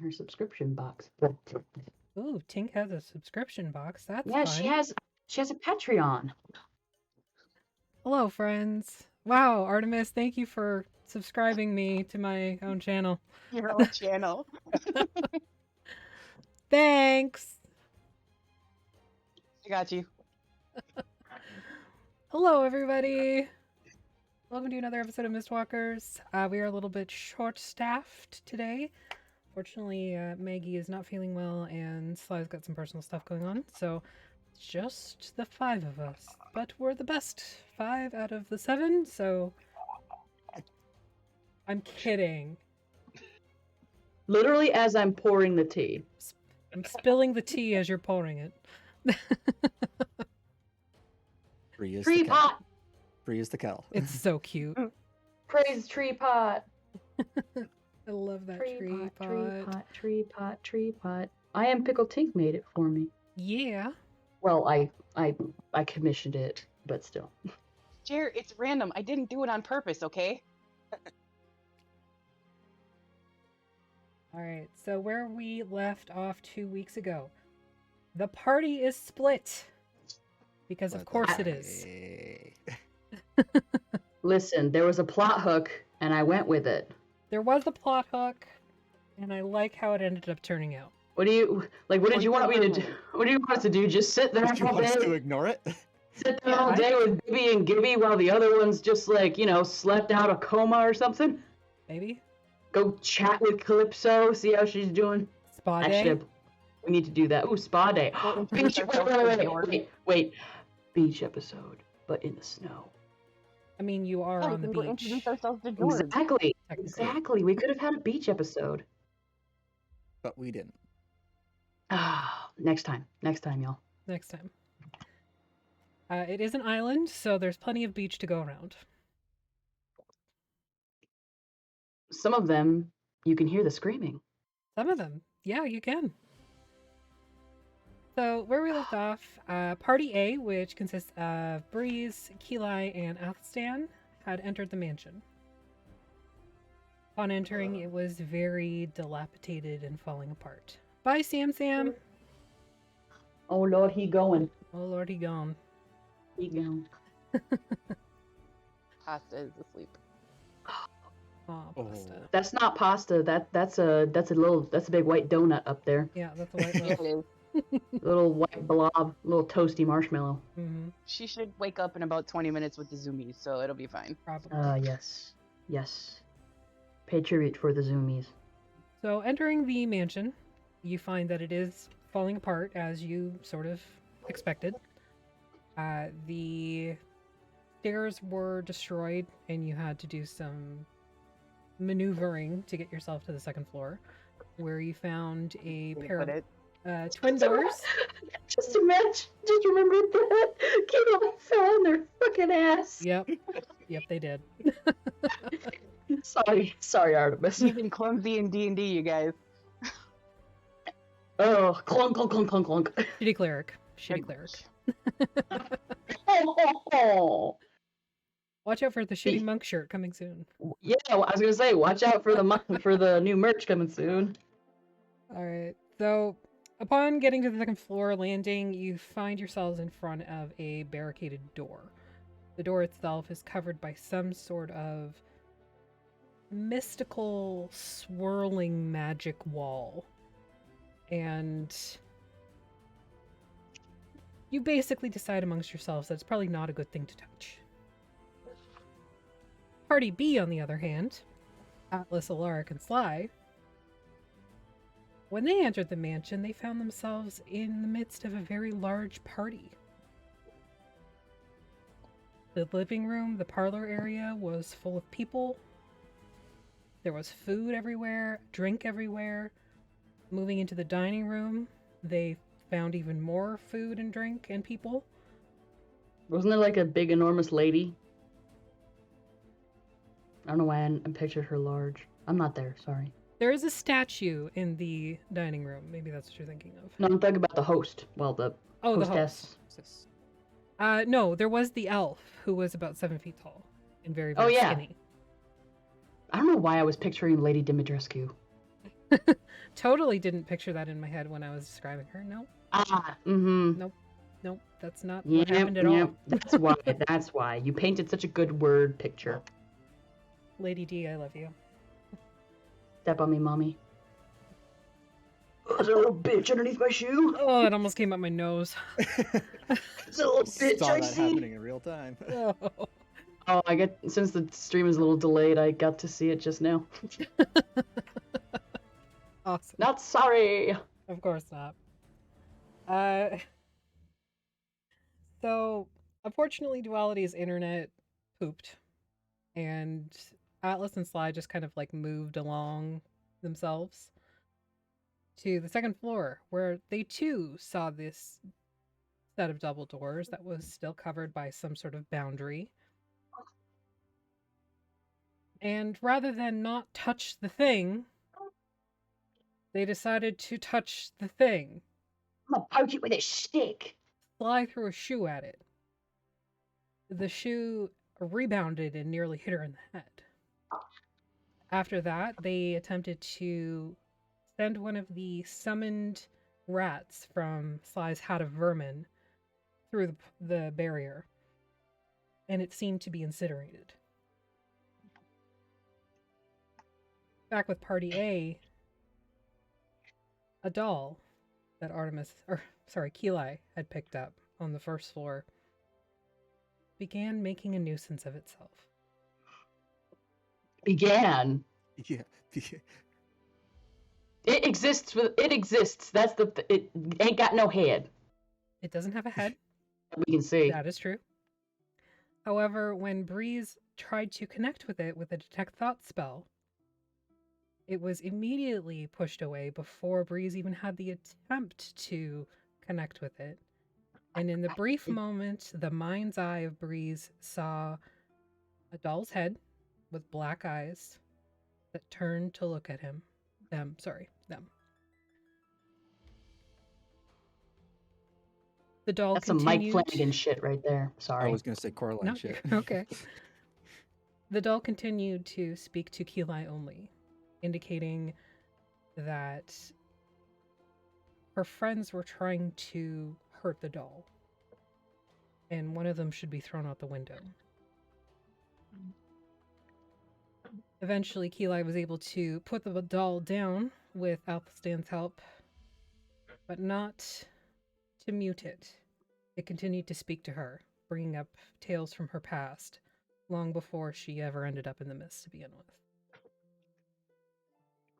her subscription box. Ooh, Tink has a subscription box. That's Yeah, fun. she has a Patreon. Hello, friends. Wow, Artemis, thank you for subscribing me to my own channel. Your own channel. Thanks. I got you. Hello, everybody. Welcome to another episode of Mistwalkers. We are a little bit short-staffed today. Fortunately, Maggie is not feeling well, and Sly's got some personal stuff going on, so it's just the 5 of us. But we're the best 5 out of the 7, so I'm kidding. Literally as I'm pouring the tea. I'm spilling the tea as you're pouring it. Tree pot! Free as the cow. It's so cute. Praise tree pot! I love that tree pot. Tree pot. I Am Pickle Tink made it for me. Yeah. Well, I commissioned it, but still. Jer, it's random. I didn't do it on purpose, okay? Alright, so where we left off 2 weeks ago. The party is split. Because of course it is. Listen, there was a plot hook, and I went with it. There was a plot hook, and I like how it ended up turning out. What did you want me to do? What do you want us to do? Just sit there Did you all want us to day? ignore it? Sit there all day with Gibby and Gibby while the other ones just slept out a coma or something? Maybe? Go chat with Calypso, see how she's doing? Spa day? Actually, we need to do that. Ooh, spa day. Beach, wait. Beach episode, but in the snow. I mean, you are on the beach. Introduce ourselves to George. Exactly. We could have had a beach episode. But we didn't. Next time, y'all. Next time. It is an island, so there's plenty of beach to go around. Some of them, you can hear the screaming. Some of them. Yeah, you can. So, where we left off, Party A, which consists of Breeze, Keli, and Athelstan, had entered the mansion. Upon entering, it was very dilapidated and falling apart. Bye, Sam. Oh Lord, he going. Oh Lord, he gone. He gone. Pasta is asleep. Oh, pasta. That's not pasta. That's a big white donut up there. Yeah, that's a white Yeah, loaf. it is. Little white blob, little toasty marshmallow. Mm-hmm. She should wake up in about 20 minutes with the zoomies, so it'll be fine. Probably. Yes. Pay tribute for the zoomies. So, entering the mansion, you find that it is falling apart as you sort of expected. The stairs were destroyed, and you had to do some maneuvering to get yourself to the second floor, where you found a pair of twin doors. Just remember that. Kilo fell on their fucking ass. Yep, they did. Sorry, Artemis. Even clumsy in D&D, you guys. Oh, clunk, clunk, clunk, clunk, clunk. Shitty cleric. Oh. Watch out for the shitty monk shirt coming soon. Yeah, I was gonna say, watch out for the new merch coming soon. Alright, so upon getting to the second floor landing, you find yourselves in front of a barricaded door. The door itself is covered by some sort of mystical, swirling magic wall. And you basically decide amongst yourselves that it's probably not a good thing to touch. Party B, on the other hand, Atlas, Alaric, and Sly, when they entered the mansion, they found themselves in the midst of a very large party. The living room, the parlor area was full of people. There was food everywhere, drink everywhere. Moving into the dining room, they found even more food and drink and people. Wasn't there like a big, enormous lady? I don't know why I pictured her large. I'm not there, sorry. There is a statue in the dining room. Maybe that's what you're thinking of. No, I'm talking about the host. Well, the hostess. The host. No, there was the elf who was about 7 feet tall and very, very skinny. I don't know why I was picturing Lady Dimitrescu. Totally didn't picture that in my head when I was describing her. No, Mm-hmm. nope, that's not what happened at all. That's why. You painted such a good word picture. Lady D, I love you. Step on me, mommy. Oh, there's a little bitch underneath my shoe. Oh, it almost came up my nose. It's a little bitch Saw I that see. happening in real time. Oh. Oh, since the stream is a little delayed, I got to see it just now. Awesome. Not sorry. Of course not. So, unfortunately, Duality's internet pooped, and Atlas and Sly just kind of like moved along themselves to the second floor, where they too saw this set of double doors that was still covered by some sort of boundary. And rather than not touch the thing, they decided to touch the thing. I'm gonna poke it with a stick. Sly threw a shoe at it. The shoe rebounded and nearly hit her in the head. After that, they attempted to send one of the summoned rats from Sly's Hat of Vermin through the barrier, and it seemed to be incinerated. Back with Party A, a doll that Keli had picked up on the first floor began making a nuisance of itself. Began. Yeah. It exists. It exists. That's it ain't got no head. It doesn't have a head. We can see. That is true. However, when Breeze tried to connect with it with a detect thought spell, it was immediately pushed away before Breeze even had the attempt to connect with it. And in the brief moment, the mind's eye of Breeze saw a doll's head with black eyes that turned to look at him. Them. The doll That's continued... some Mike Flanagan shit right there. Sorry. I was gonna say Coraline shit. Okay. The doll continued to speak to Keli only, indicating that her friends were trying to hurt the doll, and one of them should be thrown out the window. Eventually, Keli was able to put the doll down with Athelstan's help, but not to mute it. It continued to speak to her, bringing up tales from her past, long before she ever ended up in the mist to begin with.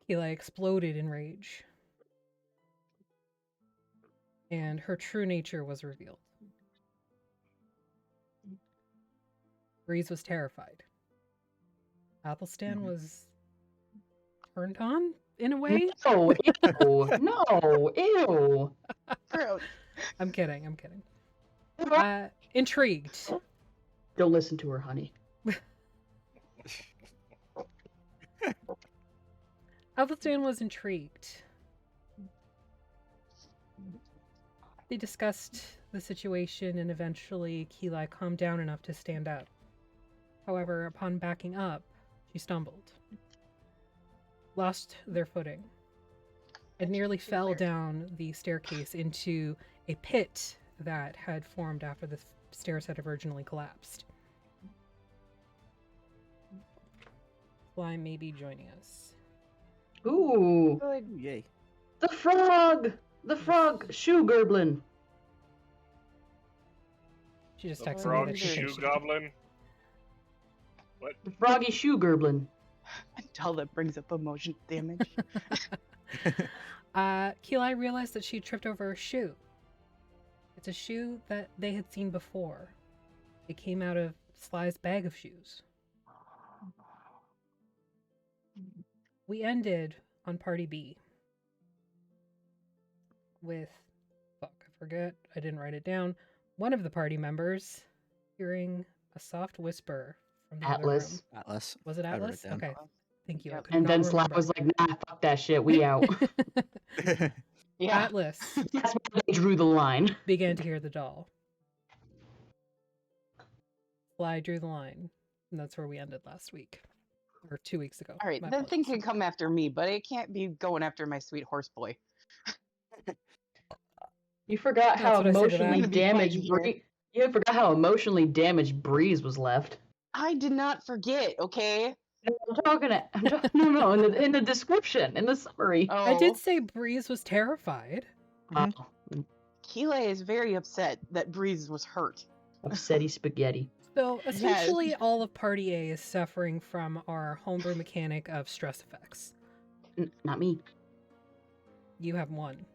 Keli exploded in rage, and her true nature was revealed. Breeze was terrified. Athelstan was turned on in a way. No, ew. No, ew. Gross. I'm kidding. Intrigued. Don't listen to her, honey. Athelstan was intrigued. They discussed the situation, and eventually Keli calmed down enough to stand up. However, upon backing up, she stumbled, lost their footing, and nearly fell down the staircase into a pit that had formed after the stairs had originally collapsed. Fly may be joining us. Ooh. Good. Yay. The frog! The frog! Shoe Gerblin. She just The texted me frog that she shoe thinks she- goblin. What? The froggy shoe Gerblin. Until that brings up emotion damage. Keli realized that she tripped over a shoe. It's a shoe that they had seen before. It came out of Sly's bag of shoes. We ended on Party B with, I forget, I didn't write it down, one of the party members hearing a soft whisper from the other Atlas. room. Atlas. Was it I wrote Atlas? it down. Okay, thank you. I Yep. could And not then Slap remember. was like, nah, fuck that shit, we out. Yeah. Atlas That's why they drew the line. began to hear the doll. Sly drew the line, and that's where we ended last week. or 2 weeks ago. All right, My that thing apologies. can come after me, but it can't be going after my sweet horse boy. You forgot That's how what I say to that. emotionally I'm gonna be damaged fighting here. Bree. You forgot how emotionally damaged Breeze was left. I did not forget, okay? No, in the description, in the summary. Oh, I did say Breeze was terrified. Oh, Keela is very upset that Breeze was hurt. upsetty spaghetti. So Yes. essentially, all of Party A is suffering from our homebrew mechanic of stress effects. Not me. You have one.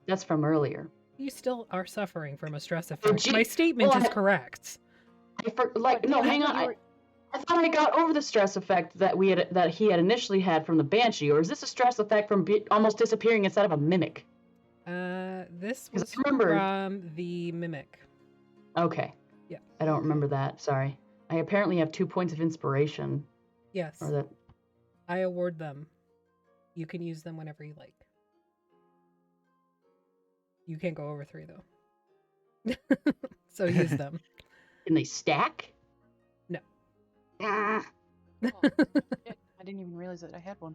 That's from earlier. You still are suffering from a stress effect. gee, My statement well, is I- correct. Hang on. I thought I got over the stress effect that he had initially had from the Banshee, or is this a stress effect from almost disappearing inside of a mimic? This 'Cause was I remember- from the mimic. Okay. Yeah. I don't remember that. Sorry. I apparently have 2 points of inspiration. Yes, Or that. I award them. You can use them whenever you like. You can't go over 3 though. So use them. Can they stack? No. Ah. Oh, shit, I didn't even realize that I had one.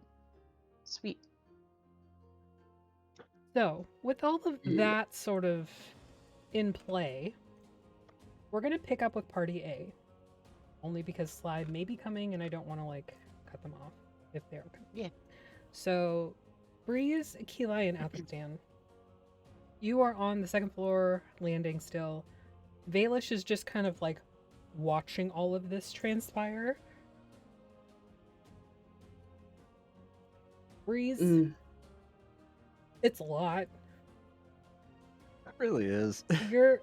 Sweet. So, with all of Yeah. that sort of in play, we're going to pick up with Party A. Only because Slide may be coming and I don't want to, like, cut them off if they're coming. Yeah. So, Breeze, Keeli, and Athelstan, you are on the second floor landing still. Vaelish is just kind of, like, watching all of this transpire. Breeze, it's a lot. It really is. Your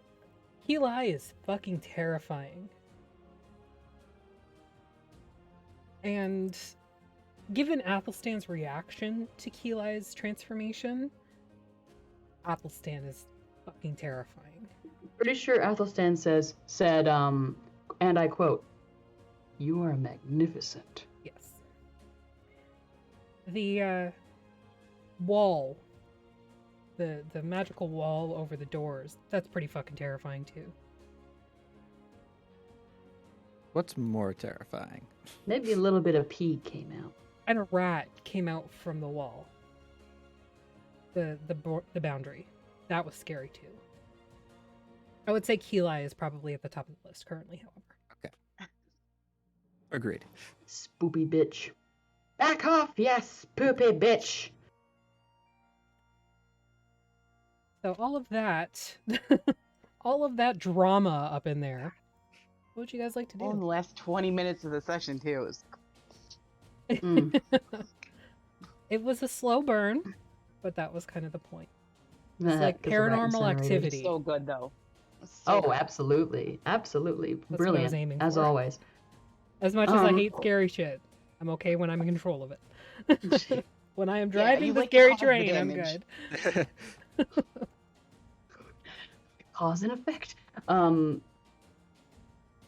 Keeli is fucking terrifying. And given Athelstan's reaction to Keeli's transformation, Athelstan is fucking terrifying. Pretty sure Athelstan said, and I quote, "You are magnificent." Yes. The wall, the magical wall over the doors, that's pretty fucking terrifying too. What's more terrifying? Maybe a little bit of pee came out. And a rat came out from the wall. The boundary. That was scary too. I would say Keeli is probably at the top of the list currently, however. Agreed. Spoopy bitch. Back off, yes, poopy bitch. So all of that, all of that drama up in there. What would you guys like to All in the do? last 20 minutes of the session, too. It was... Mm. It was a slow burn, but that was kind of the point. It's That like is a rat paranormal incinerator. activity. so good, though. So Oh, good. absolutely. Absolutely. what I was Brilliant. aiming As for. always. As much as I Um, hate scary shit, I'm okay when I'm in control of it. When I am driving you the like to scary cause the train, I'm damage. good. Cause and effect.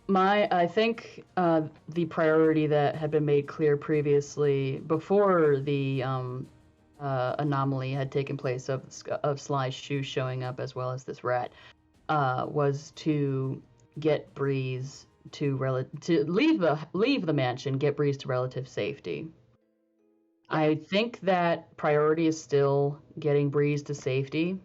I think the priority that had been made clear previously, before the anomaly had taken place of Sly's shoe showing up as well as this rat, was to get Breeze to leave the mansion, get Breeze to relative safety. I think that priority is still getting Breeze to safety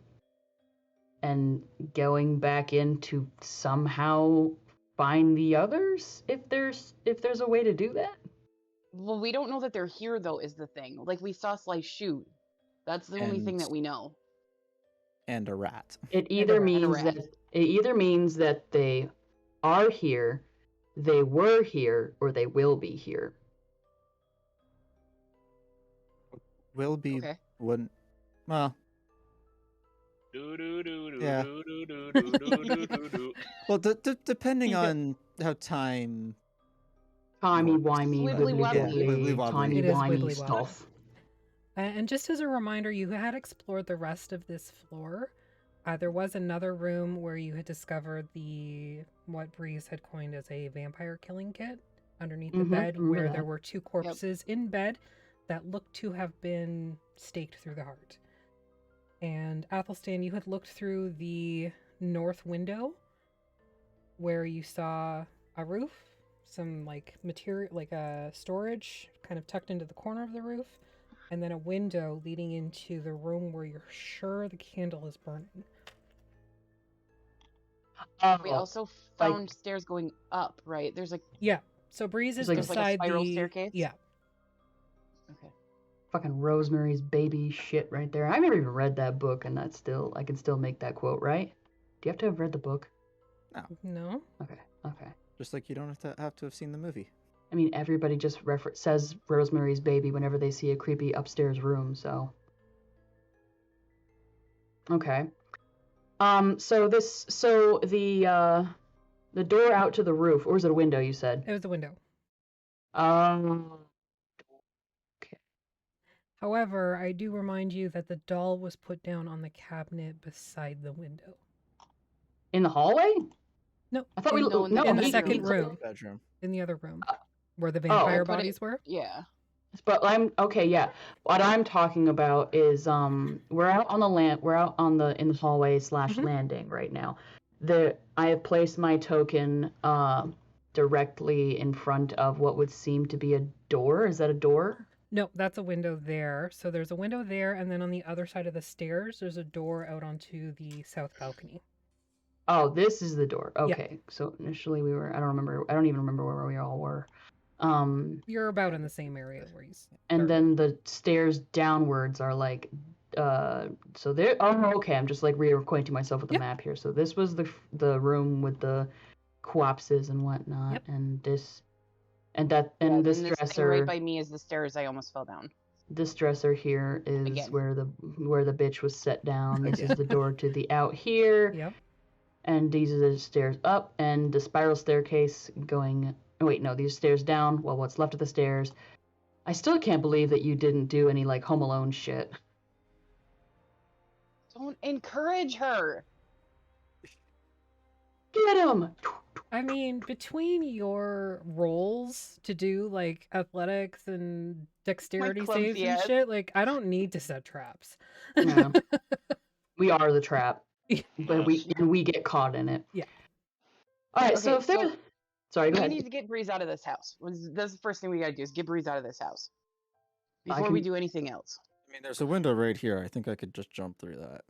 and going back in to somehow find the others, if there's a way to do that. Well, we don't know that they're here, though, is the thing. Like, we saw Slice shoot. That's the only thing And- that we know. And a rat. It either And a means that they are here, they were here, or they will be here. Will be Okay. wouldn't. Well, Yeah. Do-do-do-do-do-do-do-do-do-do-do. well, depending Yeah. on how time. Timey-wimey, Wibbly wobbly. Yeah, wibbly wobbly. It is timey-wimey wibbly wobbly. stuff. And just as a reminder, you had explored the rest of this floor. There was another room where you had discovered what Breeze had coined as a vampire killing kit underneath the Mhm, bed, remember where that. there were 2 corpses in bed that looked to have been staked through the heart. And Athelstan, you had looked through the north window where you saw a roof some like material, like a storage, kind of tucked into the corner of the roof, and then a window leading into the room where you're sure the candle is burning. We Oh, also found stairs going up, right? There's like Yeah. So Breeze is There's like a beside spiral the staircase? Yeah. okay. fucking Rosemary's Baby shit right there. I've never even read that book, and that's still I can still make that quote, right? Do you have to have read the book? No. Okay, okay. Just like you don't have to have seen the movie. I mean, everybody just says Rosemary's Baby whenever they see a creepy upstairs room, so. Okay. So the door out to the roof, or is it a window? You said. It was a window. Um. However, I do remind you that the doll was put down on the cabinet beside the window. In the hallway? No, I thought we No, in the in the he- second he- room, Bedroom. in the other room, where the Oh, vampire put it- bodies were. Yeah. But I'm okay. Yeah, what I'm talking about is we're out on the in the hallway / Mhm. landing right now. I have placed my token directly in front of what would seem to be a door. Is that a door? No, that's a window there. So there's a window there, and then on the other side of the stairs, there's a door out onto the south balcony. Oh, this is the door. Okay. So initially I don't even remember where we all were. You're about in the same area where you And started. then the stairs downwards are like so there. Oh, okay. I'm just like reacquainting myself with the Yep. map here. So this was the room with the corpses and whatnot, Yep. and this Then this this thing dresser. right by me is the stairs. I almost fell down. This dresser here is Again. where the bitch was set down. This is Again. the door to the out here, Yep. and these are the stairs up, and the spiral staircase going. Oh wait, no, these stairs down. Well, what's left of the stairs. I still can't believe that you didn't do any like Home Alone shit. Don't encourage her. Get him! I mean, between your roles to do like athletics and dexterity saves and clumsy-ass. shit, like I don't need to set traps. Yeah. We are the trap, but Yes. we get caught in it. Yeah. All right. Okay, So if there, so sorry, go We ahead. need to get Breeze out of this house. That's the first thing we gotta do is get Breeze out of this house I before we can- do anything else. I mean, there's a window right here. I think I could just jump through that.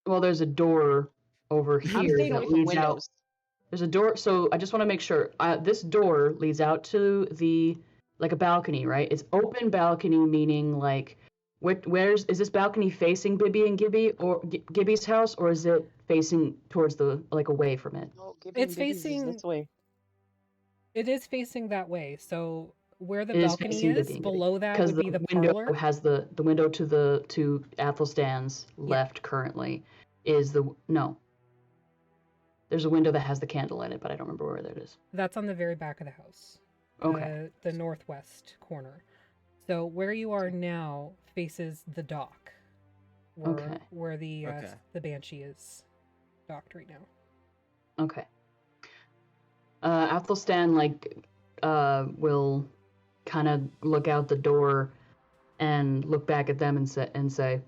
Well, there's a door over I'm here staying that away from leads out. windows. There's a door. So I just want to make sure. This door leads out to like a balcony, right? It's open balcony, meaning like, is this balcony facing Bibby and Gibby or Gibby's house, or is it facing towards like away from it? No, Gibby It's and Bibby's is facing- this way. It is facing that way. So where the It is balcony facing is, Bibby and below that Because would be the window parlor. has the window to Athelstan's left currently is no. There's a window that has the candle in it, but I don't remember where that is. That's on the very back of the house. Okay. The northwest corner. So where you are now faces the dock. Okay. Where the Okay. the Banshee is docked right now. Okay. Athelstan will kind of look out the door and look back at them and say,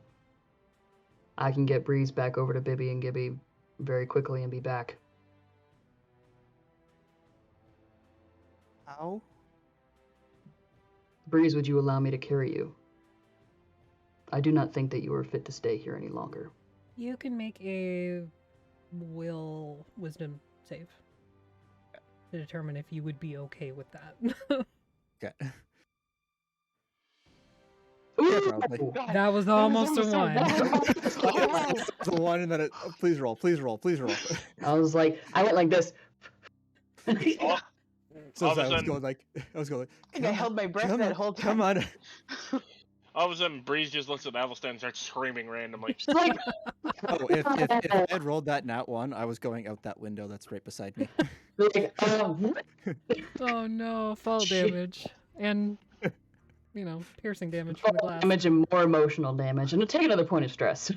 I can get Breeze back over to Bibby and Gibby very quickly and be back. How? Breeze, would you allow me to carry you? I do not think that you are fit to stay here any longer. You can make a wisdom save to determine if you would be okay with that. Okay. Yeah, probably. Ooh! That was almost a one. The one and then it. Oh, please roll. Please roll. Please roll. I went like this. Oh, So All of a I was sudden- going like. I was going. I think I held my breath that whole time. Come on. all of a sudden, Breeze just looks at Athelstan and starts screaming randomly. She's like, Oh, if I had rolled that nat one, I was going out that window that's right beside me. Oh no, fall Shit. damage. And, piercing damage from the glass. damage and more emotional damage, and take another point of stress.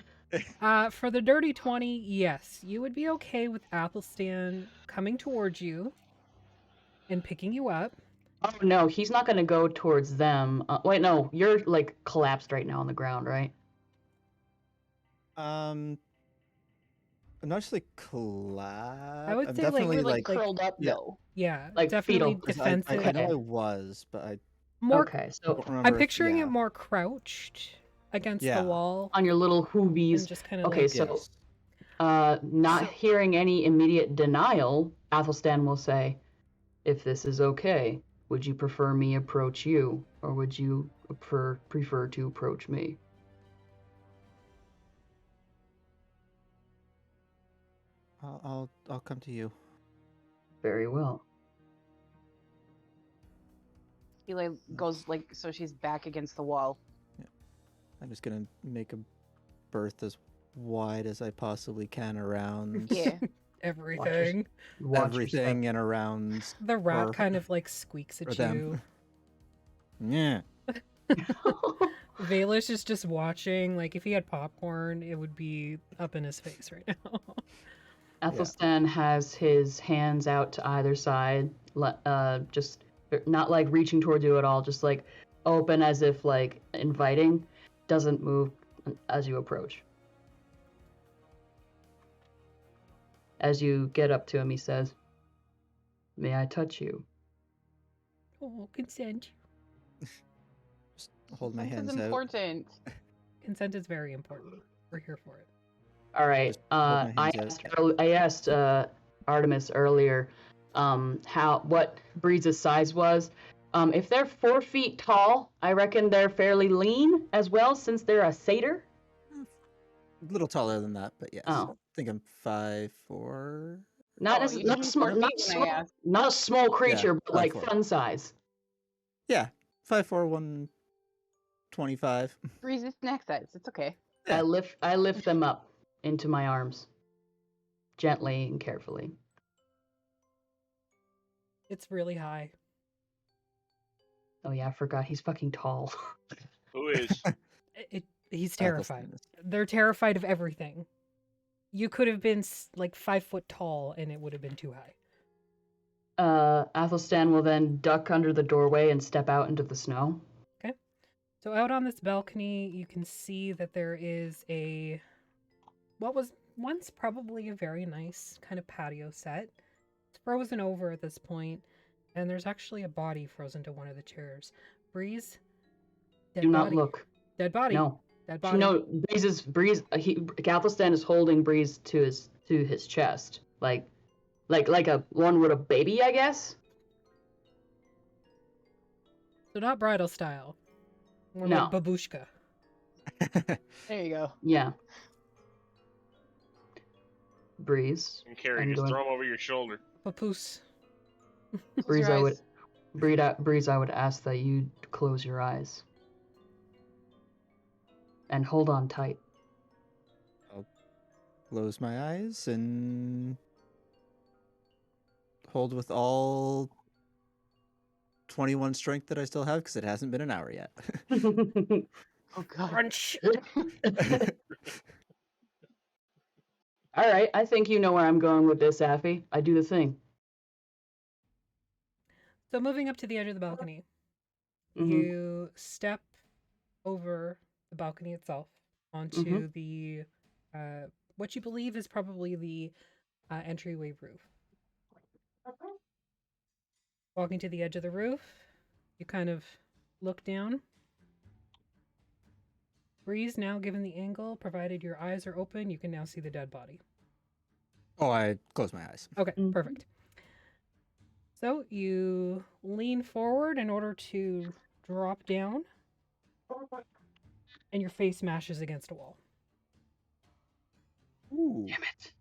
For the dirty 20, yes, you would be okay with Athelstan coming towards you and picking you up. Oh no, he's not gonna go towards them. Wait, no, you're like collapsed right now on the ground, right? I'm not actually collapsed. I would I'm say, like, definitely we're, Like like- curled up yeah. though. Yeah, Like definitely fetal. 'Cause defensive. I know Okay. I was, but I More, Okay, so don't remember. I'm if- picturing yeah. it more crouched against the Yeah. wall on your little and hoovies. just kind of Okay, like. so Yes. not hearing any immediate denial, Athelstan will say, "If this is okay, would you prefer me approach you, or would you prefer to approach me?" I'll come to you. Very well. He like goes like so she's back against the wall. I'm just gonna make a berth as wide as I possibly can around Yeah. Everything. Watch everything and around The rat her kind of like squeaks or at them. you. Yeah. yourself. Vaelish is just watching. Like, if he had popcorn, it would be up in his face right now. Athelstan has his hands out to either side, just not like reaching towards you at all, just like open as if like inviting, doesn't move as you approach. As you get up to him, he says, "May I touch you?" Oh, consent. Just hold my This hands is out. important. Consent is very important. We're here for it. All right. Just hold my I hands out. asked, I asked Artemis earlier what Breeze's size was. If they're 4 feet tall, I reckon they're fairly lean as well, since they're a satyr. A little taller than that, but yes. Oh. I think I'm 5'4". Not Oh, as you not didn't small, say not big when I small, asked. not a small creature, but like 5'4". fun size. Yeah, 5'4", 125. Breeze is snack size. It's okay. Yeah. I lift them up into my arms, gently and carefully. It's really high. Oh yeah, I forgot he's fucking tall. Who is? He's terrified. Athelstan is- They're terrified of everything. You could have been like 5 foot tall and it would have been too high. Athelstan will then duck under the doorway and step out into the snow. So out on this balcony, you can see that there is what was once probably a very nice kind of patio set. It's frozen over at this point, and there's actually a body frozen to one of the chairs. Breeze, dead Do not body. look. Dead body. No. Dead body. No, Athelstan is holding Breeze to his chest, like a one would a baby, I guess. So not bridal style. More No. like babushka. There you go. Yeah. Breeze. And Carrie, I'm just going- throw him over your shoulder. Papoose. Close Breeze, your I would eyes. Breeze, I would ask that you close your eyes and hold on tight. Close my eyes and hold with all 21 strength that I still have, because it hasn't been an hour yet. Oh god. Crunch. All right, I think you know where I'm going with this, Affy. I do the thing. So moving up to the edge of the balcony, Mhm. you step over the balcony itself onto the what you believe is probably the entryway roof. Walking to the edge of the roof, you kind of look down. Breeze, now given the angle, provided your eyes are open, you can now see the dead body. Oh, I close my eyes. Okay, Mhm. perfect. So you lean forward in order to drop down, and your face smashes against a wall. Ooh. Damn it.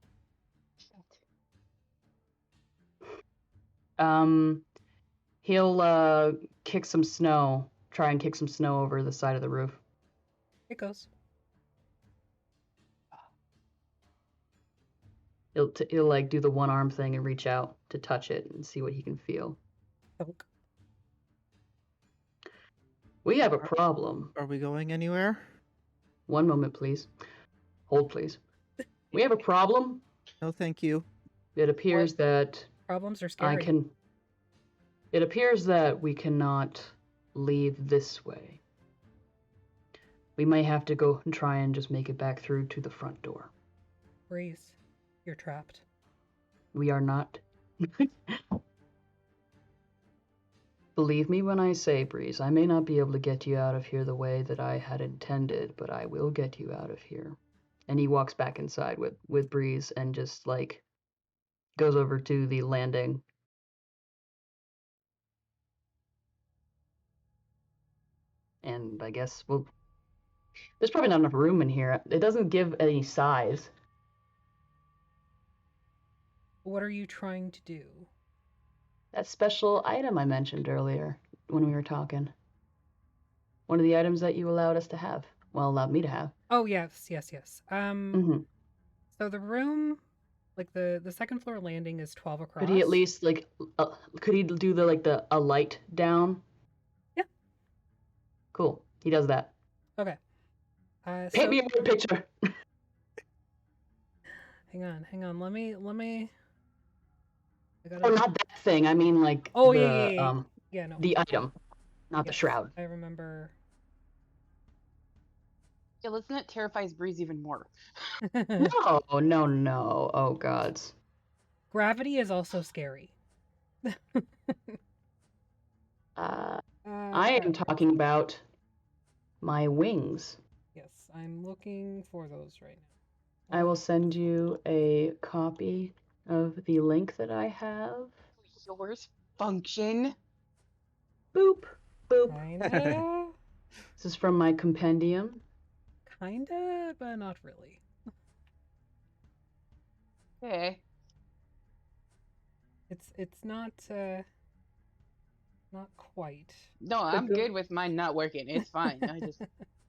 He'll kick some snow. Try and kick some snow over the side of the roof. It goes. He'll like do the one arm thing and reach out to touch it and see what he can feel. Thunk. We have a problem. Are we going anywhere? One moment, please. Hold, please. We have a problem. No, thank you. It appears that Problems are scary. It appears that we cannot leave this way. We may have to go and try and just make it back through to the front door. Breeze, you're trapped. We are not. Believe me when I say, Breeze, I may not be able to get you out of here the way that I had intended, but I will get you out of here. And he walks back inside with Breeze and just, like, goes over to the landing. And I guess, well, there's probably not enough room in here. It doesn't give any size. What are you trying to do? That special item I mentioned earlier when we were talking. One of the items that you allowed us to have. Well, allowed me to have. Oh, yes. Mm-hmm. So the room, like the second floor landing is 12 across. Could he at least, like, could he do a light down? Yeah. Cool. He does that. Okay. Paint me a word picture. Hang on. Let me. I gotta... Oh, not that thing. I mean, like, Oh, the, yeah, no. the item, not the Yes, shroud. I remember. Yeah, listen, that terrifies Breeze even more. No. Oh, gods. Gravity is also scary. I am talking about my wings. Yes, I'm looking for those right now. I will send you a copy of the link that I have. Yours function. Boop, boop. Kinda, This is from my compendium. but not really. Okay. It's not quite. No, I'm good with mine not working. It's fine. I just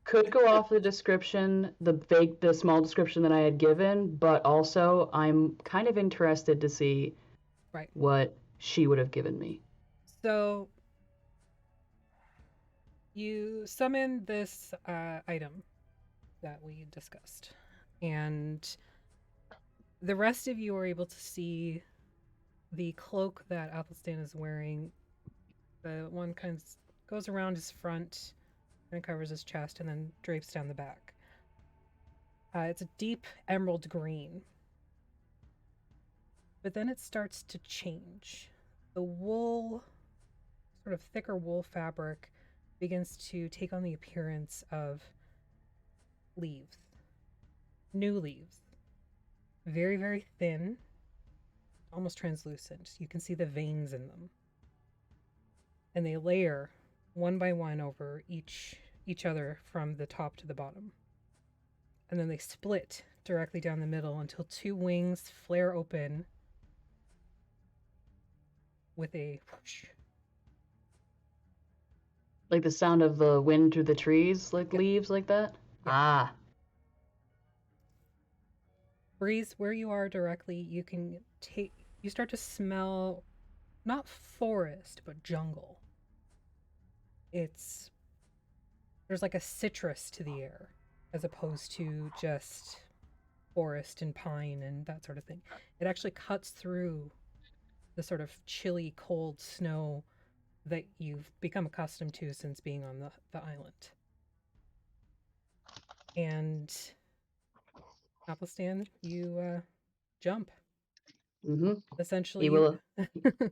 Could go off the description, the small description that I had given, but also I'm kind of interested to see what she would have given me. So you summon this item that we discussed, and the rest of you are able to see the cloak that Athelstan is wearing. The one kind of goes around his front and covers his chest and then drapes down the back. It's a deep emerald green. But then it starts to change. The wool, sort of thicker wool fabric, begins to take on the appearance of leaves. New leaves. Very, very thin, almost translucent. You can see the veins in them. And they layer one by one over each other from the top to the bottom. And then they split directly down the middle until two wings flare open with a whoosh. Like the sound of the wind through the trees, like leaves like that? Yep. Ah. Breeze, where you are directly, you start to smell not forest, but jungle. There's like a citrus to the air, as opposed to just forest and pine and that sort of thing. It actually cuts through the sort of chilly, cold snow that you've become accustomed to since being on the island. And Athelstan, you jump. Mm-hmm. Essentially, He will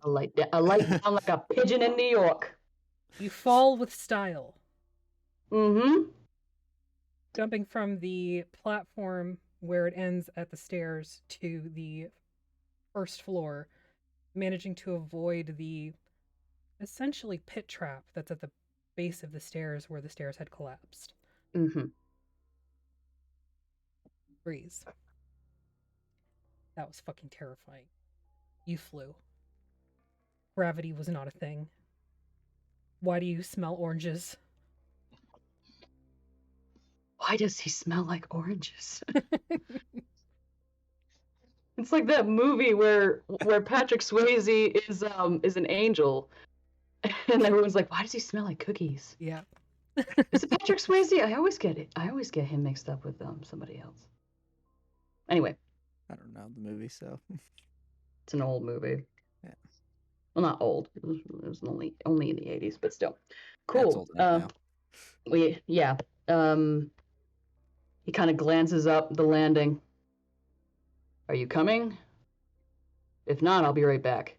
alight down like a pigeon in New York. You fall with style. Mm-hmm. Jumping from the platform where it ends at the stairs to the first floor, managing to avoid the essentially pit trap that's at the base of the stairs where the stairs had collapsed. Mm-hmm. Breeze. That was fucking terrifying. You flew. Gravity was not a thing. Why do you smell oranges? Why does he smell like oranges? It's like that movie where Patrick Swayze is an angel, and everyone's like, "Why does he smell like cookies?" Yeah. Is it Patrick Swayze? I always get him mixed up with somebody else. Anyway, I don't know the movie, so it's an old movie. Yeah. Well, not old. It was only in the 80s, but still. Yeah, it's Cool. old enough now. He kind of glances up the landing. Are you coming? If not, I'll be right back.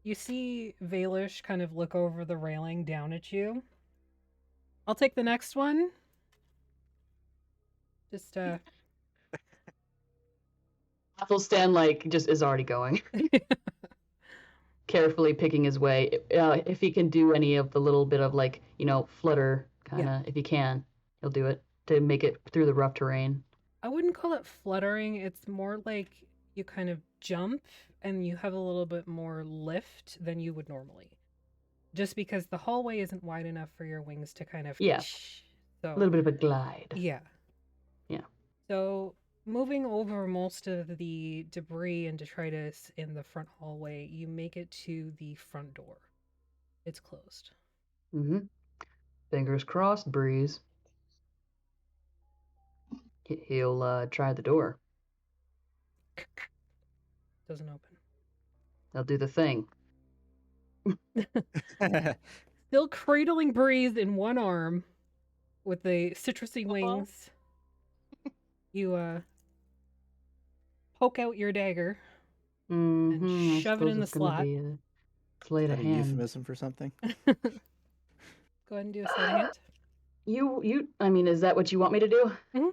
You see Vaelish kind of look over the railing down at you. I'll take the next one. Just, Athelstan, like, just is already going. Carefully picking his way. If he can do any of the little bit of, like, flutter, kind of, if he can, he'll do it to make it through the rough terrain. I wouldn't call it fluttering. It's more like you kind of jump and you have a little bit more lift than you would normally. Just because the hallway isn't wide enough for your wings to kind of... Yeah. So, A little bit of a glide. Yeah. Yeah. So, moving over most of the debris and detritus in the front hallway, you make it to the front door. It's closed. Mm-hmm. Fingers crossed, Breeze. He'll try the door. Doesn't open. He'll do the thing. Still cradling Breeze in one arm with the citrusy wings. You poke out your dagger and shove it in the slot. Sleight Is of that a hand. euphemism for something? Go ahead and do a sleight of hand. I mean, is that what you want me to do? Mm-hmm.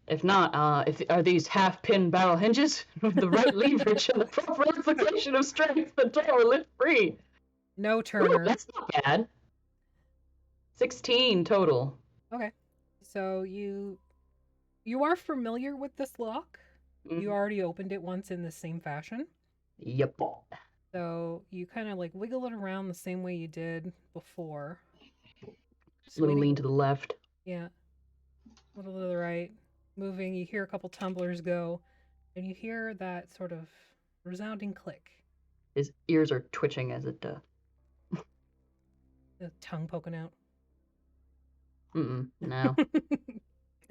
If not, are these half-pin barrel hinges? With the right leverage and the proper application of strength, the door will lift free. No, Turner. Ooh, that's not bad. 16 total. Okay. So you are familiar with this lock. Mm-hmm. You already opened it once in the same fashion. Yep. So you kind of like wiggle it around the same way you did before. Just a little lean to the left. Yeah. A little to the right. Moving, you hear a couple tumblers go, and you hear that sort of resounding click. His ears are twitching as it The tongue poking out. No.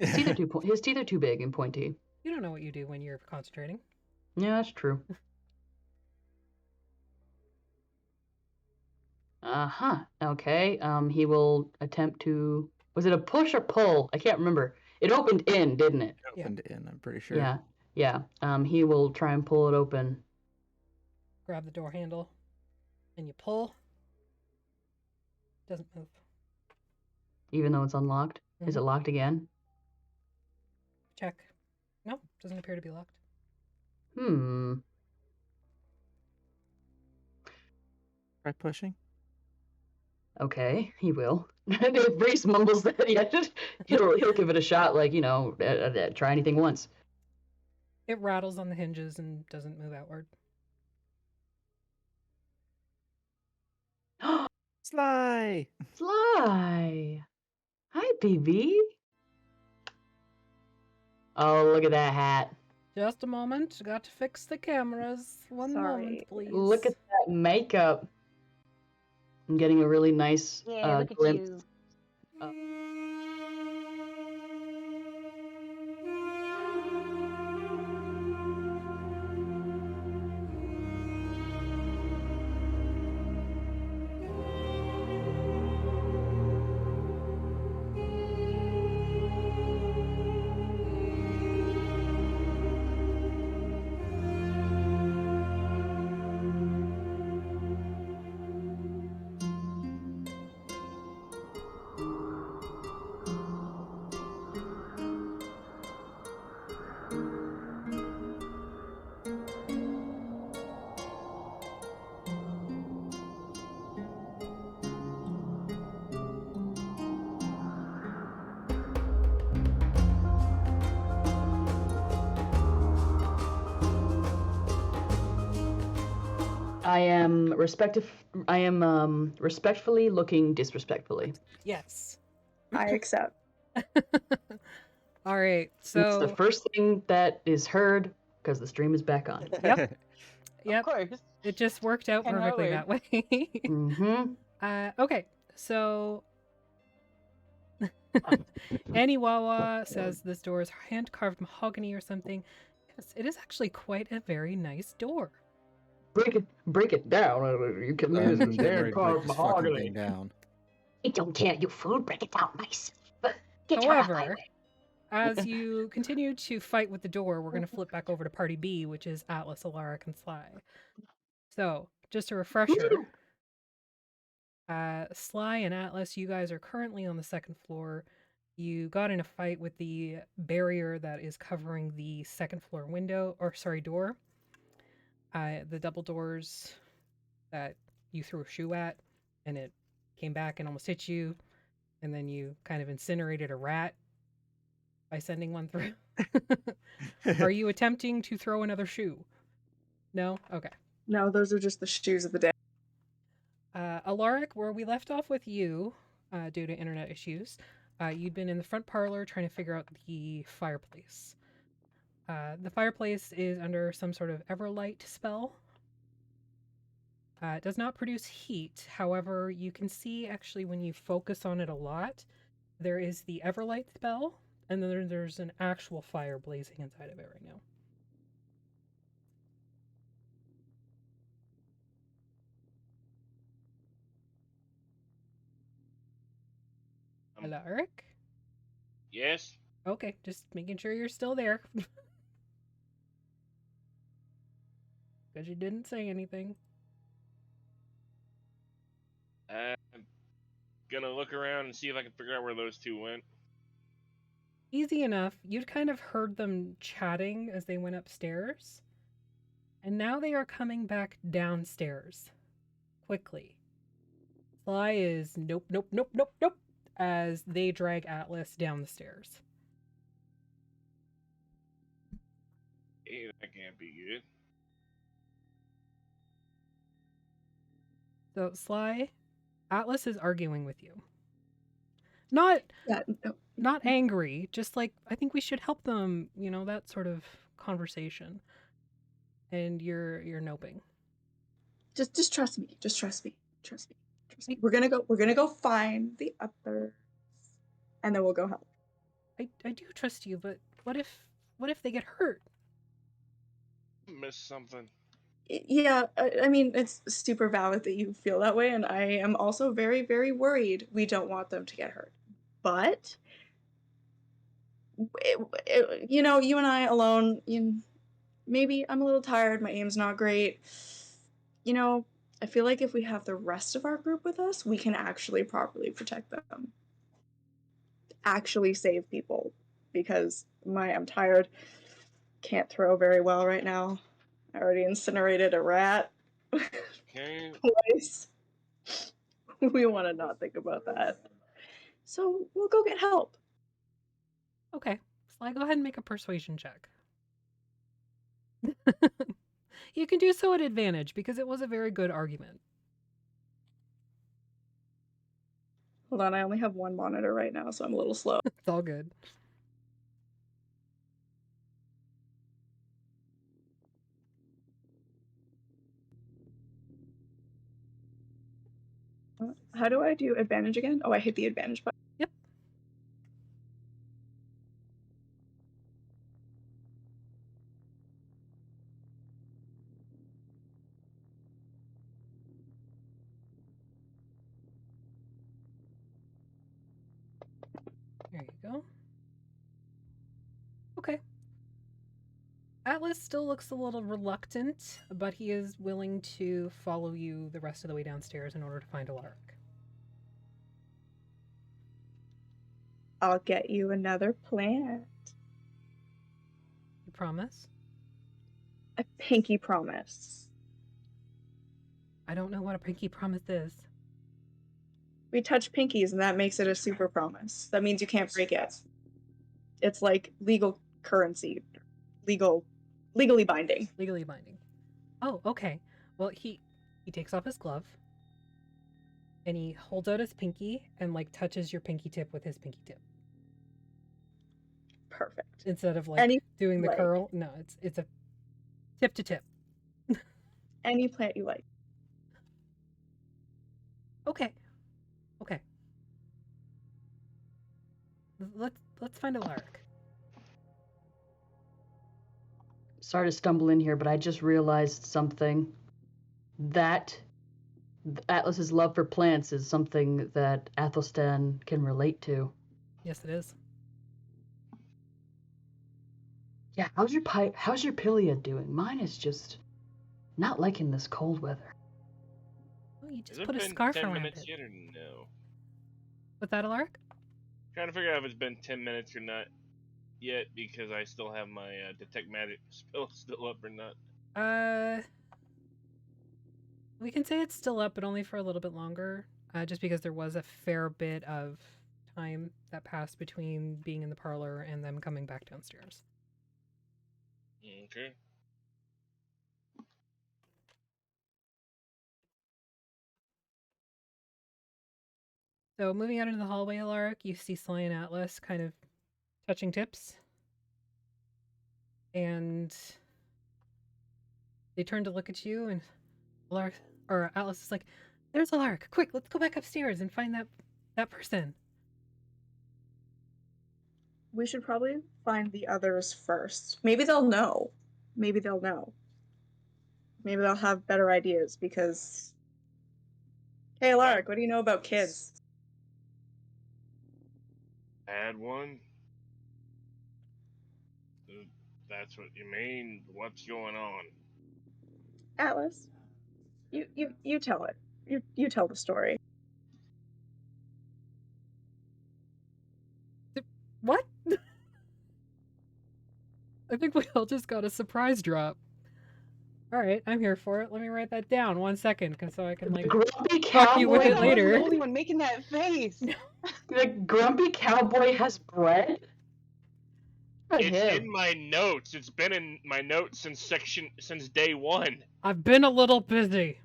His teeth are too big and pointy. You don't know what you do when you're concentrating. Yeah, that's true. Okay. He will attempt to... Was it a push or pull? I can't remember. It opened in, didn't it? It opened in, I'm pretty sure. Yeah. He will try and pull it open. Grab the door handle, and you pull. Doesn't move. Even though it's unlocked? Mm-hmm. Is it locked again? Check. No, doesn't appear to be locked. Try pushing. Okay, he will. If Breeze mumbles that, yeah, he'll give it a shot, like, try anything once. It rattles on the hinges and doesn't move outward. Sly! Sly! Hi, BB. Oh, look at that hat. Just a moment. Got to fix the cameras. One moment, please. Look at that makeup. I'm getting a really nice look glimpse. at you. I am respectfully looking disrespectfully. Yes. I accept. All right, so... It's the first thing that is heard, because the stream is back on. Yep. Of course. It just worked out perfectly that way. Okay, so... Annie Wawa says this door is hand-carved mahogany or something. Yes, it is actually quite a very nice door. Break it down. You can use it there. Carved mahogany. Down. It don't care, you fool. Break it down nice. However, as you continue to fight with the door, we're going to flip back over to Party B, which is Atlas, Alaric, and Sly. So, just a refresher. Sly and Atlas, you guys are currently on the second floor. You got in a fight with the barrier that is covering the second floor door. The double doors that you threw a shoe at, and it came back and almost hit you, and then you kind of incinerated a rat by sending one through. Are you attempting to throw another shoe? No? Okay. No, those are just the shoes of the day. Alaric, where we left off with you, due to internet issues, you'd been in the front parlor trying to figure out the fireplace. The fireplace is under some sort of Everlight spell. It does not produce heat. However, you can see actually when you focus on it a lot, there is the Everlight spell, and then there's an actual fire blazing inside of it right now. Alaric? Yes? Okay, just making sure you're still there. Because you didn't say anything. I'm gonna look around and see if I can figure out where those two went. Easy enough. You'd kind of heard them chatting as they went upstairs. And now they are coming back downstairs. Quickly. Sly is nope, as they drag Atlas down the stairs. Hey, that can't be good. So, Sly, Atlas is arguing with you. Not angry, just like, I think we should help them, that sort of conversation. And you're noping. Just trust me. Just trust me. Trust me. Trust me. We're gonna go find the others, and then we'll go help. I do trust you, but what if they get hurt? Missed something. Yeah, I mean, it's super valid that you feel that way, and I am also very, very worried. We don't want them to get hurt. But, you and I alone, maybe I'm a little tired, my aim's not great. I feel like if we have the rest of our group with us, we can actually properly protect them. Actually save people. Because I'm tired. Can't throw very well right now. I already incinerated a rat. Okay. Twice. We want to not think about that. So we'll go get help. Okay. Sly, go ahead and make a persuasion check. You can do so at advantage because it was a very good argument. Hold on, I only have one monitor right now, so I'm a little slow. It's all good. How do I do advantage again? Oh, I hit the advantage button. Yep. There you go. Okay. Atlas still looks a little reluctant, but he is willing to follow you the rest of the way downstairs in order to find Alaric. I'll get you another plant. You promise? A pinky promise. I don't know what a pinky promise is. We touch pinkies, and that makes it a super promise. That means you can't break it. It's like legal currency. Legally binding. Legally binding. Oh, okay. Well, he takes off his glove, and he holds out his pinky and, touches your pinky tip with his pinky tip. Perfect. Instead of, doing the like. curl. No, it's a tip to tip. Any plant you like. Okay. Let's find Alaric. Sorry to stumble in here, but I just realized something. That Atlas's love for plants is something that Athelstan can relate to. Yes, it is. Yeah, how's your Pilia doing? Mine is just not liking this cold weather. Oh, you Has just it put a been scarf 10 around minutes it. yet or no? With that, Alaric? Trying to figure out if it's been 10 minutes or not yet because I still have my detect magic spell still up or not. We can say it's still up, but only for a little bit longer, just because there was a fair bit of time that passed between being in the parlor and them coming back downstairs. Okay. So moving out into the hallway, Alaric, you see Sly and Atlas kind of touching tips. And they turn to look at you, and Alaric, or Atlas is like, "There's Alaric! Quick, let's go back upstairs and find that person." We should probably find the others first. Maybe they'll know. Maybe they'll know. Maybe they'll have better ideas because... Hey, Alaric, what do you know about kids? Add one? That's what you mean? What's going on? Atlas, you tell it. You tell the story. What? I think we all just got a surprise drop. All right, I'm here for it. Let me write that down 1 second, so I can Grumpy talk you with cowboy. it later. I'm the only one making that face. The grumpy cowboy has bread. It's in my notes. It's been in my notes since day one. I've been a little busy.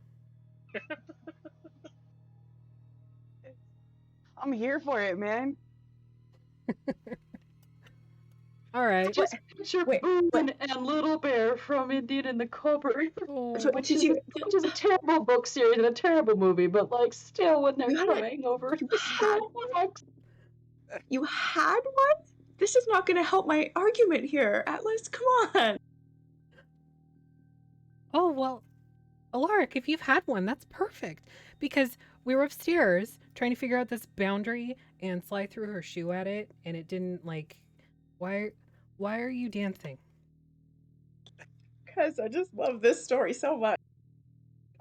I'm here for it, man. All right. Just picture Boone and Little Bear from Indian and the Cobra, which is a terrible book series and a terrible movie, but like still when they're coming over. You had one? This is not going to help my argument here, Atlas. Come on. Oh, well, Alaric, if you've had one, that's perfect. Because we were upstairs trying to figure out this boundary, and Sly threw her shoe at it, and it didn't, Why are you dancing? Because I just love this story so much.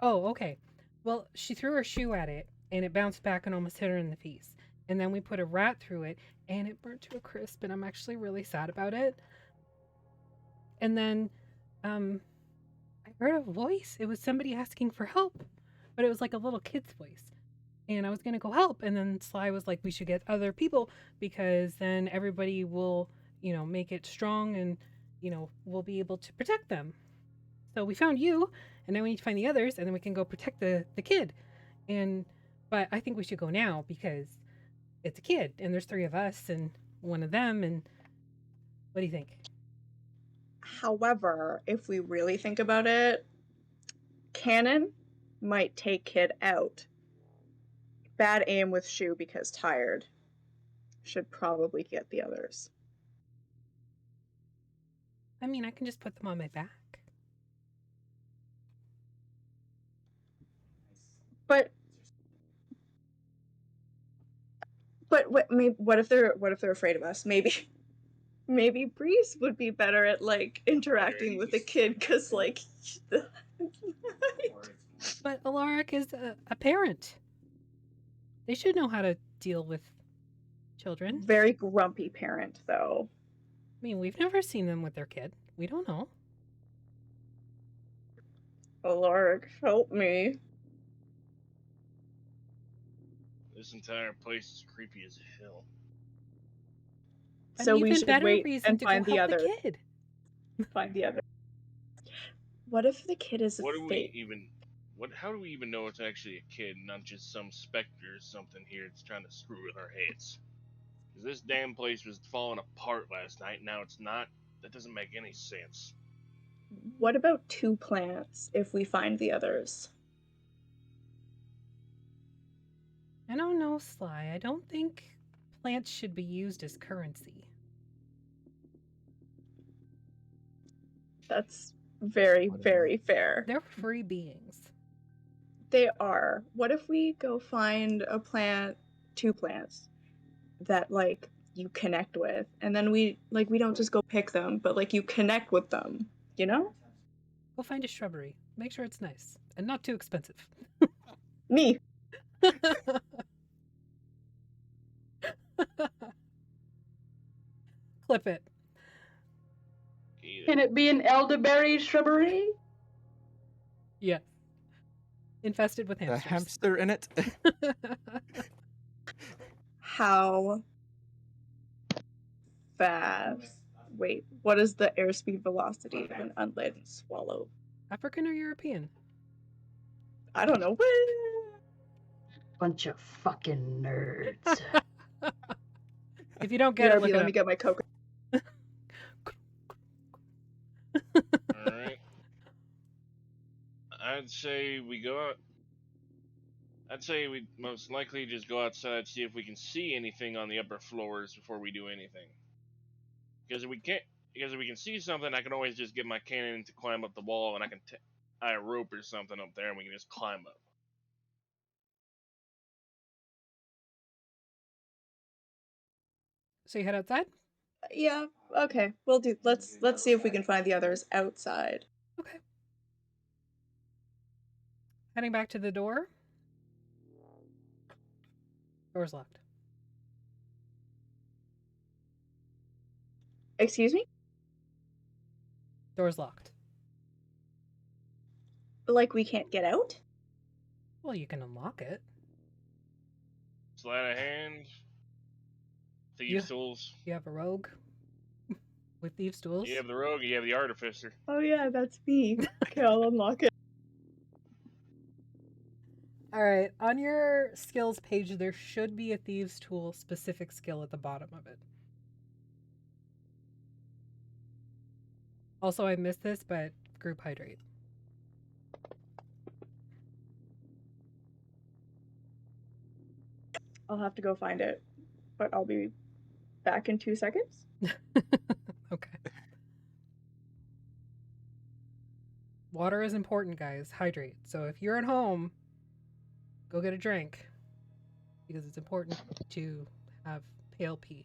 Oh, okay. Well, she threw her shoe at it, and it bounced back and almost hit her in the face. And then we put a rat through it, and it burnt to a crisp, and I'm actually really sad about it. And then, I heard a voice. It was somebody asking for help, but it was like a little kid's voice. And I was going to go help, and then Sly was like, we should get other people, because then everybody will, make it strong, and, we'll be able to protect them. So we found you, and now we need to find the others, and then we can go protect the kid. But I think we should go now, because it's a kid, and there's 3 of us, and one of them, and what do you think? However, if we really think about it, Cannon might take kid out. Bad aim with shoe because tired. Should probably get the others. I mean, I can just put them on my back. But what if they're afraid of us? Maybe Breeze would be better at interacting with a kid, because But Alaric is a parent. They should know how to deal with children. Very grumpy parent, though. I mean, we've never seen them with their kid. We don't know. Alaric, help me. This entire place is creepy as hell. So we should wait and find the other. The kid. Find the other. What if the kid is How do we even know it's actually a kid, not just some specter or something here that's trying to screw with our heads? Because this damn place was falling apart last night, now it's not? That doesn't make any sense. What about 2 plants if we find the others? I don't know, Sly. I don't think plants should be used as currency. That's very, very fair. They're free beings. They are. What if we go find a plant, 2 plants, that you connect with, and then we don't just go pick them, but you connect with them, you know? Go find a shrubbery. Make sure it's nice and not too expensive. Me. Clip it. Can it be an elderberry shrubbery? Yeah. Infested with A hamsters. hamster in it? How fast? Wait, what is the airspeed velocity of an unladen swallow? African or European? I don't know. Bunch of fucking nerds. If you don't get it, BRB, look it let up. me get my Coke. Alright. I'd say we go out. I'd say we most likely just go outside, see if we can see anything on the upper floors before we do anything. Because if we can see something, I can always just get my cannon to climb up the wall, and I can tie a rope or something up there, and we can just climb up. So you head outside? Yeah, okay. We'll do. Let's see if we can find the others outside. Okay. Heading back to the door. Door's locked. Excuse me? Door's locked. Like we can't get out? Well, you can unlock it. Sleight of hand. Thieves' tools. You have a rogue with thieves' tools. You have the rogue, you have the artificer. Oh yeah, that's me. Okay, I'll unlock it. All right. On your skills page, there should be a thieves' tool specific skill at the bottom of it. Also, I missed this, but group hydrate. I'll have to go find it, but I'll be back in 2 seconds. Okay. Water is important, guys. Hydrate. So if you're at home, go get a drink because it's important to have pale pee.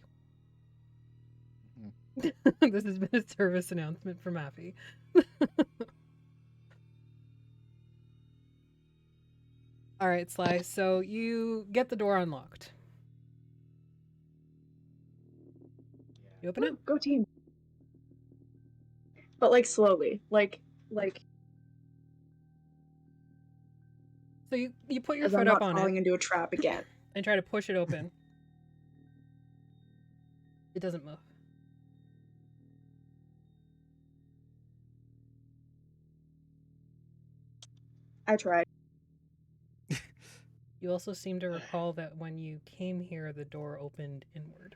This has been a service announcement from Maffy. All right, Sly. So you get the door unlocked. You open it? Go team. But like slowly, like. So you put your As I'm foot not up on falling it into a trap again. and try to push it open. It doesn't move. I tried. You also seem to recall that when you came here, the door opened inward.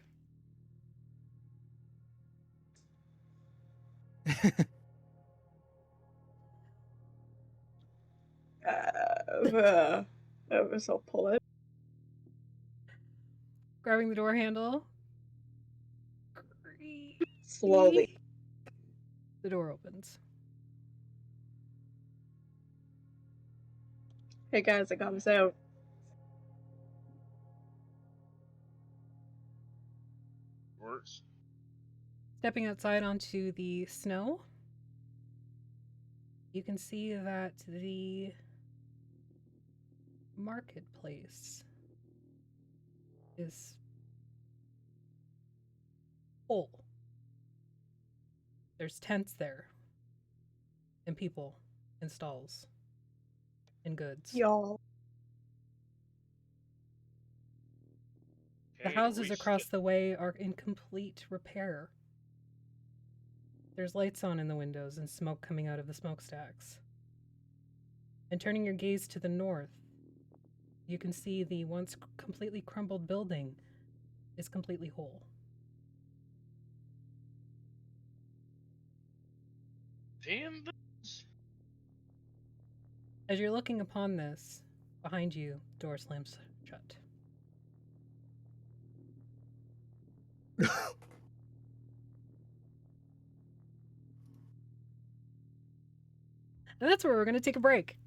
So pull it. Grabbing the door handle. Slowly. The door opens. Hey guys, I got us out. Works. Stepping outside onto the snow, you can see that the marketplace is full. There's tents there, and people, and stalls, and goods. Y'all. The houses across the way are in complete repair. There's lights on in the windows and smoke coming out of the smokestacks. And turning your gaze to the north, you can see the once completely crumbled building is completely whole. Damn this. As you're looking upon this, behind you, door slams shut. And that's where we're going to take a break.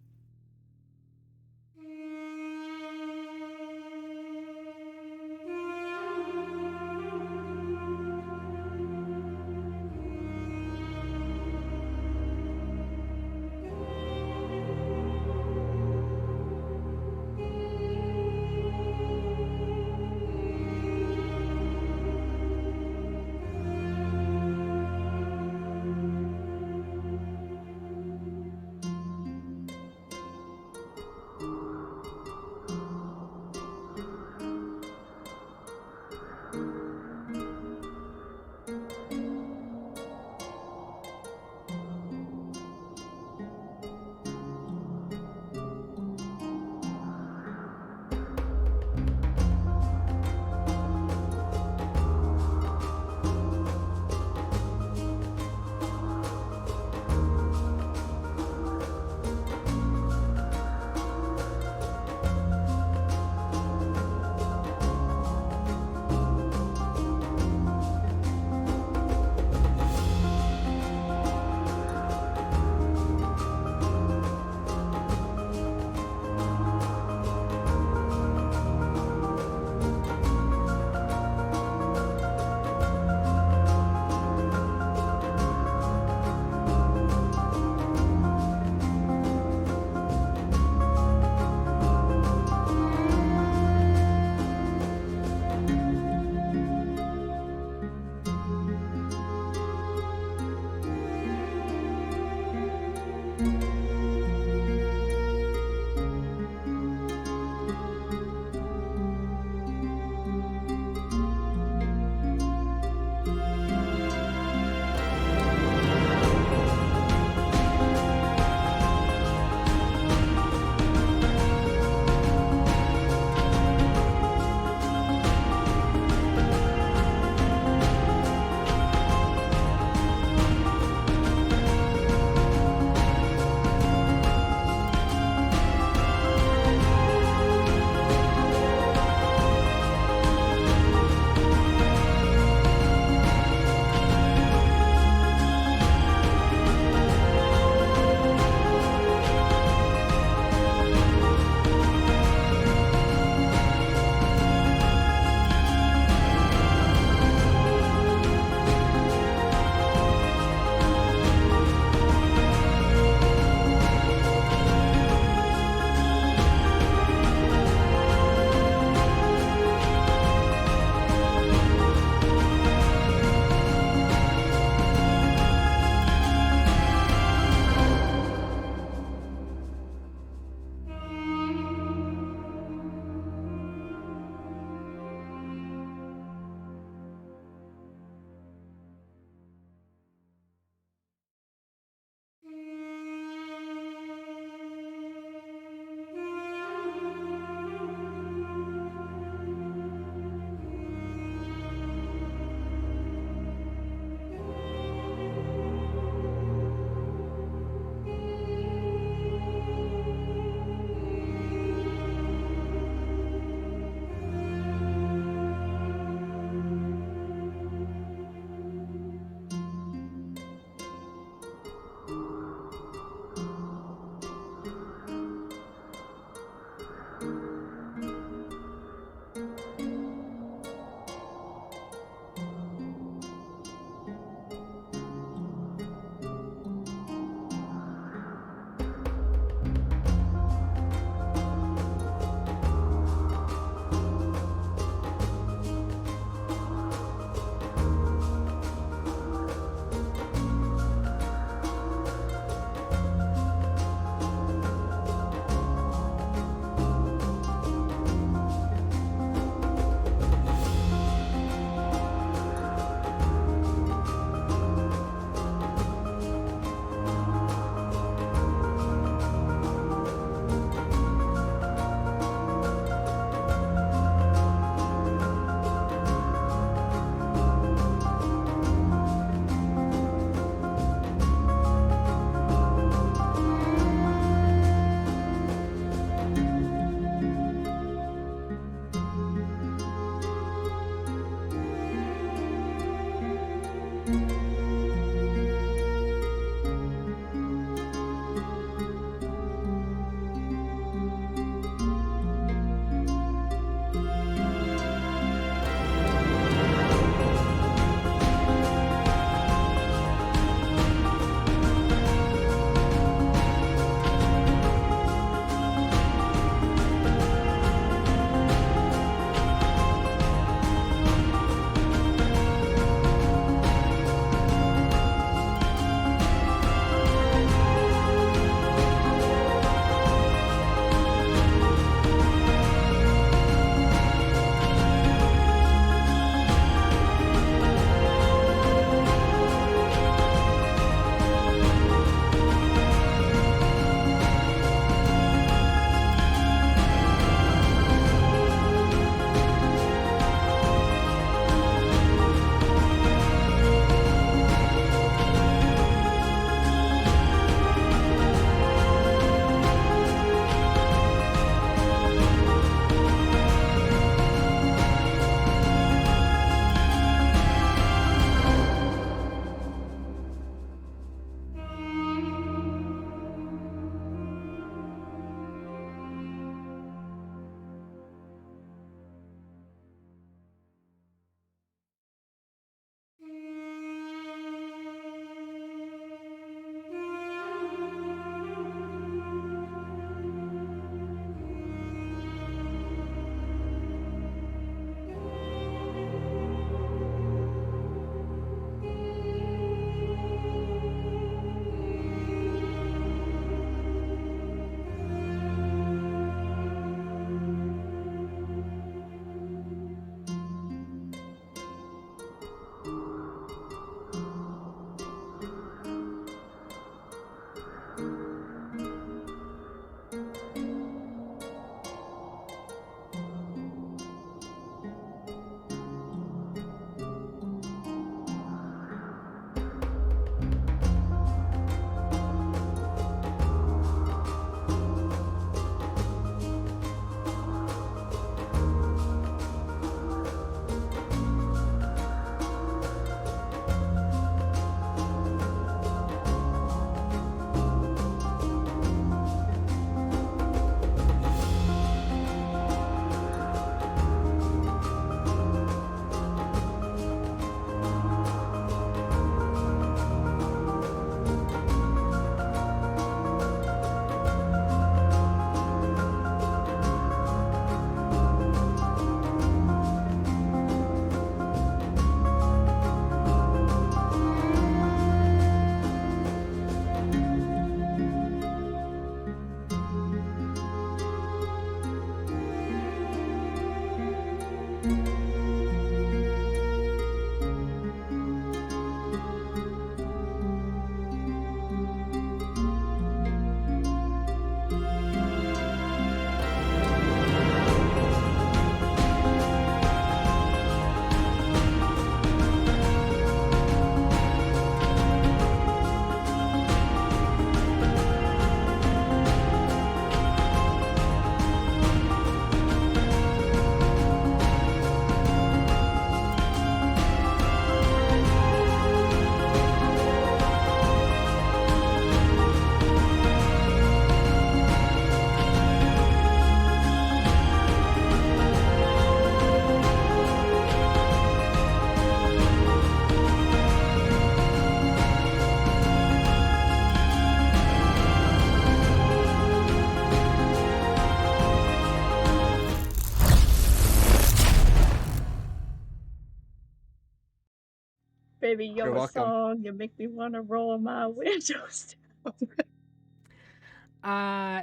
Baby, you're You're a welcome. song. You make me want to roll my windows down.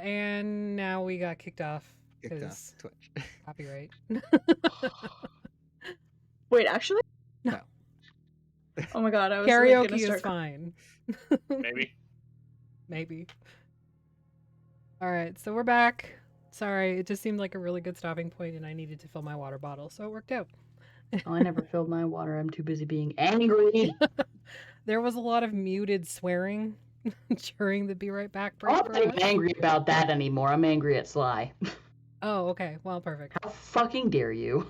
And now we got kicked off Kicked because off Twitch. copyright. Wait, actually? No. Oh my god, I was like, Karaoke gonna is start. fine. Maybe. Maybe. All right, so we're back. Sorry, it just seemed like a really good stopping point, and I needed to fill my water bottle, so it worked out. Oh, I never filled my water. I'm too busy being angry. There was a lot of muted swearing during the Be Right Back break I'm for not even us. angry about that anymore. I'm angry at Sly. Oh, okay. Well, perfect. How fucking dare you?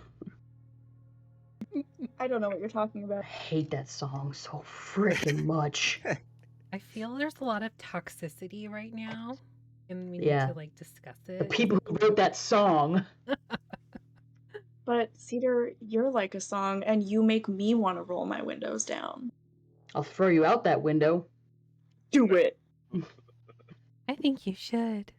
I don't know what you're talking I about. hate that song so freaking much. I feel there's a lot of toxicity right now, and we need Yeah. to like discuss The it. people who wrote that song. But Cedar, you're like a song, and you make me want to roll my windows down. I'll throw you out that window. Do it. I think you should.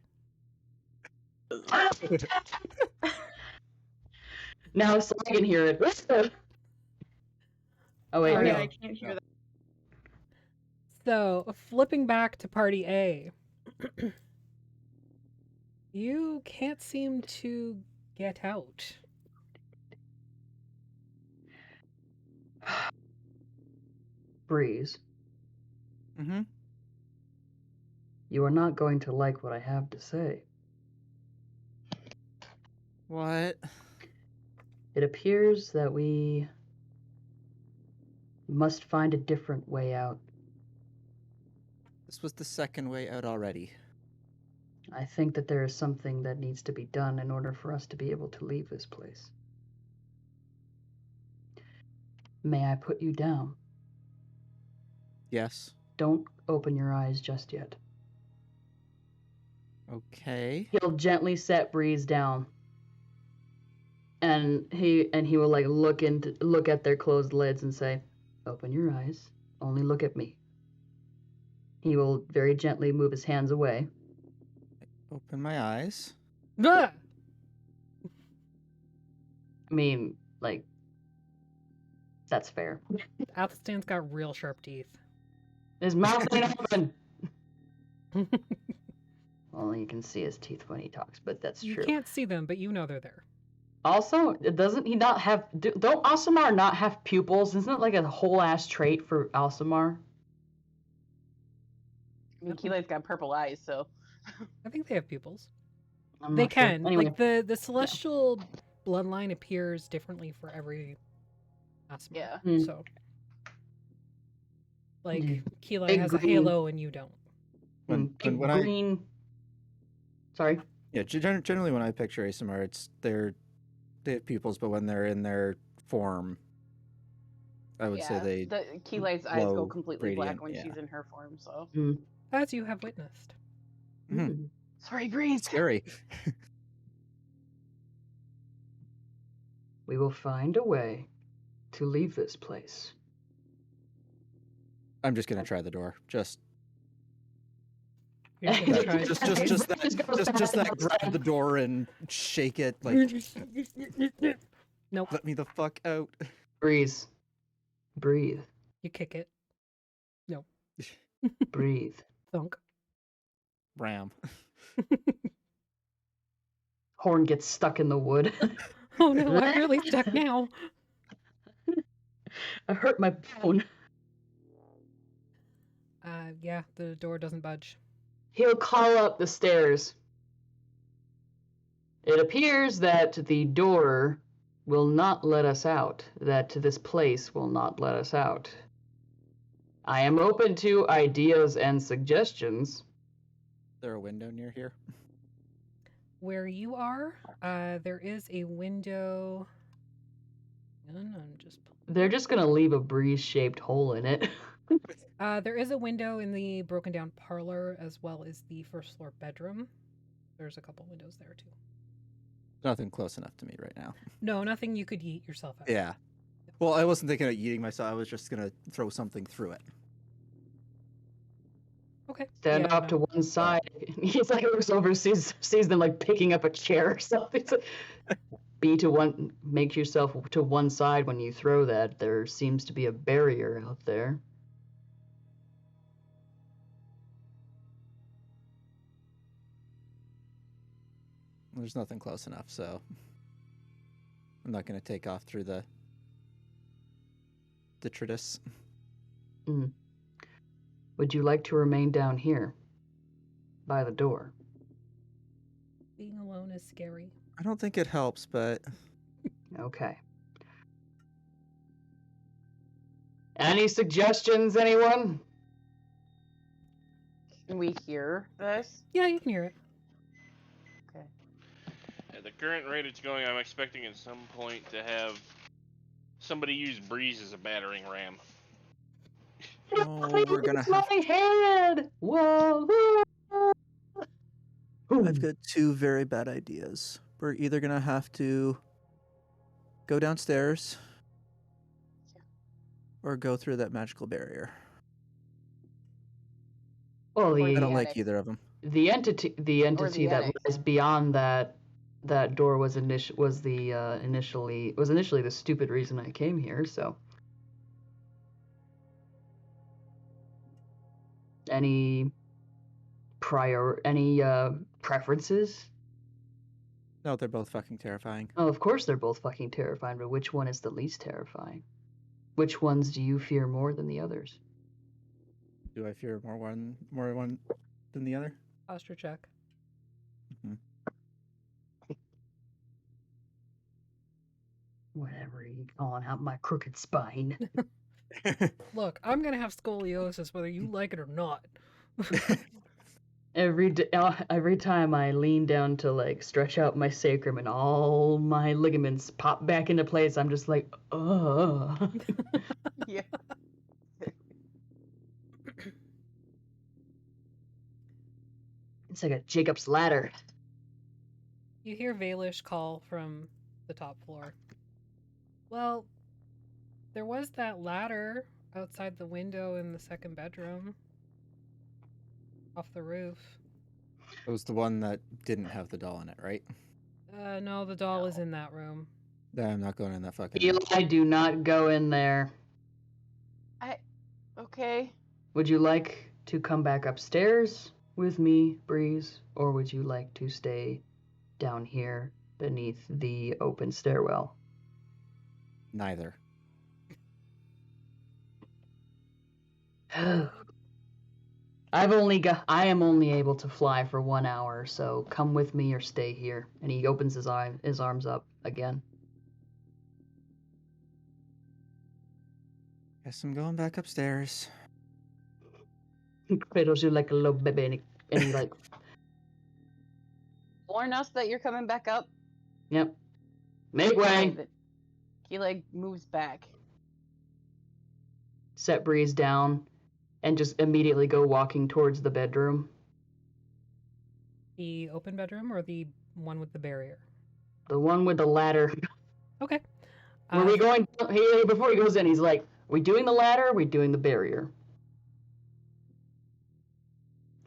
Now Sly can hear it. Oh wait, Oh Alright. yeah, no. I can't hear that. So, flipping back to party A. You can't seem to get out. Breeze, Mm-hmm. you are not going to like what I have to say. What? It appears that we must find a different way out. This was the second way out already. I think that there is something that needs to be done in order for us to be able to leave this place. May I put you down? Yes. Don't open your eyes just yet. Okay. He'll gently set Breeze down. And he will like look at their closed lids and say, "Open your eyes. Only look at me." He will very gently move his hands away. Open my eyes. Ah! I mean, like, that's fair. Athelstan's got real sharp teeth. His mouth ain't open. Only you can see his teeth when he talks, but that's You true. can't see them, but you know they're there. Also, doesn't he not have? Don't Aasimar not have pupils? Isn't it like a whole ass trait for Aasimar? I mean, Keelay's got purple eyes, so. I think they have pupils. I'm They not sure. can. Anyway, Like the celestial bloodline appears differently for every Aasimar. Yeah. Hmm. So, like, Mm. Keelai Big has a green- halo and you don't. When big I green. Sorry. yeah, generally when I picture ASMR, it's they have pupils, but when they're in their form, I would say they Keelay's eyes go glow completely black radiant, when yeah. she's in her form, so. As you have witnessed. Mhm. Mm. Sorry, Breeze. scary. We will find a way to leave this place. I'm just gonna try the door. Just You're gonna try just to escape? that grab the door and shake it like Nope. let me the fuck out. Breeze. Breathe. You kick it. Breathe. Thunk. Ram. Horn gets stuck in the wood. Oh no, I'm really stuck now. I hurt my bone. Yeah, the door doesn't budge. He'll call up the stairs. It appears that the door will not let us out, that this place will not let us out. I am open to ideas and suggestions. Is there a window near here? Where you are, there is a window. No, I'm just. They're just gonna leave a breeze-shaped hole in it. There is a window in the broken down parlor as well as the first floor bedroom. There's a couple windows there too. Nothing close enough to me right now. No, nothing you could yeet yourself out. Yeah. Well, I wasn't thinking of eating myself. I was just gonna throw something through it. Okay. Stand yeah, off no. to one side. He's like looks over, sees them like picking up a chair or something. It's like, make yourself to one side when you throw that. There seems to be a barrier out there. There's nothing close enough, so I'm not going to take off through the detritus. Would you like to remain down here by the door? Being alone is scary. I don't think it helps, but Okay. Any suggestions, anyone? Can we hear this? Yeah, you can hear it. Okay. At the current rate it's going, I'm expecting at some point to have somebody use Breeze as a battering ram. oh, we're gonna have. my head. Whoa. I've got two very bad ideas. We're either gonna have to go downstairs or go through that magical barrier. Well, Or I the don't like attic. either of them. the entity that attic. lies beyond that door was initially the stupid reason I came here. So, any preferences? No, they're both fucking terrifying. Oh, of course they're both fucking terrifying, but which one is the least terrifying? Which ones do you fear more than the others? Do I fear more one than the other? Posture check. Whatever, you calling out my crooked spine. Look, I'm gonna have scoliosis whether you like it or not. Every time I lean down to like stretch out my sacrum and all my ligaments pop back into place, I'm just like, ugh. Yeah. It's like a Jacob's ladder. You hear Vaelish call from the top floor. Well, there was that ladder outside the window in the second bedroom. Off the roof. It was the one that didn't have the doll in it, right? No, the doll is in that room. I'm not going in that fucking room. Eli, do not go in there. Okay. Would you like to come back upstairs with me, Breeze, or would you like to stay down here beneath the open stairwell? Neither. I am only able to fly for 1 hour, so come with me or stay here. And he opens his arms up again. Guess I'm going back upstairs. He cradles you like a little baby, and he like, Warn us that you're coming back up. yep, make way. He like moves back. Set Breeze down, and just immediately go walking towards the bedroom. The open bedroom or the one with the barrier? The one with the ladder. Okay. Were we going? Hey, before he goes in, he's like, we doing the ladder? Or we doing the barrier?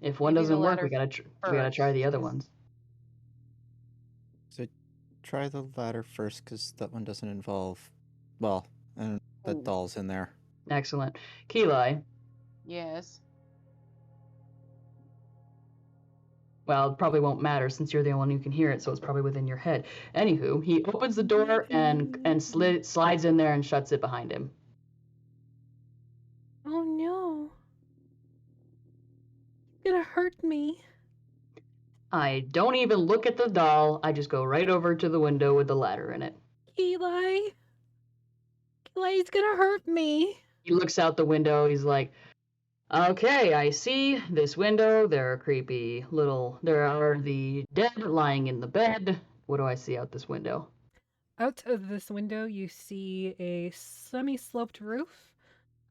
If one Maybe the doesn't work, ladder we gotta try the other first. ones. So try the ladder first, because that one doesn't involve. Well, and that Ooh. doll's in there. Excellent. Keli, Yes. well, it probably won't matter since you're the only one who can hear it, so it's probably within your head. Anywho, he opens the door and slides in there and shuts it behind him. Oh no. You're gonna hurt me. I don't even look at the doll. I just go right over to the window with the ladder in it. Eli. Eli's gonna hurt me. He looks out the window. He's like, okay, I see this window. There are the dead lying in the bed. What do I see out this window? Out of this window, you see a semi-sloped roof.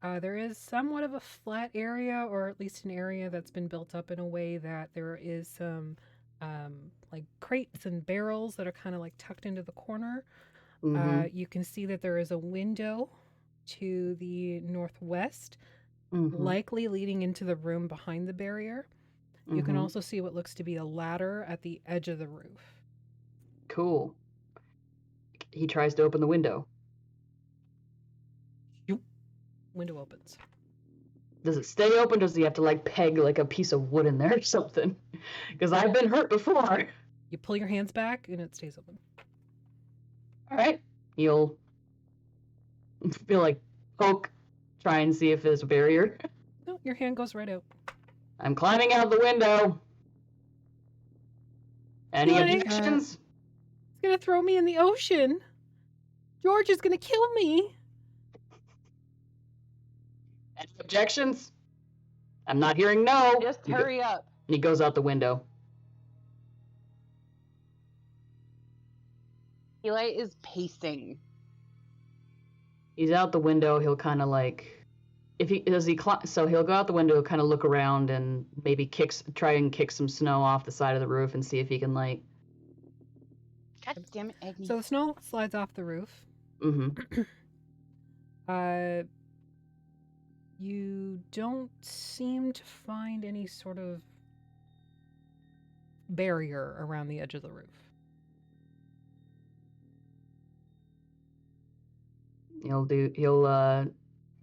There is somewhat of a flat area, or at least an area that's been built up in a way that there is some like crates and barrels that are kind of like tucked into the corner. Mm-hmm. You can see that there is a window to the northwest, Mm-hmm. likely leading into the room behind the barrier. You can also see what looks to be a ladder at the edge of the roof. Cool. he tries to open the window. Window opens. Does it stay open? Does he have to like peg like a piece of wood in there or something? Because I've been hurt before. You pull your hands back and it stays open. All right. He'll feel like poke, try and see if there's a barrier. No, your hand goes right out. I'm climbing out the window. Any What? objections? It's gonna throw me in the ocean. George is gonna kill me. Any objections? I'm not hearing no. Just hurry up. And he goes out the window. Eli is pacing. He's out the window. He'll kind of like, so he'll go out the window, kind of look around, and maybe try and kick some snow off the side of the roof and see if he can like. God damn it, Agnes. So the snow slides off the roof. Mm-hmm. You don't seem to find any sort of barrier around the edge of the roof. He'll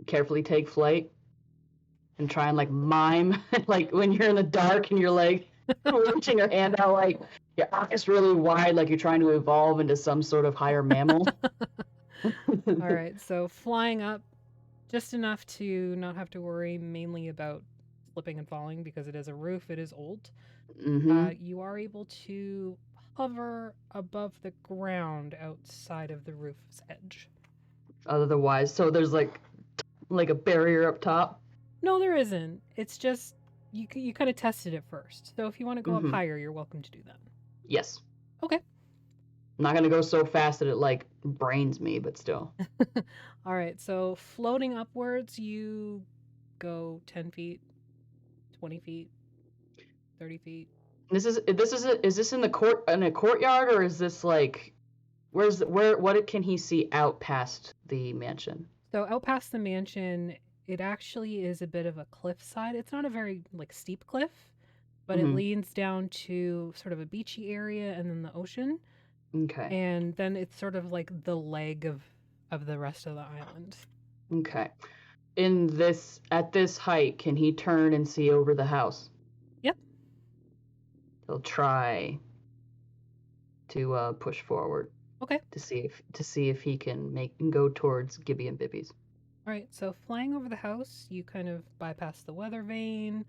carefully take flight and try and like mime like when you're in the dark and you're like reaching your hand out like your eyes really wide like you're trying to evolve into some sort of higher mammal. All right, so flying up just enough to not have to worry mainly about slipping and falling because it is a roof, it is old. Mm-hmm. You are able to hover above the ground outside of the roof's edge. Otherwise, so there's like a barrier up top. No, there isn't. It's just you kind of tested it first. So if you want to go Mhm. up higher, you're welcome to do that. Yes. Okay. I'm not gonna go so fast that it like brains me, but still. All right, so floating upwards, you go 10 feet, 20 feet, 30 feet. Is this in a courtyard or is this like what can he see out past the mansion? So out past the mansion, it actually is a bit of a cliffside. It's not a very like steep cliff, but it Mhm. leans down to sort of a beachy area and then the ocean. Okay. And then it's sort of like the leg of the rest of the island. Okay. At this height, can he turn and see over the house? Yep. He'll try to push forward. Okay. To see if he can go towards Gibby and Bibby's. All right, so flying over the house, you kind of bypass the weather vane,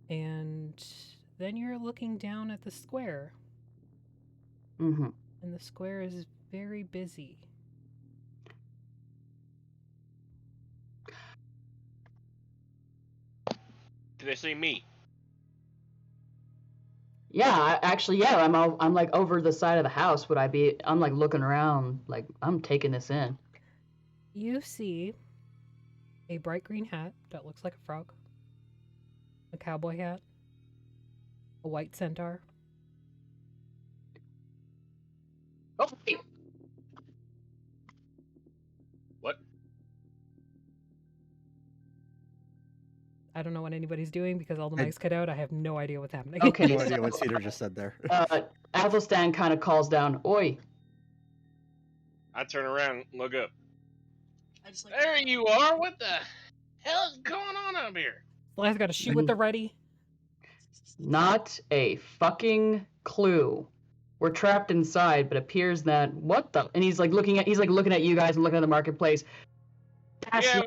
and then you're looking down at the square. Mm-hmm. And the square is very busy. Did they say me? Yeah, I'm like over the side of the house. I'm like looking around, like I'm taking this in. You see a bright green hat that looks like a frog, a cowboy hat, a white centaur. Oh, wait. What? I don't know what anybody's doing because all the mics cut out. I have no idea what's happening. Okay. No idea what Cedar just said there. Athelstan kind of calls down, "Oi!" I turn around and look up. I just There you are! What the hell is going on up here? Sly's got a shoot with the ready. Not a fucking clue. We're trapped inside, but appears that what the? And he's like looking at you guys and looking at the marketplace. Yeah,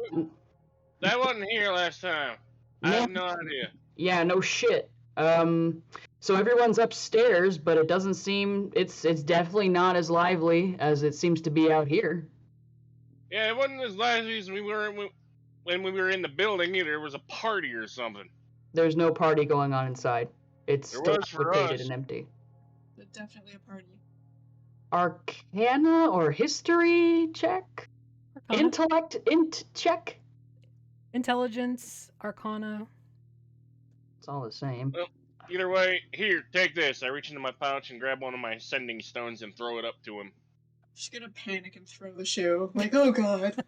that wasn't here last time. I have no idea. Yeah, no shit. So everyone's upstairs, but it doesn't seem it's definitely not as lively as it seems to be out here. Yeah, it wasn't as lively as when we were in the building either. It was a party or something. There's no party going on inside. It's There was for dilapidated us. and empty. Definitely a party. Arcana or history check? Arcana. Intellect check? Intelligence, Arcana. It's all the same. Either way, here, take this. I reach into my pouch and grab one of my sending stones and throw it up to him. Just gonna panic and throw the shoe. Like, oh god.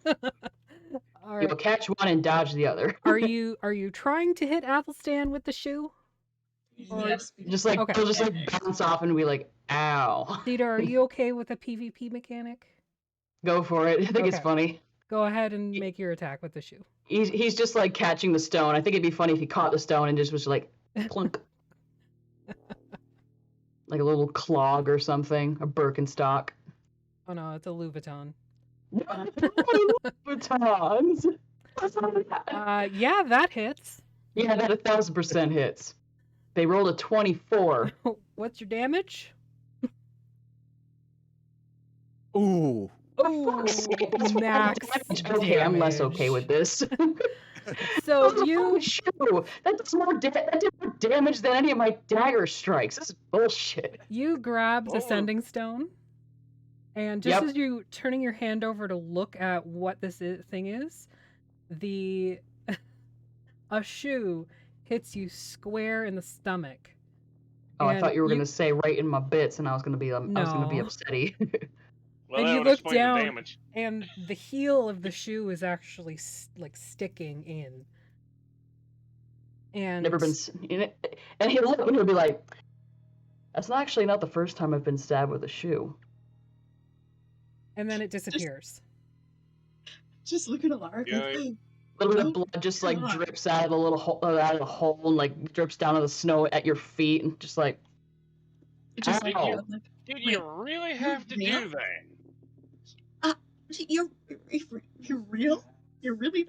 All You'll right. catch one and dodge the other. Are you trying to hit Athelstan with the shoe? Yes. Just like Okay. they'll just like bounce off and be like, ow. Cedar, are you okay with a PvP mechanic? Go for it. I think it's Okay. funny. Go ahead and make your attack with the shoe. He's just like catching the stone. I think it'd be funny if he caught the stone and just was like plunk. Like a little clog or something, a Birkenstock. Oh no, it's a Louboutin. Batons. Yeah, that hits. Yeah, that 1,000% hits. They rolled a 24. What's your damage? Ooh. Oh, max Okay, I'm less okay damage. with this. So you Shoo, that did more damage than any of my dagger strikes. This is bullshit. grab the Oh. sending stone, and just Yep. as you turning your hand over to look at what this thing is, a shoe hits you square in the stomach. Oh, I And thought you were gonna say right in my bits, and I was gonna be No. upsetty. Well, And that you would look explain down- the damage. and the heel of the shoe is actually like sticking in. And Never been. And he'll look and he'll be like, "That's actually not the first time I've been stabbed with a shoe." and then it disappears. Just look at Alaric. Yeah, Like, A little bit Oh, of blood just like God. drips out of the little hole, out of the hole, and like drips down to the snow at your feet, and just like, it just like, Ow. you're like, Did you Wait, really have to real? do that? you're real? You're really?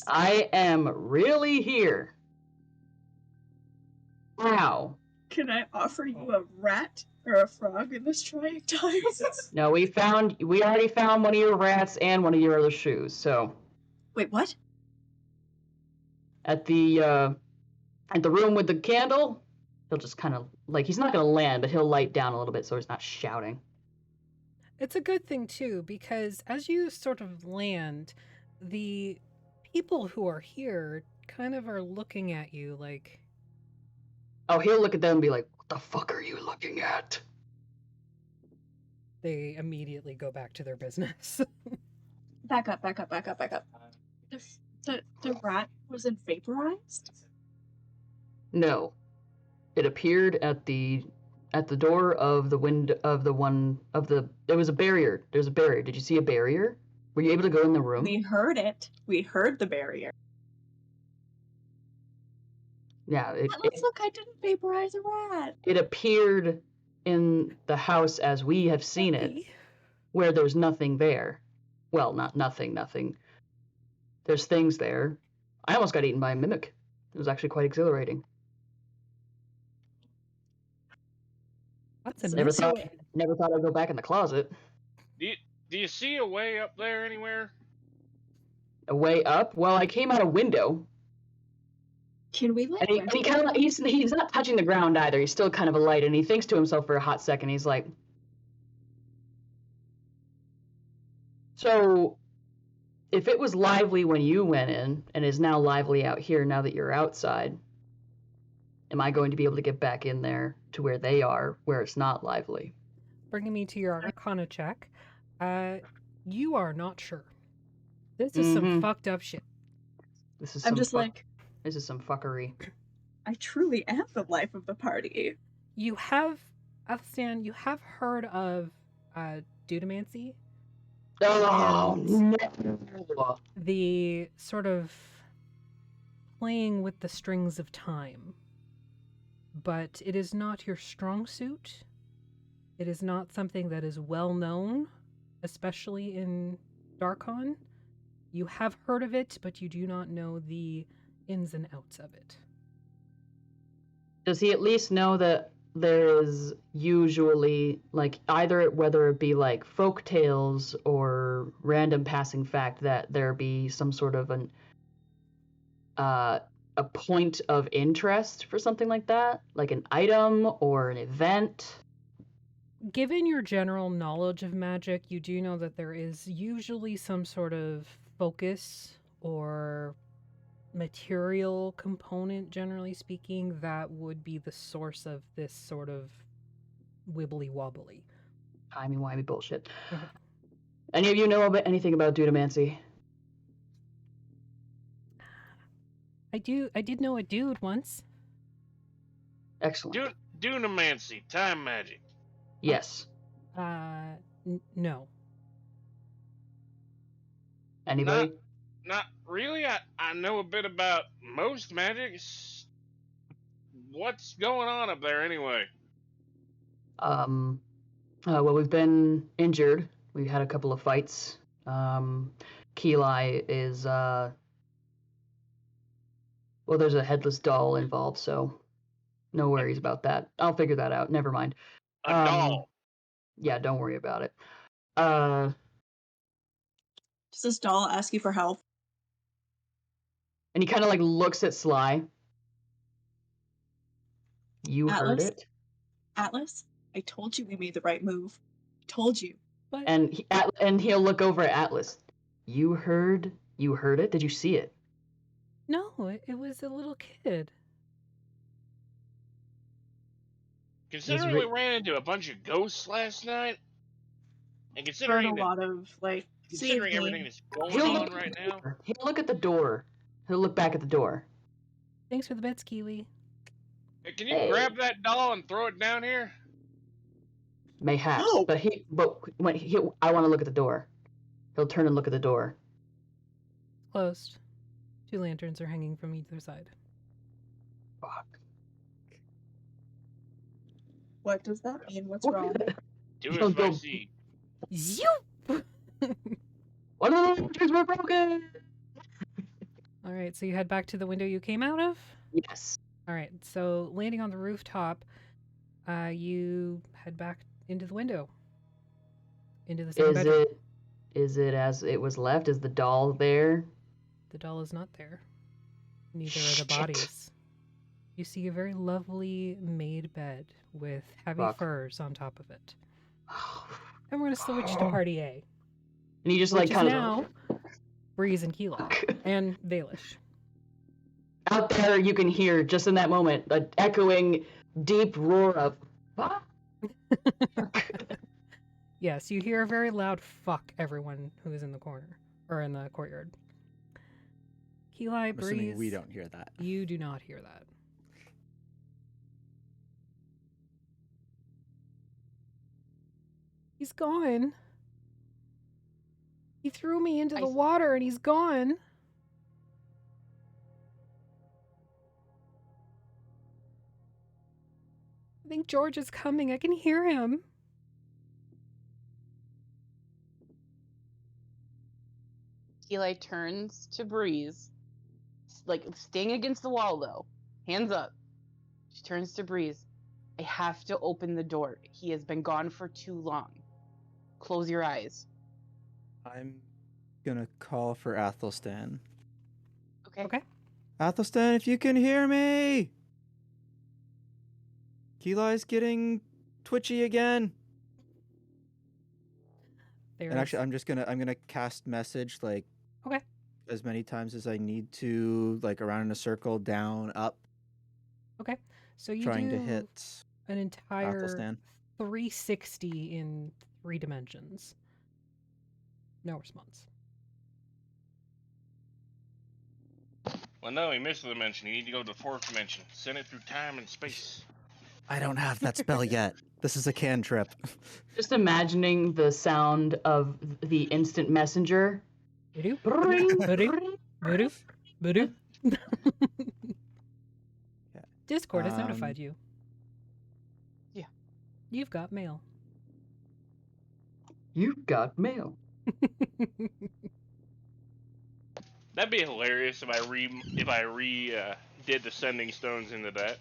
I am really here. Wow. Can I offer you a rat or a frog in this trying times? No, we already found one of your rats and one of your other shoes. So Wait, what? at the room with the candle, he'll just kind of like, he's not gonna land, but he'll light down a little bit so he's not shouting. It's a good thing too, because as you sort of land, the people who are here kind of are looking at you like, Oh, he'll look at them and be like, "What the fuck are you looking at?" they immediately go back to their business. Back up. The rat wasn't vaporized? No, it appeared at the door of the window of the one of the. There was a barrier. There's a barrier. Did you see a barrier? Were you able to go in the room? We heard it. We heard the barrier. Yeah, Look, I didn't vaporize a rat. it appeared in the house as we have seen it, where there's nothing there. Well, not nothing. There's things there. I almost got eaten by a mimic. It was actually quite exhilarating. That's a Never mystery. thought I'd go back in the closet. Do you see a way up there anywhere? A way up? Well, I came out a window. Can we like? And he kind of, he's not touching the ground either. He's still kind of a light, and he thinks to himself for a hot second. He's like, "So, if it was lively when you went in, and is now lively out here now that you're outside, am I going to be able to get back in there to where they are, where it's not lively?" Bringing me to your Arcana check. You are not sure. This is some Mhm. fucked up shit. This is I'm some just like, this is some fuckery. I truly am the life of the party. You have, Athelstan, you have heard of Dudamancy? Oh no! The sort of playing with the strings of time. But it is not your strong suit. It is not something that is well known, especially in Darkon. You have heard of it, but you do not know the ins and outs of it. Does he at least know that there is usually, like, either whether it be like folk tales or random passing fact, that there be some sort of a point of interest for something like that, like an item or an event? Given your general knowledge of magic, you do know that there is usually some sort of focus or material component, generally speaking, that would be the source of this sort of wibbly wobbly. Timey-wimey bullshit. Mhm. Any of you know about anything about Dudamancy? I did know a dude once. Excellent. Dunamancy, time magic. Yes. No. Anybody? Not really. I know a bit about most magic. What's going on up there anyway? Well, we've been injured. We've had a couple of fights. Keli is, well, there's a headless doll involved, so no worries about that. I'll figure that out. Never mind. A doll. Yeah, don't worry about it. Uh, Does this doll ask you for help? and he kind of like looks at Sly. You heard Atlas? it? Atlas, I told you we made the right move. I told you. But And he'll look over at Atlas. You heard it? Did you see it? no, it was a little kid. Considering we ran into a bunch of ghosts last night, and Heard considering a lot of like. considering save everything me. that's going He'll on look, right now, he'll look at the door. He'll look back at the door. Thanks for the bets, Keely. can you Hey. grab that doll and throw it down here? Mayhaps, No. but I want to look at the door. He'll turn and look at the door. It's closed. 2 lanterns are hanging from either side. Fuck. What does that mean? What's wrong? Do He'll as I go- see. Zoop! One of the lanterns were broken. All right, so you head back to the window you came out of? Yes. All right, so landing on the rooftop, you head back into the window. Into the same bedroom. Is it as it was left? Is the doll there? The doll is not there. Neither are the Shit. bodies. You see a very lovely made bed with heavy Fuck. furs on top of it. And we're going to switch to party A. And he just Which like is kind now Breeze and Keli and Vaelish. out there you can hear just in that moment an echoing deep roar of fuck. Yes, you hear a very loud fuck everyone who is in the corner or in the courtyard. Keli, I'm assuming Breeze, we don't hear that. you do not hear that. He's gone. He threw me into the water and he's gone. I think George is coming. I can hear him. Eli turns to Breeze, like staying against the wall though, hands up. She turns to Breeze. I have to open the door. He has been gone for too long. Close your eyes. I'm gonna call for Athelstan. Okay. Okay. Athelstan, if you can hear me! Keli's getting twitchy again. There And is- actually, I'm gonna cast message like Okay. as many times as I need to, like around in a circle, down, up, Okay. So you trying do to hit an entire Athelstan. 360 in 3 dimensions. No response. Well, no, he missed the dimension. You need to go to the 4th dimension. Send it through time and space. I don't have that spell yet. This is a cantrip. Just imagining the sound of the instant messenger. Boo-doo, Bring, boo-doo, bring. boo-doo, boo-doo. Yeah. Discord has notified you. Yeah. You've got mail. You've got mail. That'd be hilarious if I did the sending stones into that.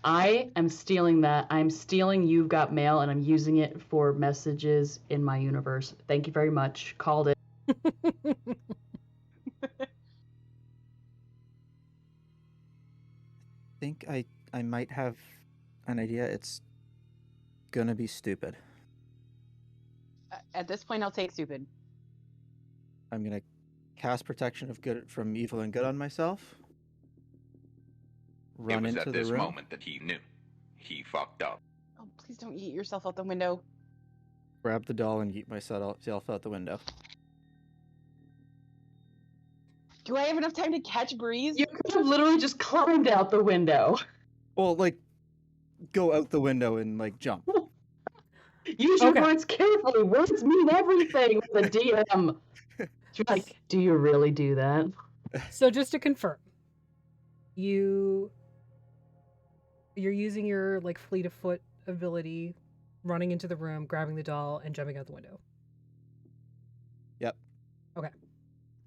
I am stealing that. I'm stealing You've Got Mail and I'm using it for messages in my universe. Thank you very much. Called it. I think I might have an idea. It's gonna be stupid. At this point, I'll take stupid. I'm gonna cast protection of good from evil and good on myself. It Run was into at the this room. moment that he knew. He fucked up. Oh, please don't yeet yourself out the window. Grab the doll and yeet myself out the window. Do I have enough time to catch Breeze? You could have literally just climbed out the window. Well, like, go out the window and like jump. Use your Okay. words carefully. Words mean everything with the DM. You're like, do you really do that? So just to confirm, you're using your like fleet of foot ability, running into the room, grabbing the doll, and jumping out the window. Yep. Okay.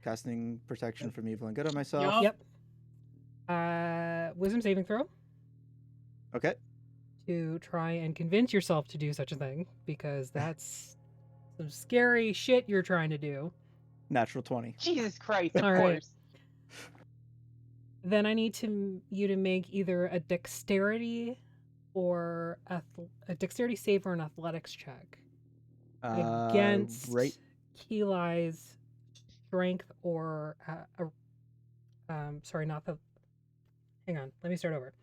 Casting protection from evil and good on myself. Yup. Yep. Wisdom saving throw Okay. to try and convince yourself to do such a thing, because that's some scary shit you're trying to do. Natural 20. Jesus Christ, of All right. course. Then I need you to make either a dexterity or a dexterity save or an athletics check against Right. Keeli's strength or sorry, not the. Hang on, let me start over.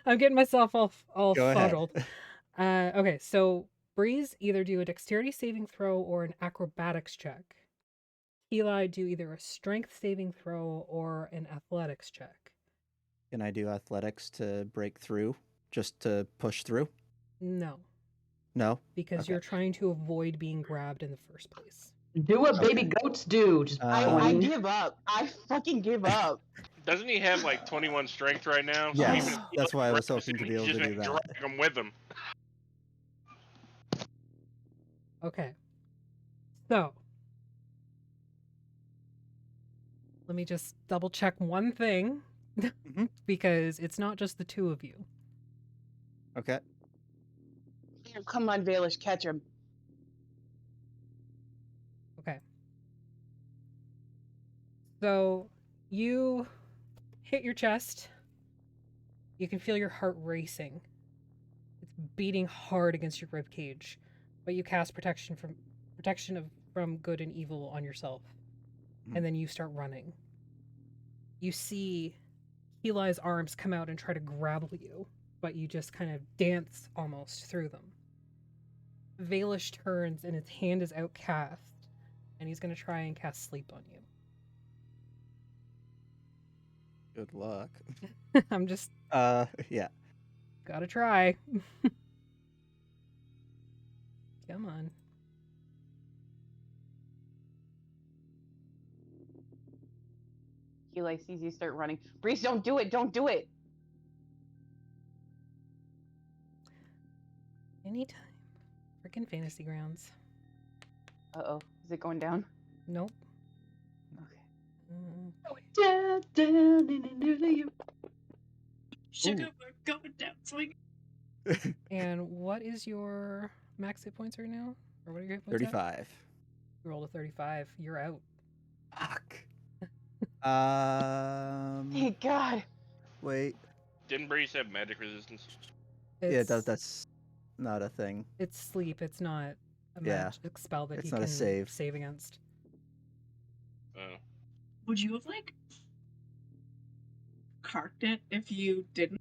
I'm getting myself all Go ahead. fuddled. Okay, so Breeze, either do a dexterity saving throw or an acrobatics check. Keeli, do either a strength saving throw or an athletics check. Can I do athletics to break through? Just to push through? No, No? because Okay. you're trying to avoid being grabbed in the first place. Do what baby goats do. Just I boing. give up. I fucking give up. Doesn't he have like 21 strength right now? So Yes, even if he that's why I was grabs hoping to him, be able he's to just do gonna that. drag him with him. Okay. So, let me just double check one thing Mhm. because it's not just the two of you. Okay. Come on, Vaelish, catch him. Okay. So, you hit your chest. You can feel your heart racing. It's beating hard against your rib cage, but you cast protection from good and evil on yourself. And then you start running. You see Keeli's arms come out and try to grapple you, but you just kind of dance almost through them. Vaelish turns and his hand is outcast, and he's going to try and cast sleep on you. Good luck. I'm just Yeah. gotta try. Come on. Keeli sees you start running. Breeze, don't do it. Don't do it. Anytime. Freaking fantasy grounds. Uh-oh. Is it going down? Nope. Okay. Down, down, into you. Sugar, we're going down swing. And what is your max hit points right now? Or what are your hit points at? 35. You rolled a 35. You're out. Fuck. Thank God. Wait. Didn't Breeze have magic resistance? Yeah, that's not a thing. It's sleep. It's not a Yeah. magic spell that It's you not a can save. against. Oh. Would you have like carked it if you didn't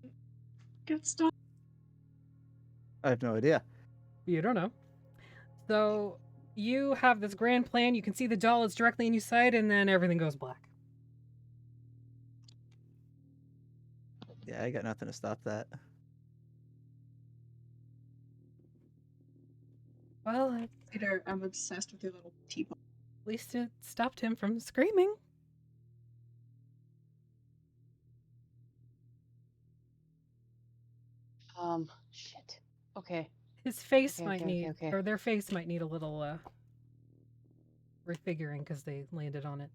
get stuck? I have no idea. You don't know. So you have this grand plan. You can see the doll is directly in your sight, and then everything goes black. Yeah, I got nothing to stop that. Well, at Peter, I'm obsessed with your little teapot. least it stopped him from screaming. Shit. Okay. His face Okay, might okay, need, okay. or their face might need a little refiguring because they landed on it.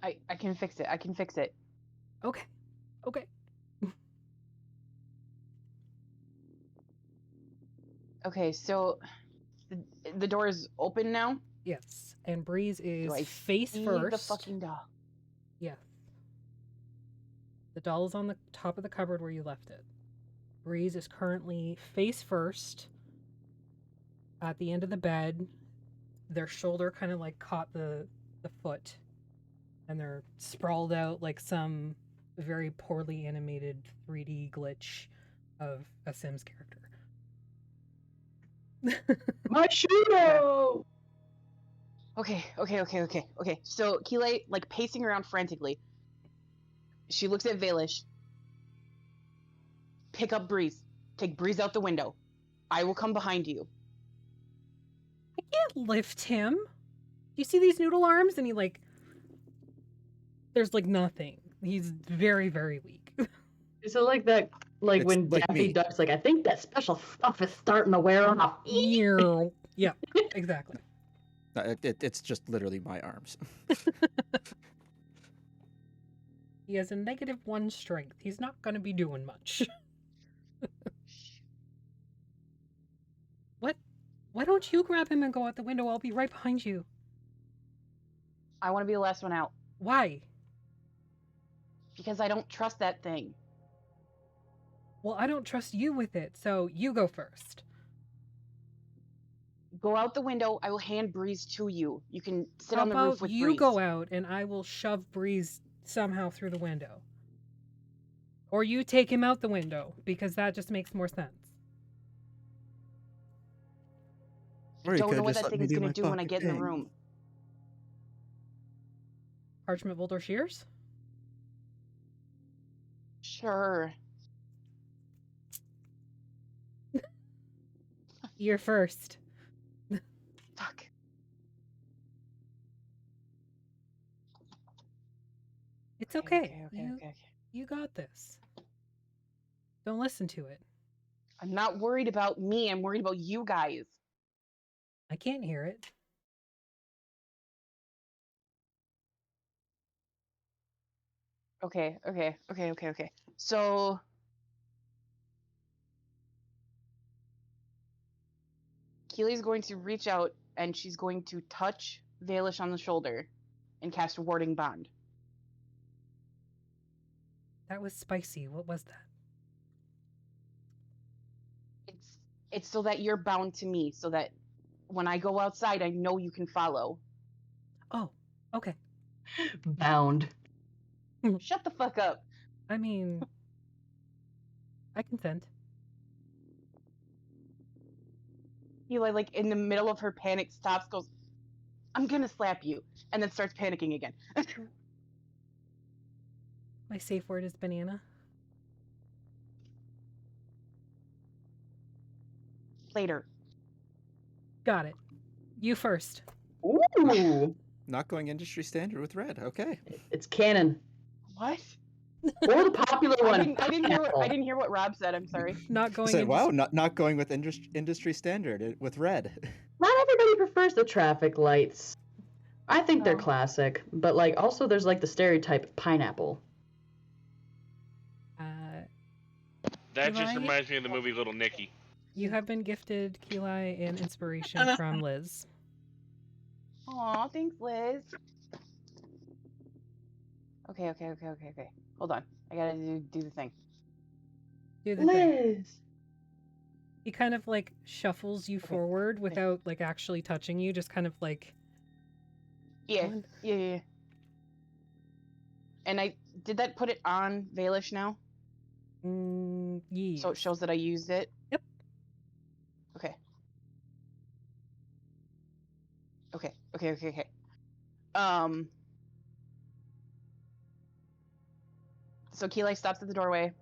I can fix it. I can fix it. Okay. Okay. Okay, so the door is open now. Yes. And Breeze is I face See first. the fucking doll. Yeah. The doll is on the top of the cupboard where you left it. Breeze is currently face first at the end of the bed. Their shoulder kind of like caught the foot. And they're sprawled out like some very poorly animated 3D glitch of a Sims character. My Shudo! Okay. So Keeli, like pacing around frantically. She looks at Vaelish. Pick up Breeze. Take Breeze out the window. I will come behind you. I can't lift him. Do you see these noodle arms? And he there's nothing. He's very, very weak. Is it like that? Like It's when like Daffy me. Duck's like, I think that special stuff is starting to wear off. Yeah, exactly. It's just literally my arms. He has a -1 strength. He's not going to be doing much. What? Why don't you grab him and go out the window? I'll be right behind you. I want to be the last one out Why? because I don't trust that thing. Well, I don't trust you with it, so you go first. Go out the window. I will hand Breeze to you. You can sit How on the about roof with you Breeze. go out and I will shove Breeze somehow through the window? Or you take him out the window, because that just makes more sense. Or I you don't know could what just that let thing me is do going my to do when I fucking get in the thing. room. Parchment Boulder Shears? Sure. You're first. Fuck. It's okay. Okay. You got this. Don't listen to it. I'm not worried about me. I'm worried about you guys. I can't hear it. Okay. So Keely's going to reach out and she's going to touch Vaelish on the shoulder and cast a warding bond. That was spicy. What was that? It's so that you're bound to me, so that when I go outside, I know you can follow. Oh, okay. Bound. Shut the fuck up. I mean, I consent. Keely, like in the middle of her panic, stops, goes, "I'm gonna slap you," and then starts panicking again. My safe word is banana. Later. Got it. You first. Ooh, Not going industry standard with red. Okay. it's canon. What? Or the popular I one. didn't hear what Rob said. I'm sorry. Not I going said, into wow, not going with industry standard with red. Not everybody prefers the traffic lights. I think they're Oh. classic, but also there's the stereotype pineapple. That just Eli? reminds me of the movie Little Nicky. You have been gifted Keeli and inspiration from Liz. Aw, thanks, Liz. Okay. Hold on. I gotta do the thing. Do the thing. Liz. He kind of shuffles you forward without actually touching you, just kind of Yeah. One. Yeah. And I did that put it on Vaelish now? Yeah. So it shows that I used it? Yep. Okay. So Keely stops at the doorway,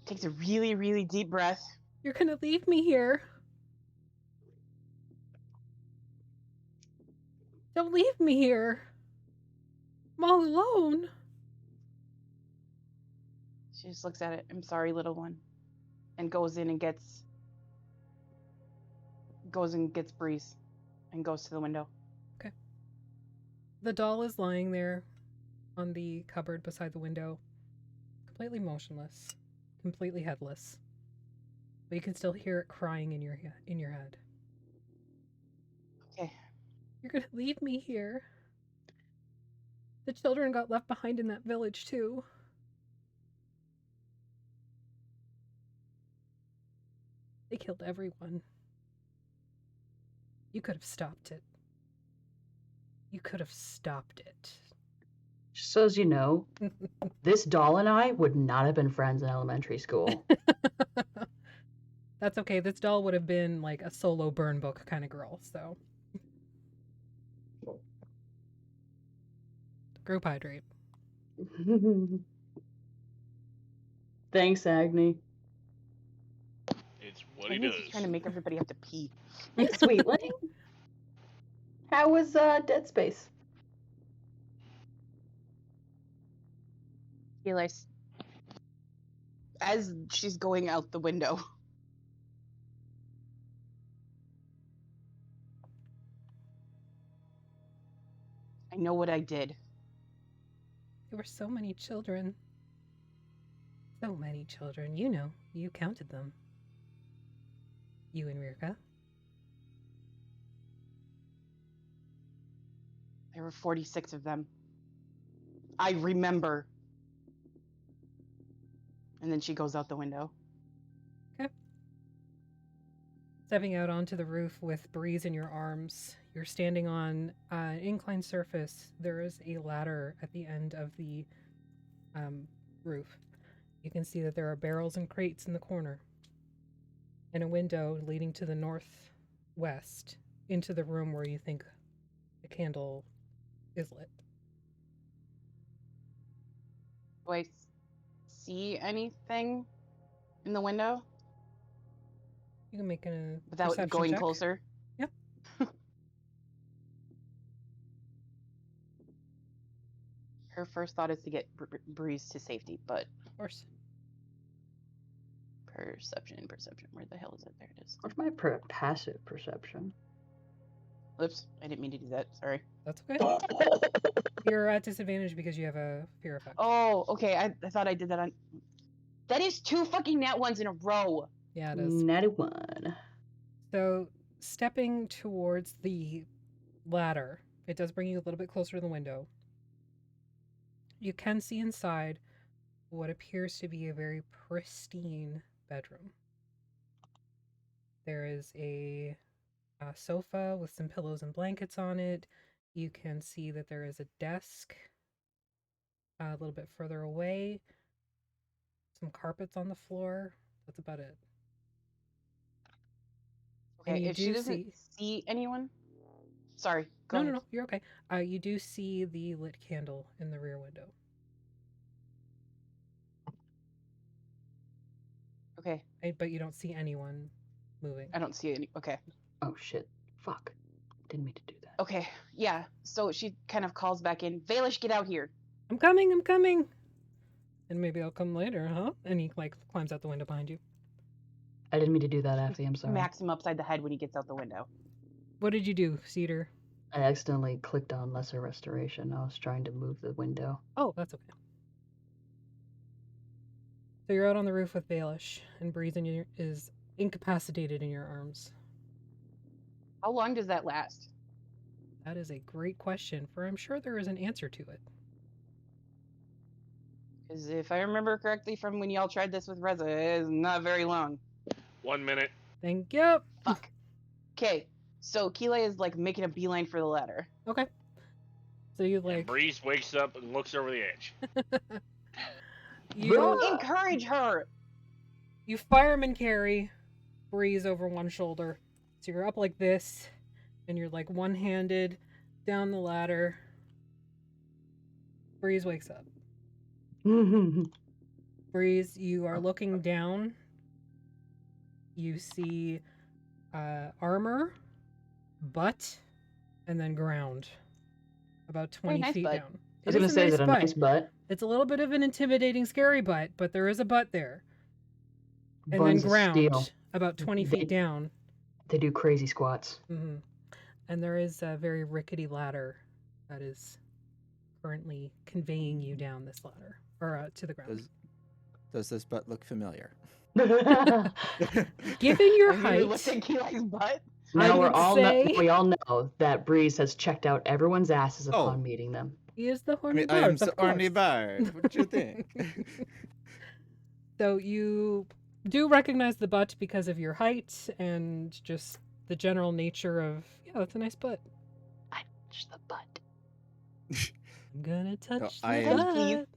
takes a really, really deep breath. You're gonna leave me here. Don't leave me here. I'm all alone. She just looks at it. "I'm sorry, little one," and goes in and gets Breeze and goes to the window. Okay. The doll is lying there on the cupboard beside the window, completely motionless, completely headless. But you can still hear it crying in your head. Okay. You're gonna leave me here. The children got left behind in that village too. They killed everyone. You could have stopped it. You could have stopped it. Just so as you know, this doll and I would not have been friends in elementary school. That's okay. This doll would have been a solo burn book kind of girl, so. Group hydrate. Thanks, Agni. It's what he He's does. just trying to make everybody have to pee. Hey, sweetling. How was Dead Space? Eli, as she's going out the window. I know what I did. There were so many children. So many children. You know, you counted them. You and Rirka. There were 46 of them. I remember. And then she goes out the window. Stepping out onto the roof with Breeze in your arms, you're standing on an inclined surface. There is a ladder at the end of the roof. You can see that there are barrels and crates in the corner, and a window leading to the northwest into the room where you think the candle is lit. Do I see anything in the window You can make a without perception going check. closer? Yep. Her first thought is to get Breeze to safety, but Of course. perception. Where the hell is it? There it is. What's my passive perception? Oops, I didn't mean to do that. Sorry. That's okay. You're at disadvantage because you have a fear effect. Oh, okay. I thought I did that on. That is 2 fucking nat ones in a row. Yeah, it is. Natty one. So, stepping towards the ladder, it does bring you a little bit closer to the window. You can see inside what appears to be a very pristine bedroom. There is a sofa with some pillows and blankets on it. You can see that there is a desk a little bit further away. Some carpets on the floor. That's about it. And Okay, you if she do doesn't see anyone. Sorry, go ahead. No, you're okay. You do see the lit candle in the rear window. Okay, But you don't see anyone moving. I don't see any. Okay. Oh shit. Fuck. Didn't mean to do that. Okay, yeah. So she kind of calls back in. Vaelish, get out here. I'm coming. And maybe I'll come later, huh? And he climbs out the window behind you. I didn't mean to do that, Athy. I'm sorry. Smacks him upside the head when he gets out the window. What did you do, Cedar? I accidentally clicked on Lesser Restoration. I was trying to move the window. Oh, that's okay. So you're out on the roof with Vaelish, and Breeze is incapacitated in your arms. How long does that last? That is a great question, for I'm sure there is an answer to it. Because if I remember correctly from when y'all tried this with Reza, it is not very long. 1 minute. Thank you. Fuck. Okay, so Keeley is making a beeline for the ladder. Okay. So you And Breeze wakes up and looks over the edge. you Encourage her! You fireman carry Breeze over one shoulder. So you're up like this, and you're one-handed down the ladder. Breeze wakes up. Breeze, you are looking down. You see armor, butt, and then ground. About 20 nice feet butt. down. I was going to say, is it a nice butt? It's a little bit of an intimidating, scary butt, but there is a butt there. And Buns then of ground, steel. about 20 feet down. They do crazy squats. Mm-hmm. And there is a very rickety ladder that is currently conveying you down this ladder, or to the ground. Does this butt look familiar? Given your Have you looked height, at Keely's butt? Now would we all know that Breeze has checked out everyone's asses upon meeting them. he is the horny I am bard, so of horny course. bard. What you think? So you do recognize the butt because of your height and just the general nature of, yeah, that's a nice butt. I touch the butt. I'm gonna touch I the am- butt.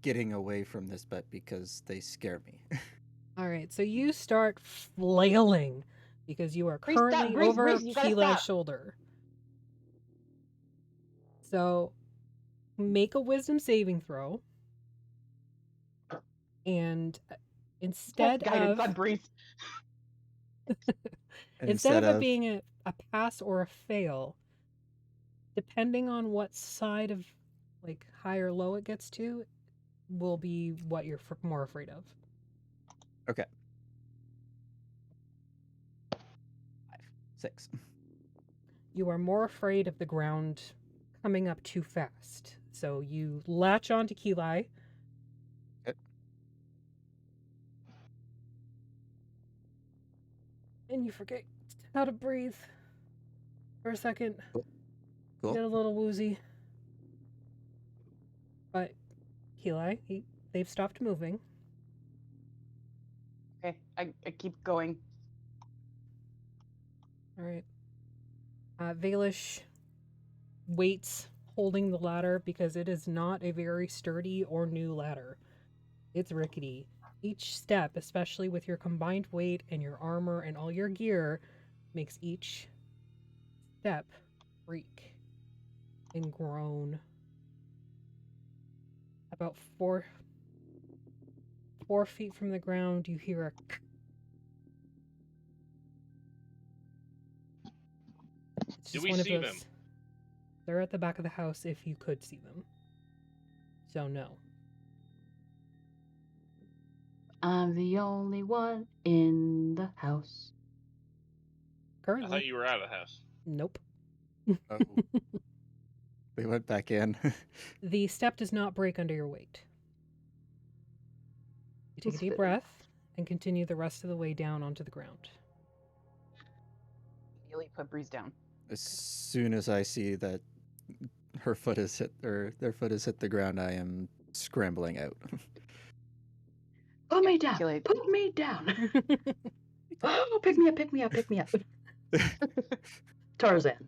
Getting away from this butt because they scare me. All right, so you start flailing because you are Breeze, stop, currently Breeze, over Breeze, you gotta Keelay's stop. shoulder. So make a wisdom saving throw. And instead Guidance of on Breeze. And Instead of it being a pass or a fail, depending on what side of like high or low it gets to, will be what you're more afraid of. Okay. 5, 6. You are more afraid of the ground coming up too fast. So you latch onto Keli. Okay. And you forget how to breathe for a second. Cool. Get a little woozy. But Keli, they've stopped moving. Okay, I keep going. All right. Vaelish waits holding the ladder because it is not a very sturdy or new ladder. It's rickety. Each step, especially with your combined weight and your armor and all your gear, makes each step creak and groan. About 4 feet from the ground, you hear a It's Do just we one of see those. them? They're at the back of the house if you could see them. So no. I'm the only one in the house. I Currently. thought you were out of the house. Nope. Oh. They went back in. The step does not break under your weight. You take That's a deep fitting. breath and continue the rest of the way down onto the ground. Immediately put Breeze down. As soon as I see that her foot has hit, or their foot has hit the ground, I am scrambling out. Put me down. Keli- Put me down. Oh, pick me up, pick me up, pick me up. Tarzan.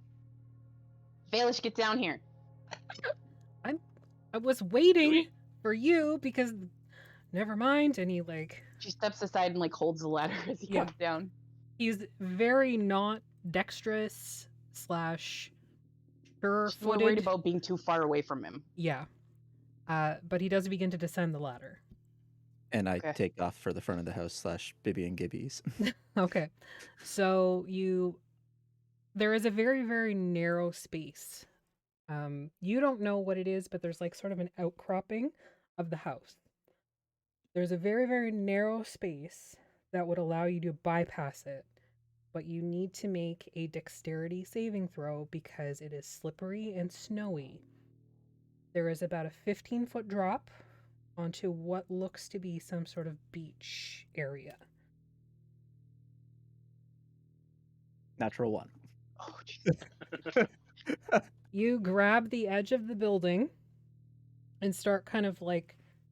Vaelish, get down here. I was waiting for you because never mind. And he She steps aside and holds the ladder as he comes down. he's very not dexterous / She's more worried sure-footed. about being too far away from him. Yeah. But he does begin to descend the ladder. And I Okay. take off for the front of the house / Bibby and Gibby's. Okay. So there is a very, very narrow space. You don't know what it is, but there's sort of an outcropping of the house. There's a very, very narrow space that would allow you to bypass it, but you need to make a dexterity saving throw because it is slippery and snowy. There is about a 15-foot drop onto what looks to be some sort of beach area. Natural 1. Oh, jeez. You grab the edge of the building and start kind of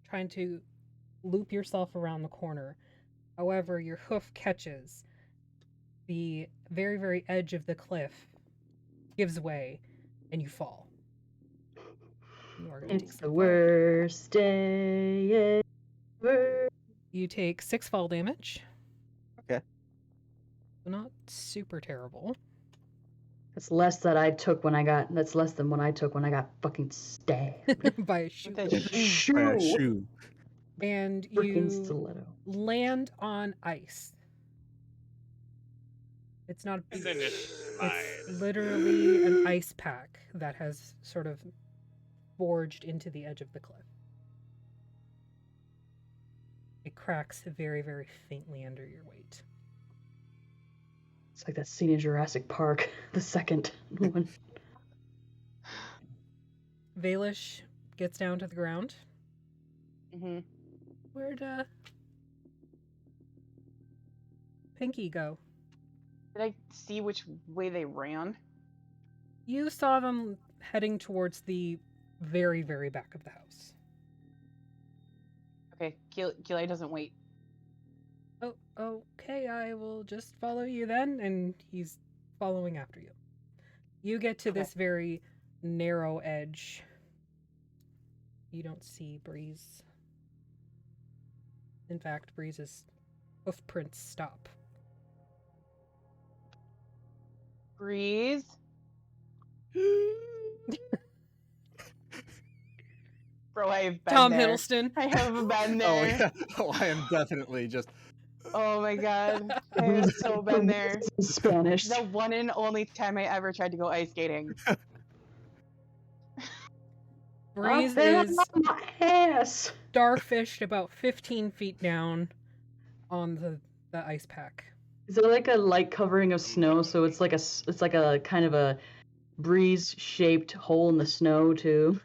trying to loop yourself around the corner. However, your hoof catches. The very, very edge of the cliff gives way and you fall. You are gonna take It's some the fall. worst day ever. You take 6 fall damage. Okay. Not super terrible. That's less than I took when I got. That's less than what I took when I got fucking stabbed. By a shoe. With that shoe. Shoe. And Freaking you stiletto. land on ice. It's not a And beach. then just slide. It's literally an ice pack that has sort of forged into the edge of the cliff. It cracks very, very faintly under your weight. It's like that scene in Jurassic Park, the second one. Vaelish gets down to the ground. Mm-hmm. Where'd Pinky go? Did I see which way they ran? You saw them heading towards the very, very back of the house. Okay, Keli doesn't wait. Oh, okay, I will just follow you then, and he's following after you. You get to this very narrow edge. You don't see Breeze. In fact, Breeze's hoof prints stop. Breeze. Bro, I have been Tom there. Hiddleston. I have been Oh, there. yeah. Oh, I am definitely just. Oh my god. I have so been there. In Spanish. The one and only time I ever tried to go ice skating. Breeze I is fell on my ass. starfished about 15 feet down on the ice pack. Is it like a light covering of snow? So it's like a kind of a breeze-shaped hole in the snow too.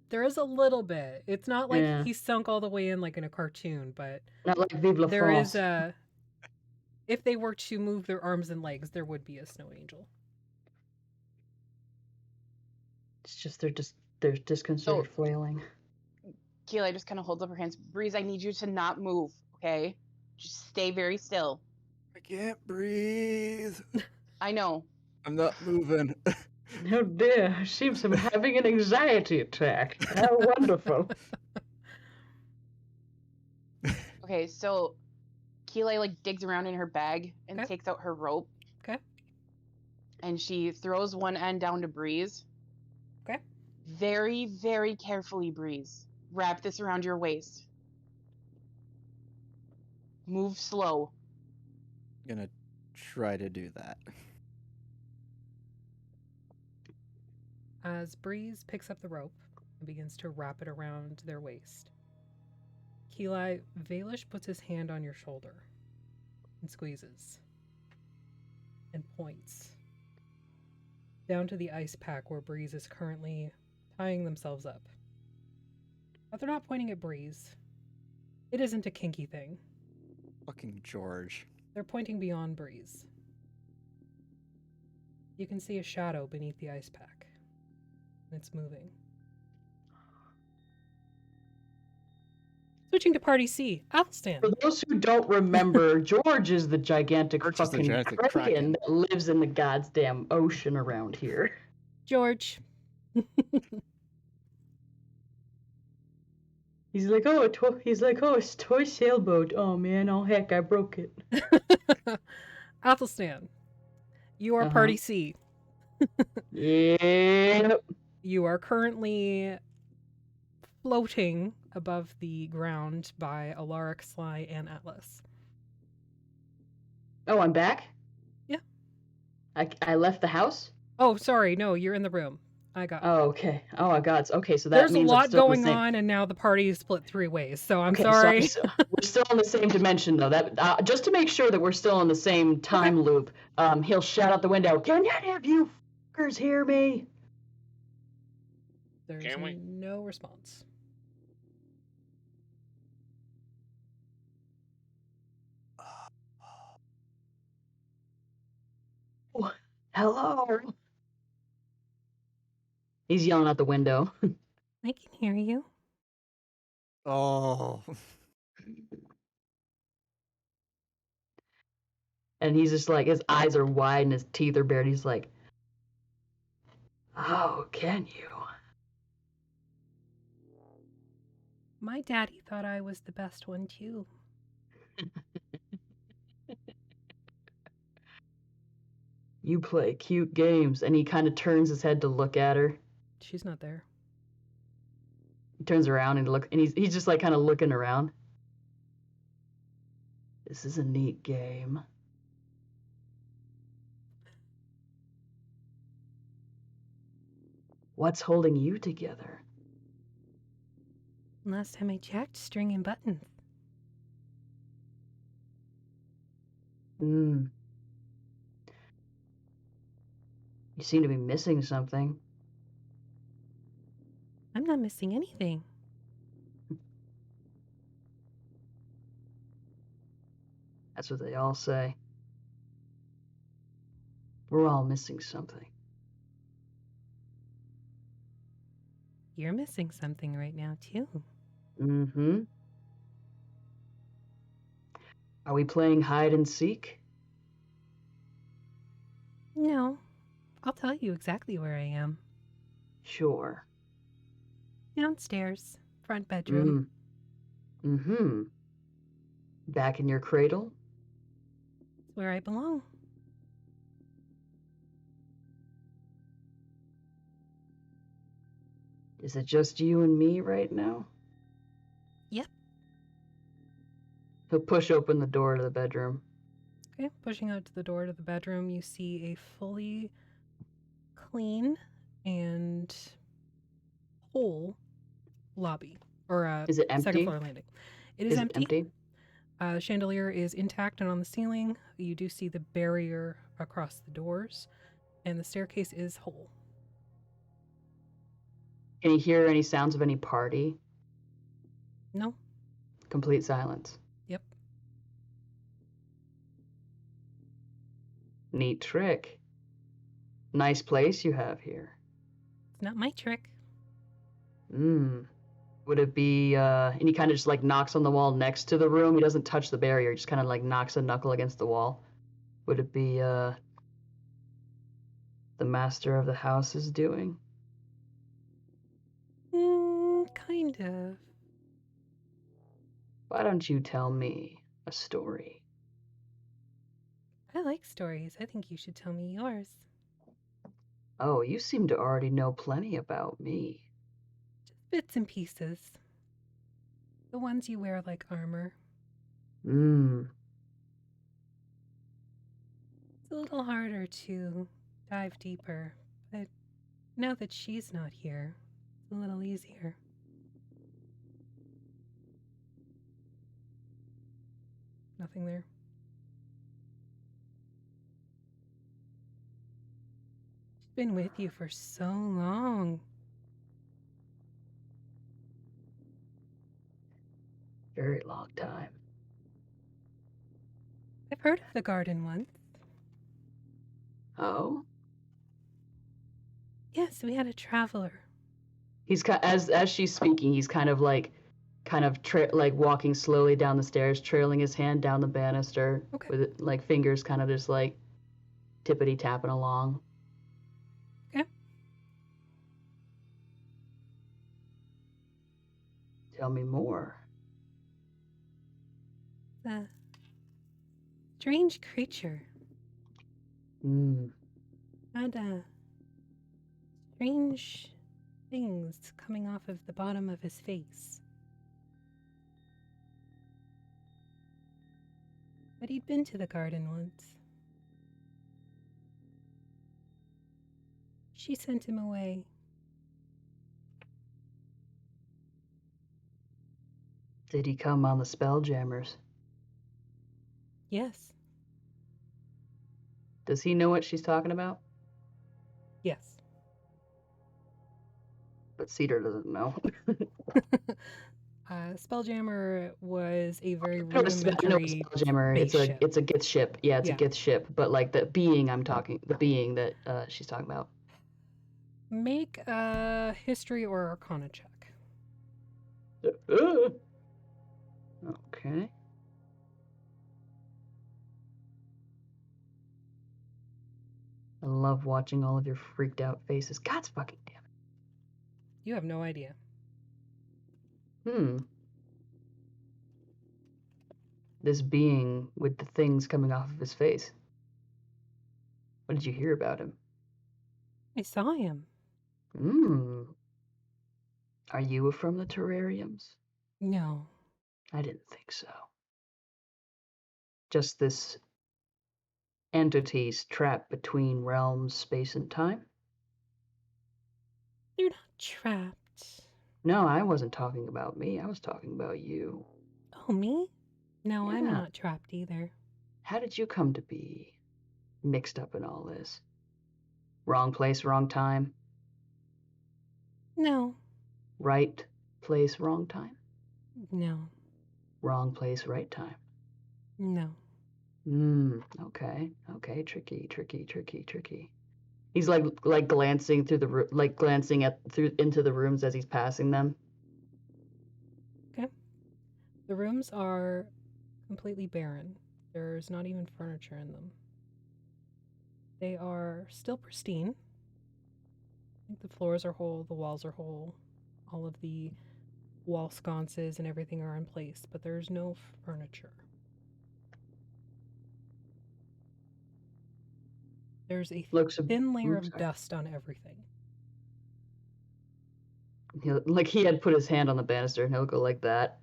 There is a little bit. It's not like Yeah. he's sunk all the way in like in a cartoon, but Not like Vive la there France. is a. If they were to move their arms and legs, there would be a snow angel. It's just they're disconcerted So- flailing. Keela just kind of holds up her hands. Breeze, I need you to not move, okay? Just stay very still. I can't breathe. I know. I'm not moving. Oh dear, I seem to be having an anxiety attack. How wonderful. Okay, so Keela like digs around in her bag and Okay. takes out her rope. Okay. And she throws one end down to Breeze. Okay. Very, very carefully, Breeze. Wrap this around your waist. Move slow. I'm gonna try to do that. As Breeze picks up the rope and begins to wrap it around their waist, Keeli, Vaelish puts his hand on your shoulder and squeezes and points down to the ice pack where Breeze is currently tying themselves up. But they're not pointing at Breeze. It isn't a kinky thing. Fucking George. They're pointing beyond Breeze. You can see a shadow beneath the ice pack. And it's moving. Switching to Party C, Athelstan. For those who don't remember, George is the gigantic George is the fucking gigantic kraken kraken. that lives in the goddamn ocean around here. George. He's like, oh, it's a toy sailboat. Oh man, oh heck, I broke it. Athelstan. You are Uh-huh. Party C. Yeah. You are currently floating above the ground by Alaric, Sly, and Atlas. Oh, I'm back? Yeah. I left the house? Oh, sorry. No, you're in the room. I got Oh, okay. Oh my god. Okay, so that There's a means I'm lot still in the going same... on, and now the party is split 3 ways, so I'm Okay, sorry. So we're still in the same dimension, though. That just to make sure that we're still in the same time loop, he'll shout out the window, "Can any of you fuckers hear me?" There's Can we? no response. Hello. He's yelling out the window. I can hear you. Oh. And he's just like, his eyes are wide and his teeth are bared. He's like, "Oh, can you?" My daddy thought I was the best one, too. You play cute games. And he kind of turns his head to look at her. She's not there. He turns around and he's just like kind of looking around. This is a neat game. What's holding you together? Last time I checked, string and buttons. You seem to be missing something. I'm not missing anything. That's what they all say. We're all missing something. You're missing something right now, too. Mm-hmm. Are we playing hide and seek? No. I'll tell you exactly where I am. Sure. Downstairs. Front bedroom. Mm-hmm. Back in your cradle? It's where I belong. Is it just you and me right now? Yep. He'll push open the door to the bedroom. Okay, pushing out to the door to the bedroom, you see a fully clean and whole lobby, or Is it second empty? floor landing. It is Is it empty. empty? The chandelier is intact and on the ceiling. You do see the barrier across the doors, and the staircase is whole. Can you hear any sounds of any party? No? Complete silence. Yep. Neat trick. Nice place you have here. It's not my trick. Would it be, and he kind of just like knocks on the wall next to the room. He doesn't touch the barrier, he just kind of like knocks a knuckle against the wall. Would it be, the master of the house is doing? Kind of. Why don't you tell me a story? I like stories. I think you should tell me yours. Oh, you seem to already know plenty about me. Just bits and pieces. The ones you wear like armor. Mmm. It's a little harder to dive deeper, but now that she's not here, it's a little easier. Nothing there. She's been with you for so long. Very long time. I've heard of the garden once. Oh? Yes, we had a traveler. He's as she's speaking, he's kind of like walking slowly down the stairs, trailing his hand down the banister, Okay. with it, like fingers kind of just like tippity tapping along. Okay. Tell me more. A strange creature. Had strange things coming off of the bottom of his face. But he'd been to the garden once. She sent him away. Did he come on the Spelljammers? Yes. Does he know what she's talking about? Yes. But Cedar doesn't know. Spelljammer was a very I know rudimentary Spelljammer. spaceship. It's a Gith ship. Yeah, it's Yeah. a Gith ship. But like the being that she's talking about. Make a history or arcana check. Okay. I love watching all of your freaked out faces. God's fucking damn it. You have no idea. This being with the things coming off of his face. What did you hear about him? I saw him. Are you from the terrariums? No. I didn't think so. Just this entities trapped between realms, space, and time? You're not trapped. No, I wasn't talking about me. I was talking about you. Oh, me? No, I'm Yeah. not trapped either. How did you come to be mixed up in all this? Wrong place, wrong time? No. Right place, wrong time? No. Wrong place, right time? No. Okay. Tricky. He's like glancing through into the rooms as he's passing them. Okay. The rooms are completely barren. There's not even furniture in them. They are still pristine. I think the floors are whole, the walls are whole, all of the wall sconces and everything are in place, but there's no furniture. There's a thin layer of dust on everything. Like he had put his hand on the banister and he'll go like that.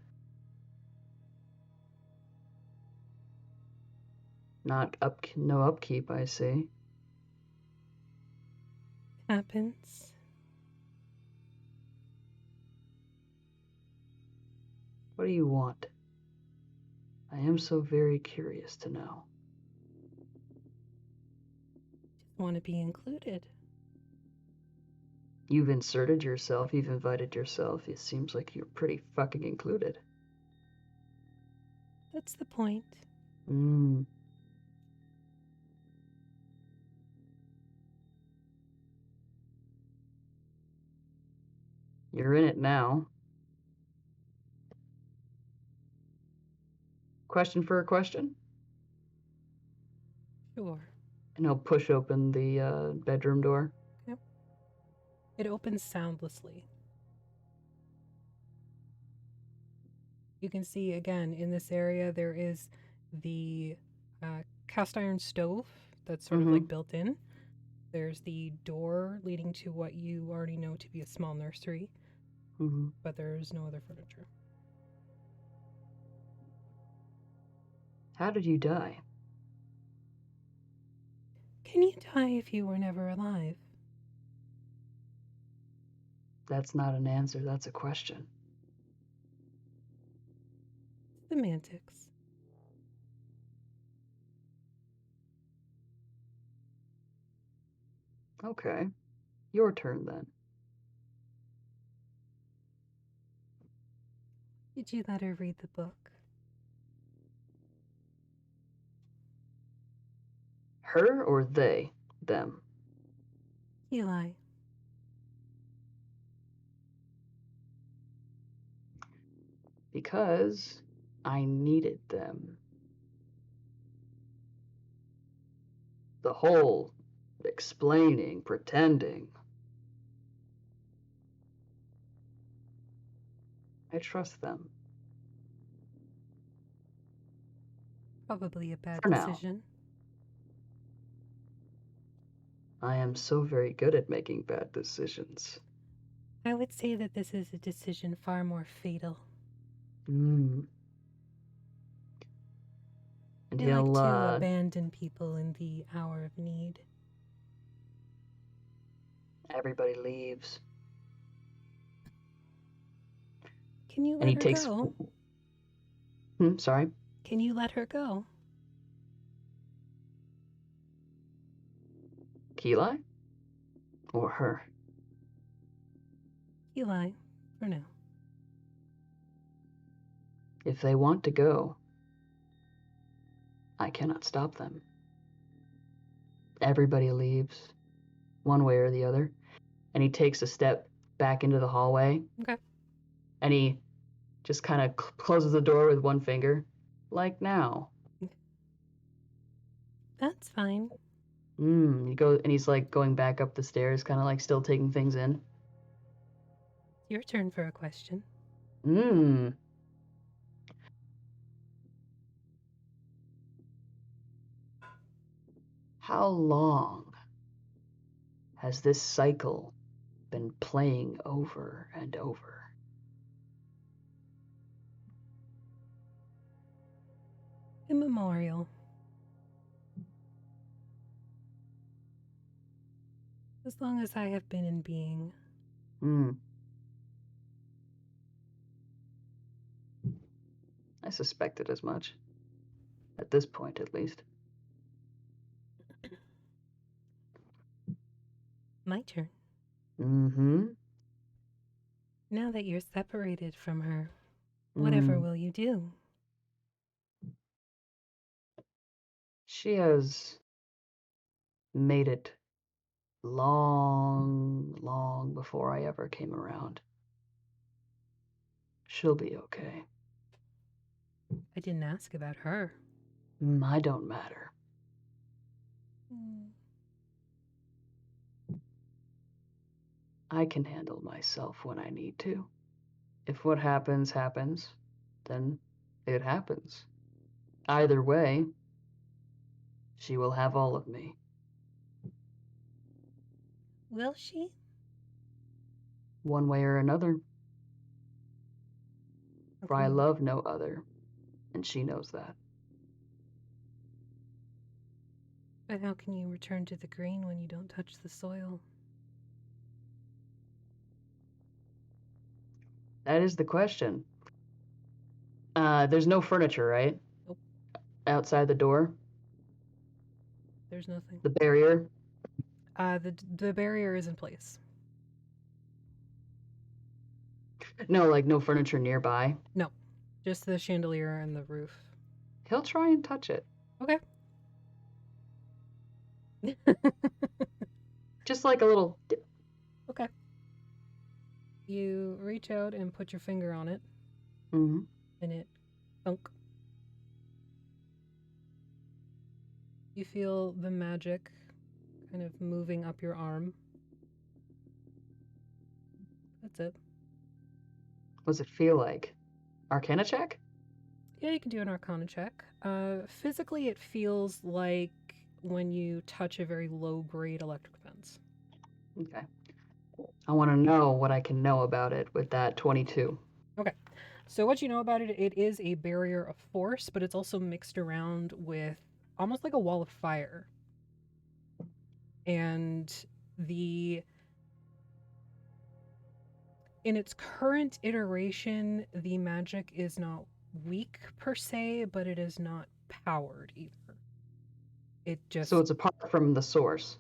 No upkeep, I see. Happens. What do you want? I am so very curious to know. Just want to be included. You've inserted yourself, you've invited yourself. It seems like you're pretty fucking included. That's the point. Hmm. You're in it now. Question for a question? Sure. And he'll push open the bedroom door. Yep. It opens soundlessly. You can see again in this area there is the cast iron stove that's sort of like built in. There's the door leading to what you already know to be a small nursery, but there's no other furniture. How did you die? Can you die if you were never alive? That's not an answer, that's a question. Semantics. Okay. Your turn then. Did you let her read the book? Her or they? Them? Eli. Because I needed them. The whole explaining, pretending. I trust them. Probably a bad For now. decision. I am so very good at making bad decisions. I would say that this is a decision far more fatal. And I he'll like to abandon people in the hour of need. everybody leaves. Can you And let he her takes go? Sorry. Can you let her go? Eli? Or her? Eli, for now. If they want to go, I cannot stop them. Everybody leaves, one way or the other. And he takes a step back into the hallway. Okay. And he just kind of closes the door with one finger, like now. That's fine. He goes, and he's like going back up the stairs, kind of like still taking things in. Your turn for a question. How long has this cycle been playing over and over? Immemorial. As long as I have been in being. I suspected as much. At this point, at least. My turn. Now that you're separated from her, whatever will you do? She has made it long, long before I ever came around. She'll be okay. I didn't ask about her. I don't matter. I can handle myself when I need to. If what happens, happens, then it happens. Either way, she will have all of me. Will she? One way or another. For I Okay. love no other, and she knows that. But how can you return to the green when you don't touch the soil? That is the question. There's no furniture, right? Nope. Outside the door? There's nothing. The barrier? The barrier is in place. No, like no furniture nearby. No, just the chandelier and the roof. He'll try and touch it. Okay. Just like a little dip. Okay. You reach out and put your finger on it, Mm-hmm. and it thunk. You feel the magic kind of moving up your arm. That's it. What does it feel like? Arcana check? Yeah, you can do an Arcana check. Physically, it feels like when you touch a very low-grade electric fence. Okay. I want to know what I can know about it with that 22. Okay. So what you know about it, it is a barrier of force, but it's also mixed around with almost like a wall of fire. And in its current iteration, the magic is not weak per se, but it is not powered either. It just, So it's apart from the source.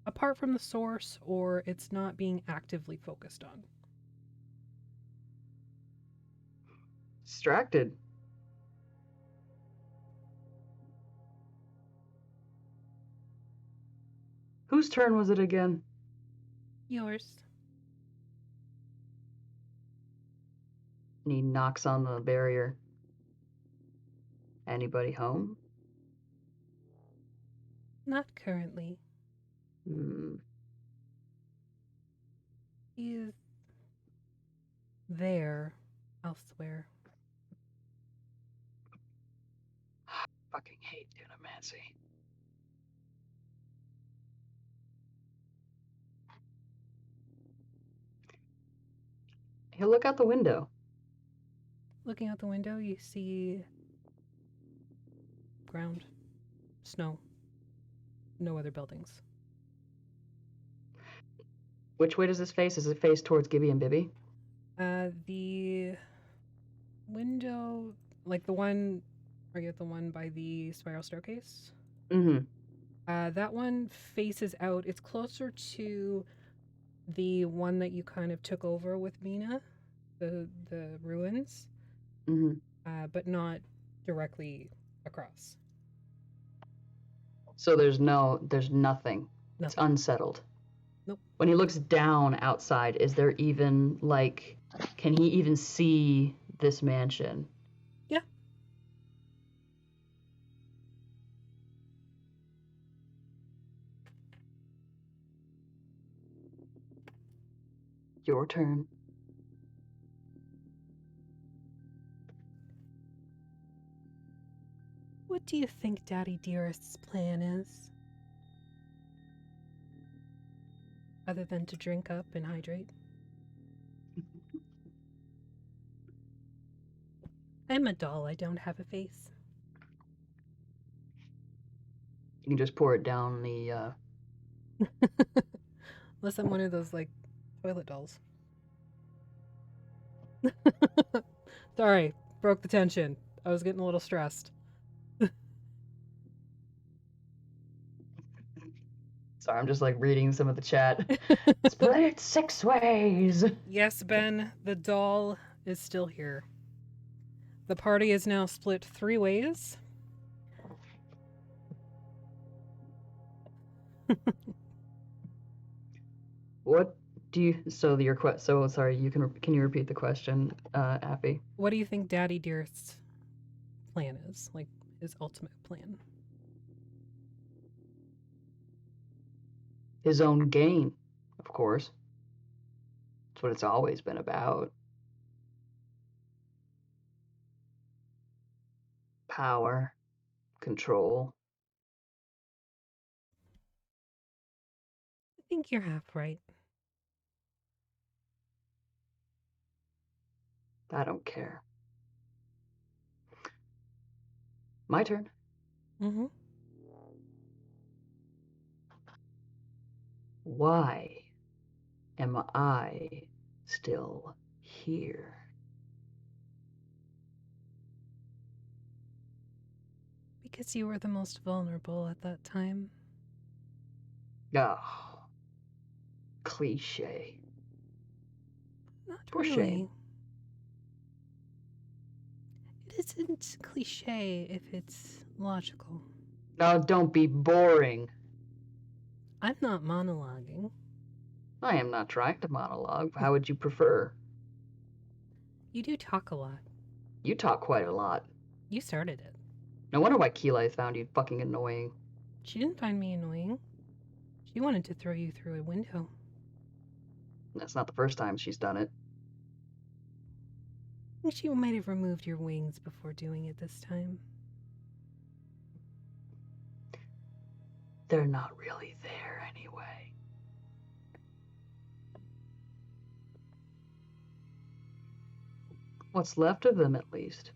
apart from the source, or it's not being actively focused on. Distracted. Whose turn was it again? Yours. And he knocks on the barrier. Anybody home? Not currently. Hmm. He's there, elsewhere. Fucking hate dunamancy. He'll look out the window. Looking out the window, you see ground, snow, no other buildings. Which way does this face? Does it face towards Gibby and Bibby? The window, like the one, are you at the one by the spiral staircase? Mm-hmm. That one faces out. It's closer to the one that you kind of took over with Mina, the ruins, Mm-hmm. but not directly across. So there's nothing. It's Nothing. unsettled. Nope. When he looks down outside, is there even like, can he even see this mansion? Yeah. Your turn. What do you think Daddy Dearest's plan is? Other than to drink up and hydrate? I'm a doll, I don't have a face. You can just pour it down the. Unless I'm one of those, like, toilet dolls. Sorry, broke the tension. I was getting a little stressed. Sorry, I'm just like reading some of the chat. Split it 6 ways. Yes, Ben, the doll is still here. The party is now split 3 ways. What do you? So your So sorry. Can you repeat the question, Appy? What do you think Daddy Dearest's plan is? Like, his ultimate plan? His own gain, of course. That's what it's always been about. Power, control. I think you're half right. I don't care. My turn. Mm-hmm. Why am I still here? Because you were the most vulnerable at that time. Oh, cliche. Not For really. shame. It isn't cliche if it's logical. Now, don't be boring. I'm not monologuing. I am not trying to monologue. How would you prefer? You do talk a lot. You talk quite a lot. You started it. No wonder why Keelai found you fucking annoying. She didn't find me annoying. She wanted to throw you through a window. That's not the first time she's done it. I think she might have removed your wings before doing it this time. They're not really there anyway. What's left of them, at least.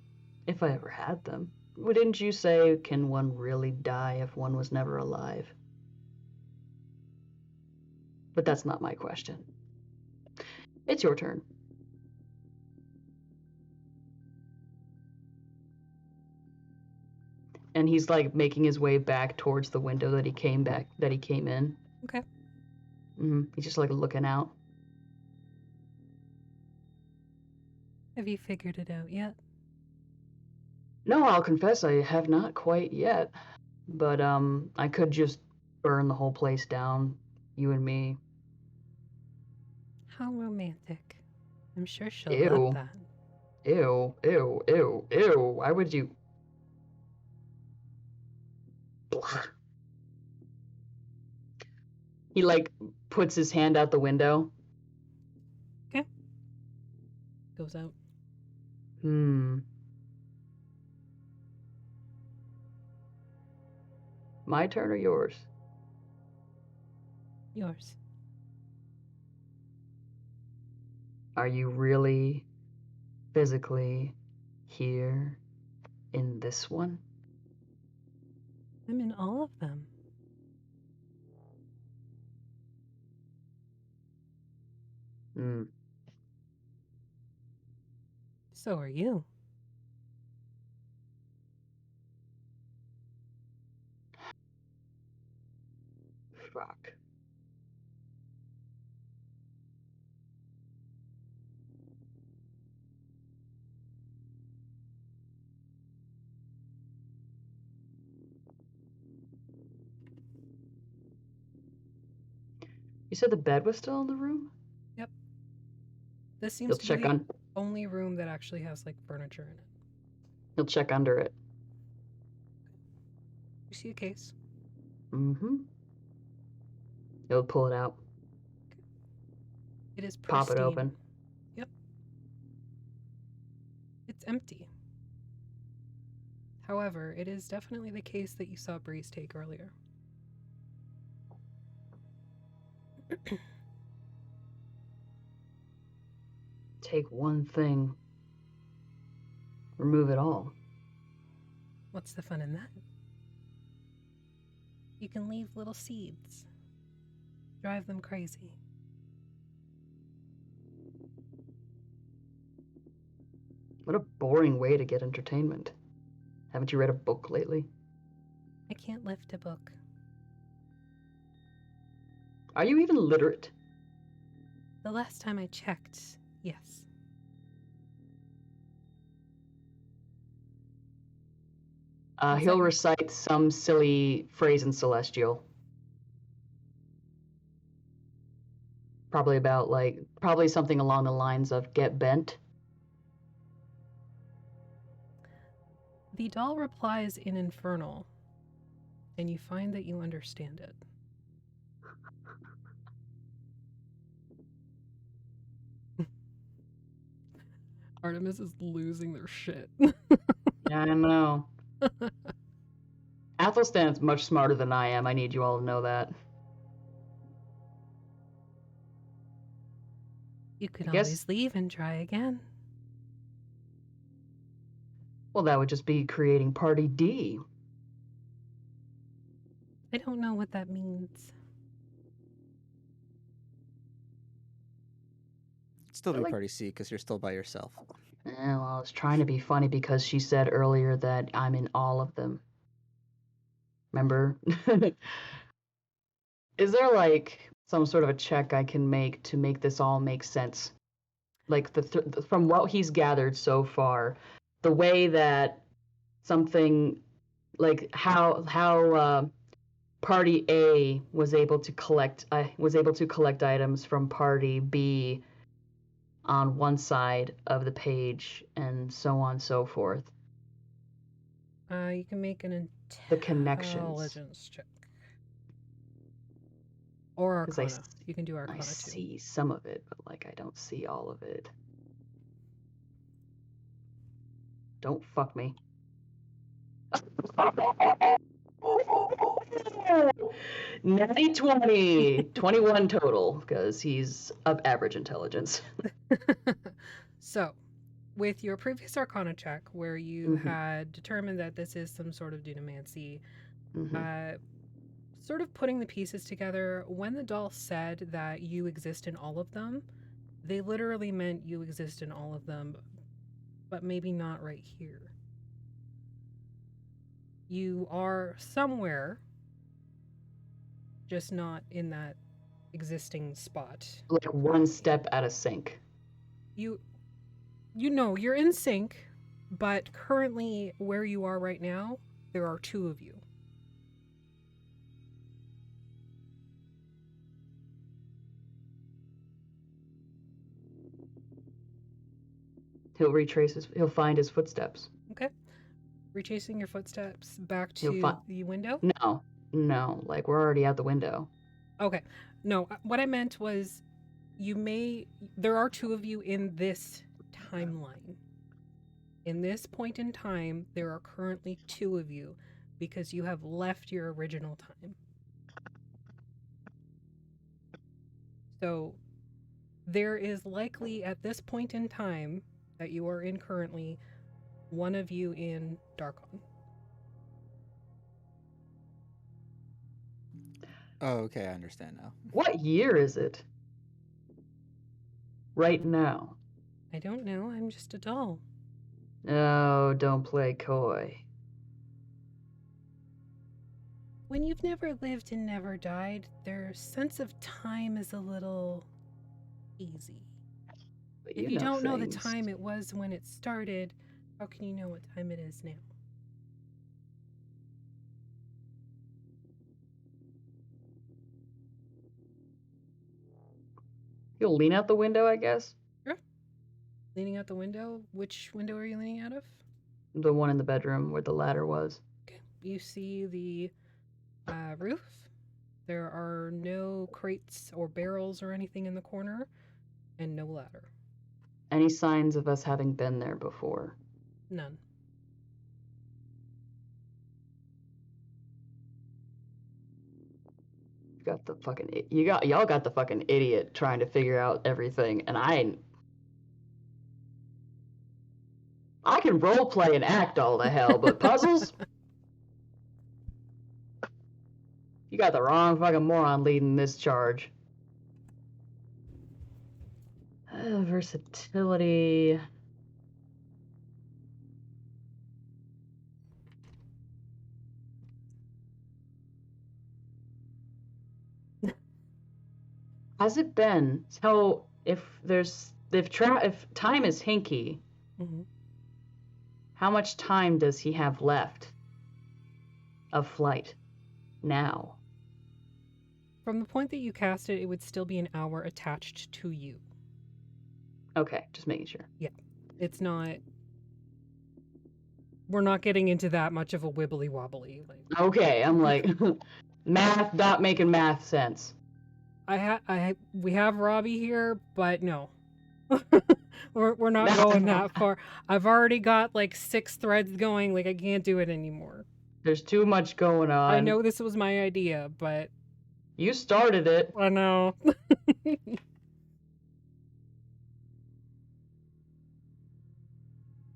If I ever had them. Didn't you say, can one really die if one was never alive? But that's not my question. It's your turn. And he's like making his way back towards the window that he came in. Okay. He's just like looking out. Have you figured it out yet? No, I'll confess I have not quite yet. But I could just burn the whole place down, you and me. How romantic. I'm sure she'll Ew. love that. Ew, ew, ew, ew. Why would you? Blah. He like puts his hand out the window. Okay. Goes out. My turn or yours? Yours. Are you really physically here in this one? I'm in all of them. So are you. Fuck. You said the bed was still in the room? Yep. This seems He'll to be check the on. only room that actually has like furniture in it. He'll check under it. You see a case? He'll pull it out. It is Pop pristine. it open. Yep. It's empty. However, it is definitely the case that you saw Breeze take earlier. Take one thing. Remove it all. What's the fun in that? You can leave little seeds. Drive them crazy. What a boring way to get entertainment. Haven't you read a book lately? I can't lift a book. Are you even literate? The last time I checked, yes. He'll recite some silly phrase in Celestial. Probably something along the lines of get bent. The doll replies in Infernal, and you find that you understand it. Artemis is losing their shit. Yeah, I know. Athelstan's much smarter than I am. I need you all to know that. You could I guess- always leave and try again. Well, that would just be creating Party D. I don't know what that means. still be like- party C because you're still by yourself. Well, I was trying to be funny because she said earlier that I'm in all of them. Remember? Is there like some sort of a check I can make to make this all make sense? Like from what he's gathered so far, the way that something like how party A was able to collect items from party B on one side of the page, and so on and so forth. You can make an The connections. intelligence check. Or 'Cause I Arcana. You can do I Arcana too. see some of it, but like I don't see all of it. Don't fuck me. Natty 20, 21 total, because he's up average intelligence. So, with your previous Arcana check, where you Mhm. had determined that this is some sort of dunamancy, Mhm. sort of putting the pieces together, when the doll said that you exist in all of them, they literally meant you exist in all of them, but maybe not right here. You are somewhere, just not in that existing spot. Like one step out of sync. You know you're in sync, but currently where you are right now, there are two of you. He'll find his footsteps. Okay. Retracing your footsteps back You'll to the window? No, like we're already out the window. Okay. No, what I meant was there are two of you in this timeline. In this point in time, there are currently two of you because you have left your original time. So there is likely at this point in time that you are in currently one of you in Darkon. Oh, okay, I understand now. What year is it? Right now. I don't know, I'm just a doll. No, don't play coy. When you've never lived and never died, their sense of time is a little easy. But If you don't know the things. time it was when it started, how can you know what time it is now? You'll lean out the window, I guess. Sure. Leaning out the window? Which window are you leaning out of? The one in the bedroom where the ladder was. Okay. You see the roof. There are no crates or barrels or anything in the corner, and no ladder. Any signs of us having been there before? None. Y'all got the fucking idiot trying to figure out everything, and I can role play and act all the hell, but puzzles? You got the wrong fucking moron leading this charge. Versatility. Has it been so? If time is hinky, Mm-hmm. how much time does he have left of flight now? From the point that you cast it, it would still be an hour attached to you. Okay, just making sure. It's not. We're not getting into that much of a wibbly wobbly. Like, Okay, I'm like, math not making math sense. we have Robbie here, but no. we're not going that far. I've already got like 6 threads going, like I can't do it anymore. There's too much going on. I know this was my idea, but You started it. I know.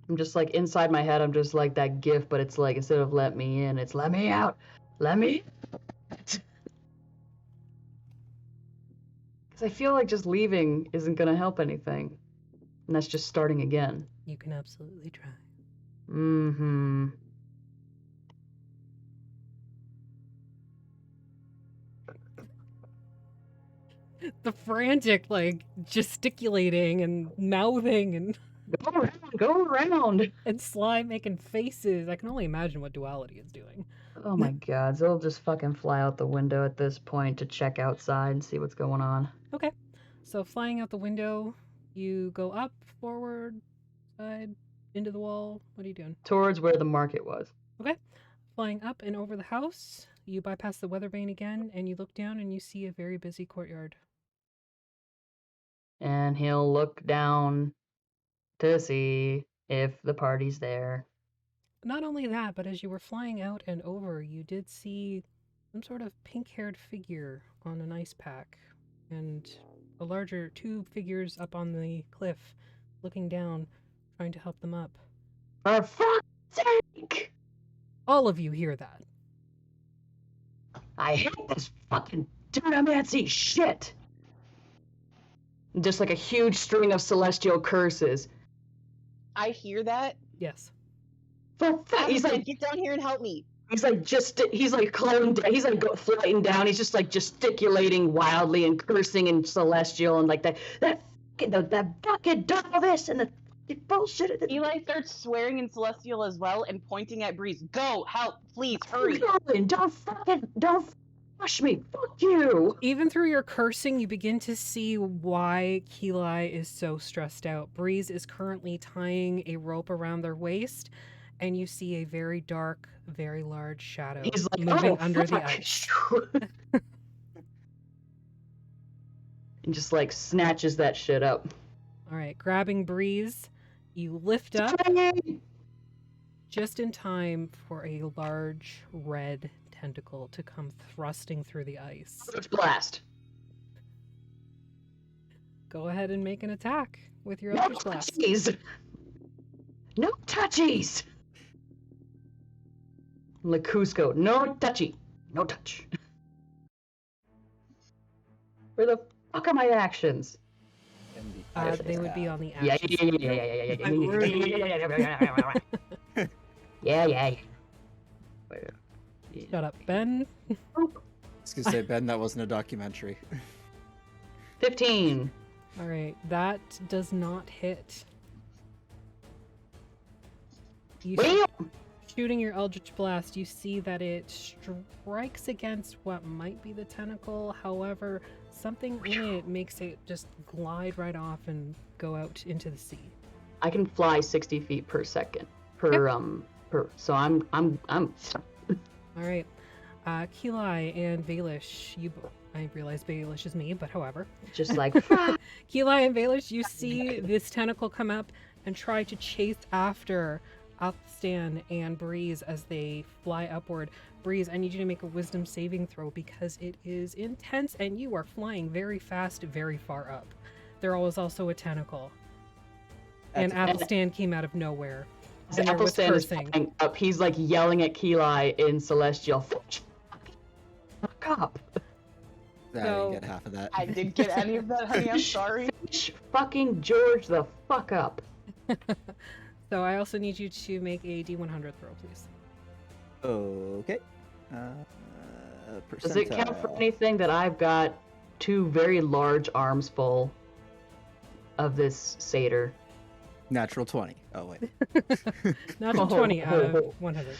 I'm just like inside my head, I'm just like that gif, but it's like instead of let me in, it's let me out. Let me. Because I feel like just leaving isn't gonna help anything. And that's just starting again. You can absolutely try. Mm-hmm. The frantic, like, gesticulating and mouthing and Go around. and Sly making faces. I can only imagine what duality is doing. Oh my god, they'll just fucking fly out the window at this point to check outside and see what's going on. Okay. So flying out the window, you go up, forward, side, into the wall. What are you doing? Towards where the market was. Okay. Flying up and over the house, you bypass the weather vane again, and you look down and you see a very busy courtyard. And he'll look down to see if the party's there. Not only that, but as you were flying out and over, you did see some sort of pink-haired figure on an ice pack, and a larger two figures up on the cliff, looking down, trying to help them up. For fuck's sake! All of you hear that. I hate this fucking dunamancy shit! Just like a huge string of celestial curses. I hear that. Yes. He's like, get down here and help me. he's like calling, he's like floating down. He's just like gesticulating wildly and cursing in celestial and like that fucking double this and the fucking bullshit. Eli starts swearing in celestial as well and pointing at Breeze. Go, help, please, hurry. Don't push me. Fuck you. Even through your cursing, you begin to see why Keli is so stressed out. Breeze is currently tying a rope around their waist, and you see a very dark, very large shadow He's like, moving oh, under the fuck. ice. And just like snatches that shit up. All right, grabbing Breeze, you lift up just in time for a large red tentacle to come thrusting through the ice. Blast. Go ahead and make an attack with your No Eldritch Blast. touchies. No touchies. Lacusco, no touchy. No touch. Where the fuck are my actions? They would be on the Yeah, action. yeah. Shut up, Ben. I was gonna say, Ben, that wasn't a documentary. 15. All right, that does not hit. You shooting your Eldritch Blast, you see that it strikes against what might be the tentacle. However, something in it makes it just glide right off and go out into the sea. I can fly 60 feet per second. So I'm All right, Keli and Vaelish, I realize Vaelish is me, but however. just like Keli and Vaelish, you see this tentacle come up and try to chase after Athelstan and Breeze as they fly upward. Breeze, I need you to make a wisdom saving throw because it is intense and you are flying very fast, very far up. There was also a tentacle. And Athelstan came out of nowhere. And there was Athelstan is cursing. flying up. He's like yelling at Keli in Celestial. Fuck up. I So- didn't get half of that. I didn't get any of that, honey. I'm sorry. Fucking George the fuck up. So I also need you to make a D100 throw, please. Okay. Does it count for percentile. anything that I've got two very large arms full of this satyr? Natural 20. Oh, wait. Natural 20 out of 100.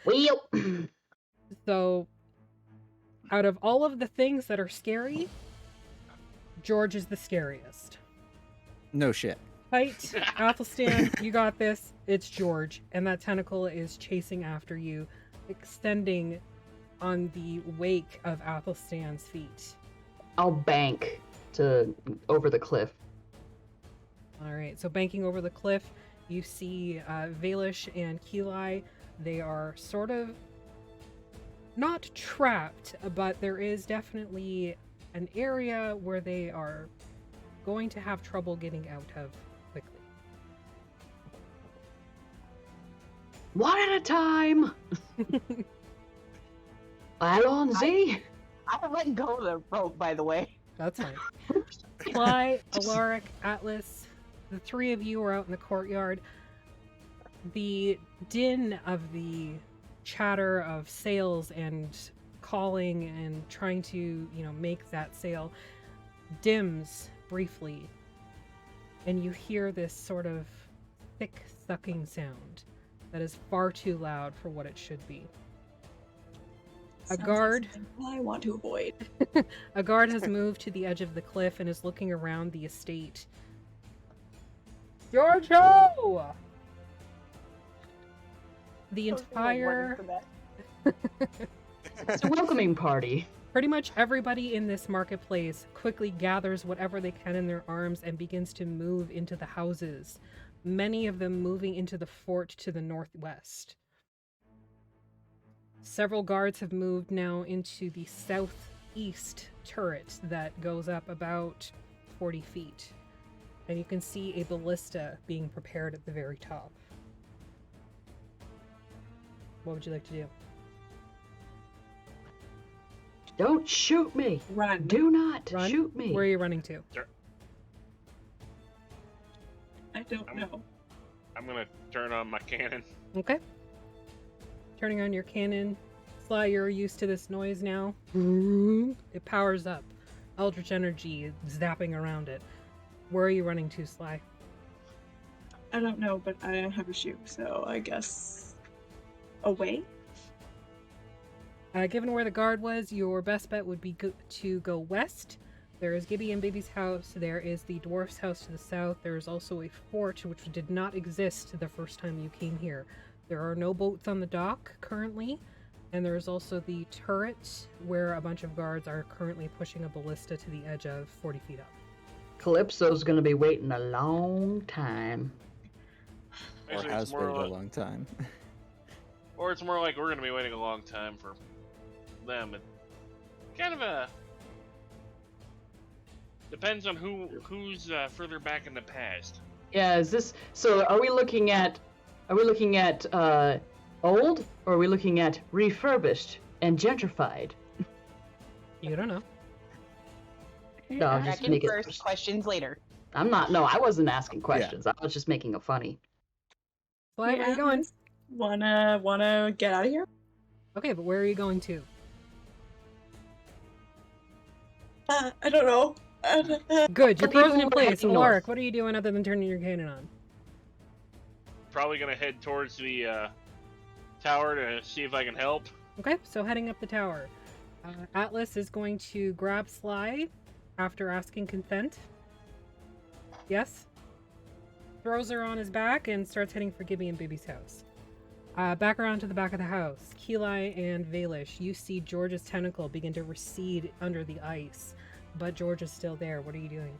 Well, So, out of all of the things that are scary, George is the scariest. No shit. Fight, Athelstan, you got this. It's George. And that tentacle is chasing after you, extending on the wake of Athelstan's feet. I'll bank over the cliff. All right, so banking over the cliff, you see Vaelish and Keli. They are sort of not trapped, but there is definitely an area where they are going to have trouble getting out of quickly. One at a time. Alonzi. I let go of the rope, by the way. That's fine. Sly, Alaric, Atlas, the three of you are out in the courtyard. The din of the chatter of sales and calling and trying to, make that sale dims briefly. And you hear this sort of thick sucking sound that is far too loud for what it should be. A Sounds guard. like something I want to avoid. A guard has moved to the edge of the cliff and is looking around the estate. Jorge! The entire... It's a welcoming party. Pretty much everybody in this marketplace quickly gathers whatever they can in their arms and begins to move into the houses. Many of them moving into the fort to the northwest. Several guards have moved now into the southeast turret that goes up about 40 feet. And you can see a ballista being prepared at the very top. What would you like to do? Don't shoot me. Run. Do not Run? shoot me. Where are you running to? I don't know. I'm gonna turn on my cannon. Okay. Turning on your cannon. Sly, you're used to this noise now. It powers up. Eldritch energy zapping around it. Where are you running to, Sly? I don't know, but I have a shoe, so I guess away. Given where the guard was, your best bet would be to go west. There is Gibby and Baby's house. There is the dwarf's house to the south. There is also a fort which did not exist the first time you came here. There are no boats on the dock currently, and there is also the turret where a bunch of guards are currently pushing a ballista to the edge of 40 feet up. Calypso's gonna be waiting a long time. Or Actually, has it's been more a like, long time. or it's more like we're gonna be waiting a long time for them. It kind of a depends on who's further back in the past. Yeah, is this so? Are we looking at old, or are we looking at refurbished and gentrified? You don't know. No, I'm just Second making. first, questions later. I'm not. No, I wasn't asking questions. I was just making a funny. Sly, where are you going? Wanna get out of here? Okay, but where are you going to? I don't know. Good, you're The frozen in people place. heading Alaric, north. what are you doing other than turning your cannon on? Probably gonna head towards the tower to see if I can help. Okay, so heading up the tower. Atlas is going to grab Sly after asking consent. Yes? Throws her on his back and starts heading for Gibby and Baby's house. Back around to the back of the house. Eli and Vaelish, you see George's tentacle begin to recede under the ice, but George is still there. What are you doing?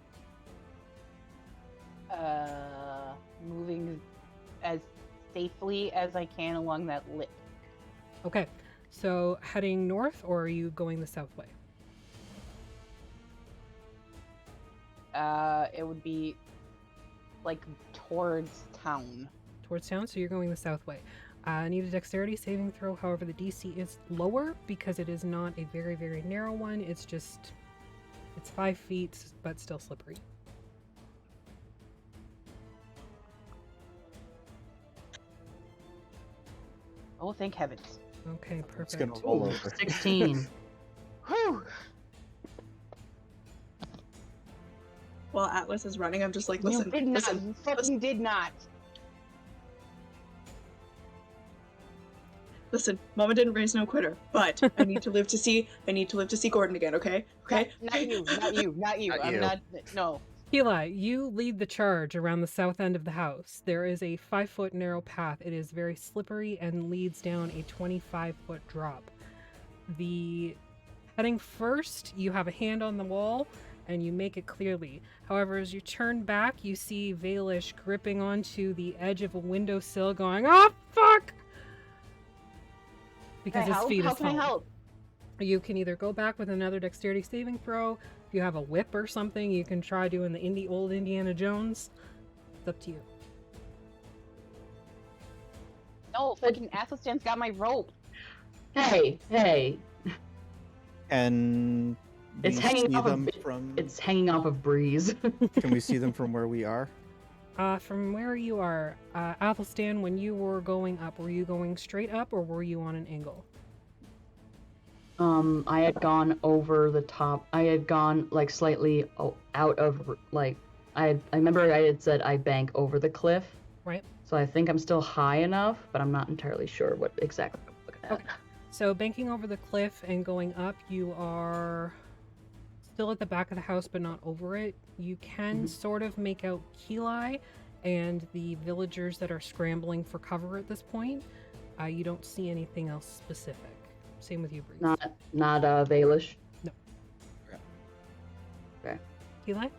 Moving as safely as I can along that lip. Okay, so heading north, or are you going the south way? It would be like towards town. Towards town, so you're going the south way. I need a dexterity saving throw. However, the DC is lower because it is not a very, very narrow one. It's 5 feet, but still slippery. Oh, thank heavens. Okay, It's perfect. gonna roll over. 16. Whew. While Atlas is running, I'm just like, You listen, did not. listen, You fucking did not. listen. Mama didn't raise no quitter, but I need to live to see. I need to live to see Gordon again. Okay, okay. Not you. Not you. Not you. Not I'm you. not. No. Eli, you lead the charge around the south end of the house. There is a 5-foot narrow path. It is very slippery and leads down a 25-foot drop. Heading first, you have a hand on the wall, and you make it clearly. However, as you turn back, you see Vaelish gripping onto the edge of a windowsill going, "Oh, fuck!" Because his feet How is can I falling. help? You can either go back with another dexterity saving throw. If you have a whip or something, you can try doing the old Indiana Jones. It's up to you. No, fucking Athelstan's got my rope. Hey. And It's we hanging see off of them from. it's hanging off of Breeze. Can we see them from where we are? From where you are, Athelstan, when you were going up, were you going straight up or were you on an angle? I had gone over the top. I had gone like slightly out of like I remember I had said I bank over the cliff. Right. So I think I'm still high enough, but I'm not entirely sure what exactly I'm looking at. Okay. So banking over the cliff and going up, you are still at the back of the house, but not over it. You can sort of make out Keli and the villagers that are scrambling for cover at this point. You don't see anything else specific. Same with you, Breeze. Not Vaelish. No. Okay. Keli?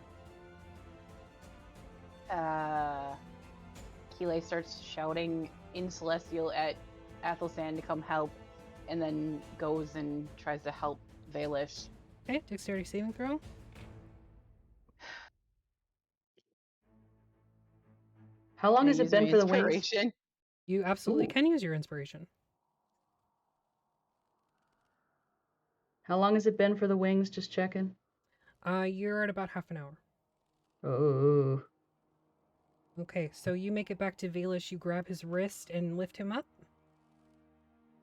Keli starts shouting in Celestial at Athelstan to come help, and then goes and tries to help Vaelish. Okay, dexterity saving throw. How long has it Use been my for the wings? inspiration. You absolutely Ooh. can use your inspiration. How long has it been for the wings? Just checking. You're at about half an hour. Oh. Okay, so you make it back to Vaelish, you grab his wrist and lift him up?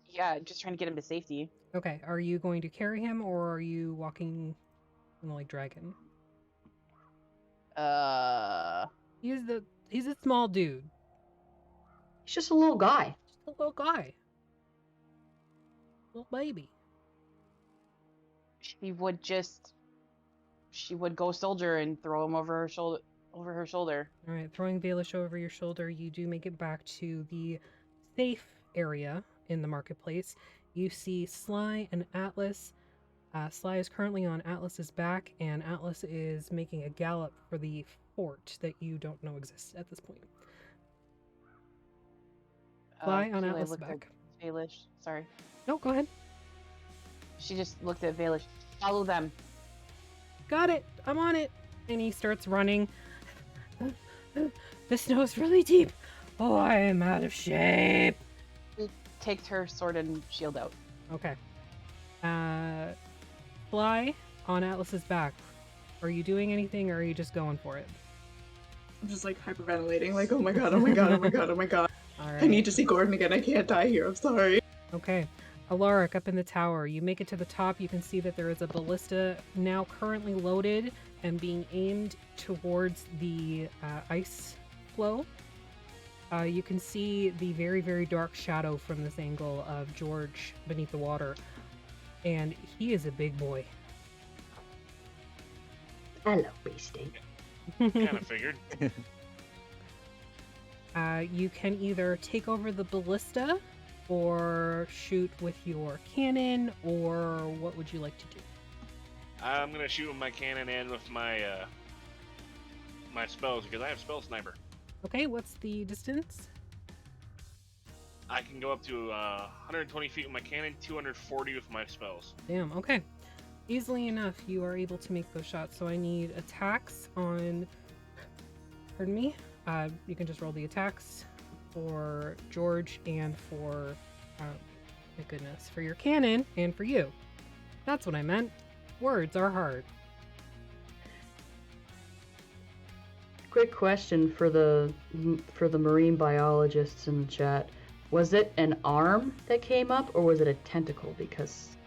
Yeah, just trying to get him to safety. Okay, are you going to carry him or are you walking like dragon? He's a small dude. He's just a little guy. Just a little guy. Little baby. She would go soldier and throw him over her shoulder. All right, throwing Vaelish over your shoulder, you do make it back to the safe area in the marketplace. You see Sly and Atlas. Sly is currently on Atlas's back, and Atlas is making a gallop for the fort that you don't know exists at this point. Sly on Keli Atlas's looked back. At Vaelish. Sorry. No, go ahead. She just looked at Vaelish. Follow them. Got it. I'm on it. And he starts running. The snow's really deep. Oh, I am out of shape. She takes her sword and shield out. Okay. Fly on Atlas's back. Are you doing anything or are you just going for it? I'm just like hyperventilating, like, oh my god, oh my god, oh my god, oh my god. All right. I need to see Gordon again. I can't die here. I'm sorry. Okay. Alaric up in the tower. You make it to the top. You can see that there is a ballista now currently loaded and being aimed towards the ice flow. You can see the very, very dark shadow from this angle of George beneath the water. And he is a big boy. Hello, Beastie. Kind of figured. You can either take over the ballista or shoot with your cannon, or what would you like to do? I'm gonna shoot with my cannon and with my my spells because I have spell sniper. Okay, what's the distance? I can go up to 120 feet with my cannon, 240 with my spells. Damn, okay. Easily enough, you are able to make those shots. So I need attacks on... Pardon me. You can just roll the attacks for George and for... my goodness. For your cannon and for you. That's what I meant. Words are hard. Quick question for the marine biologists in the chat: was it an arm that came up, or was it a tentacle? Because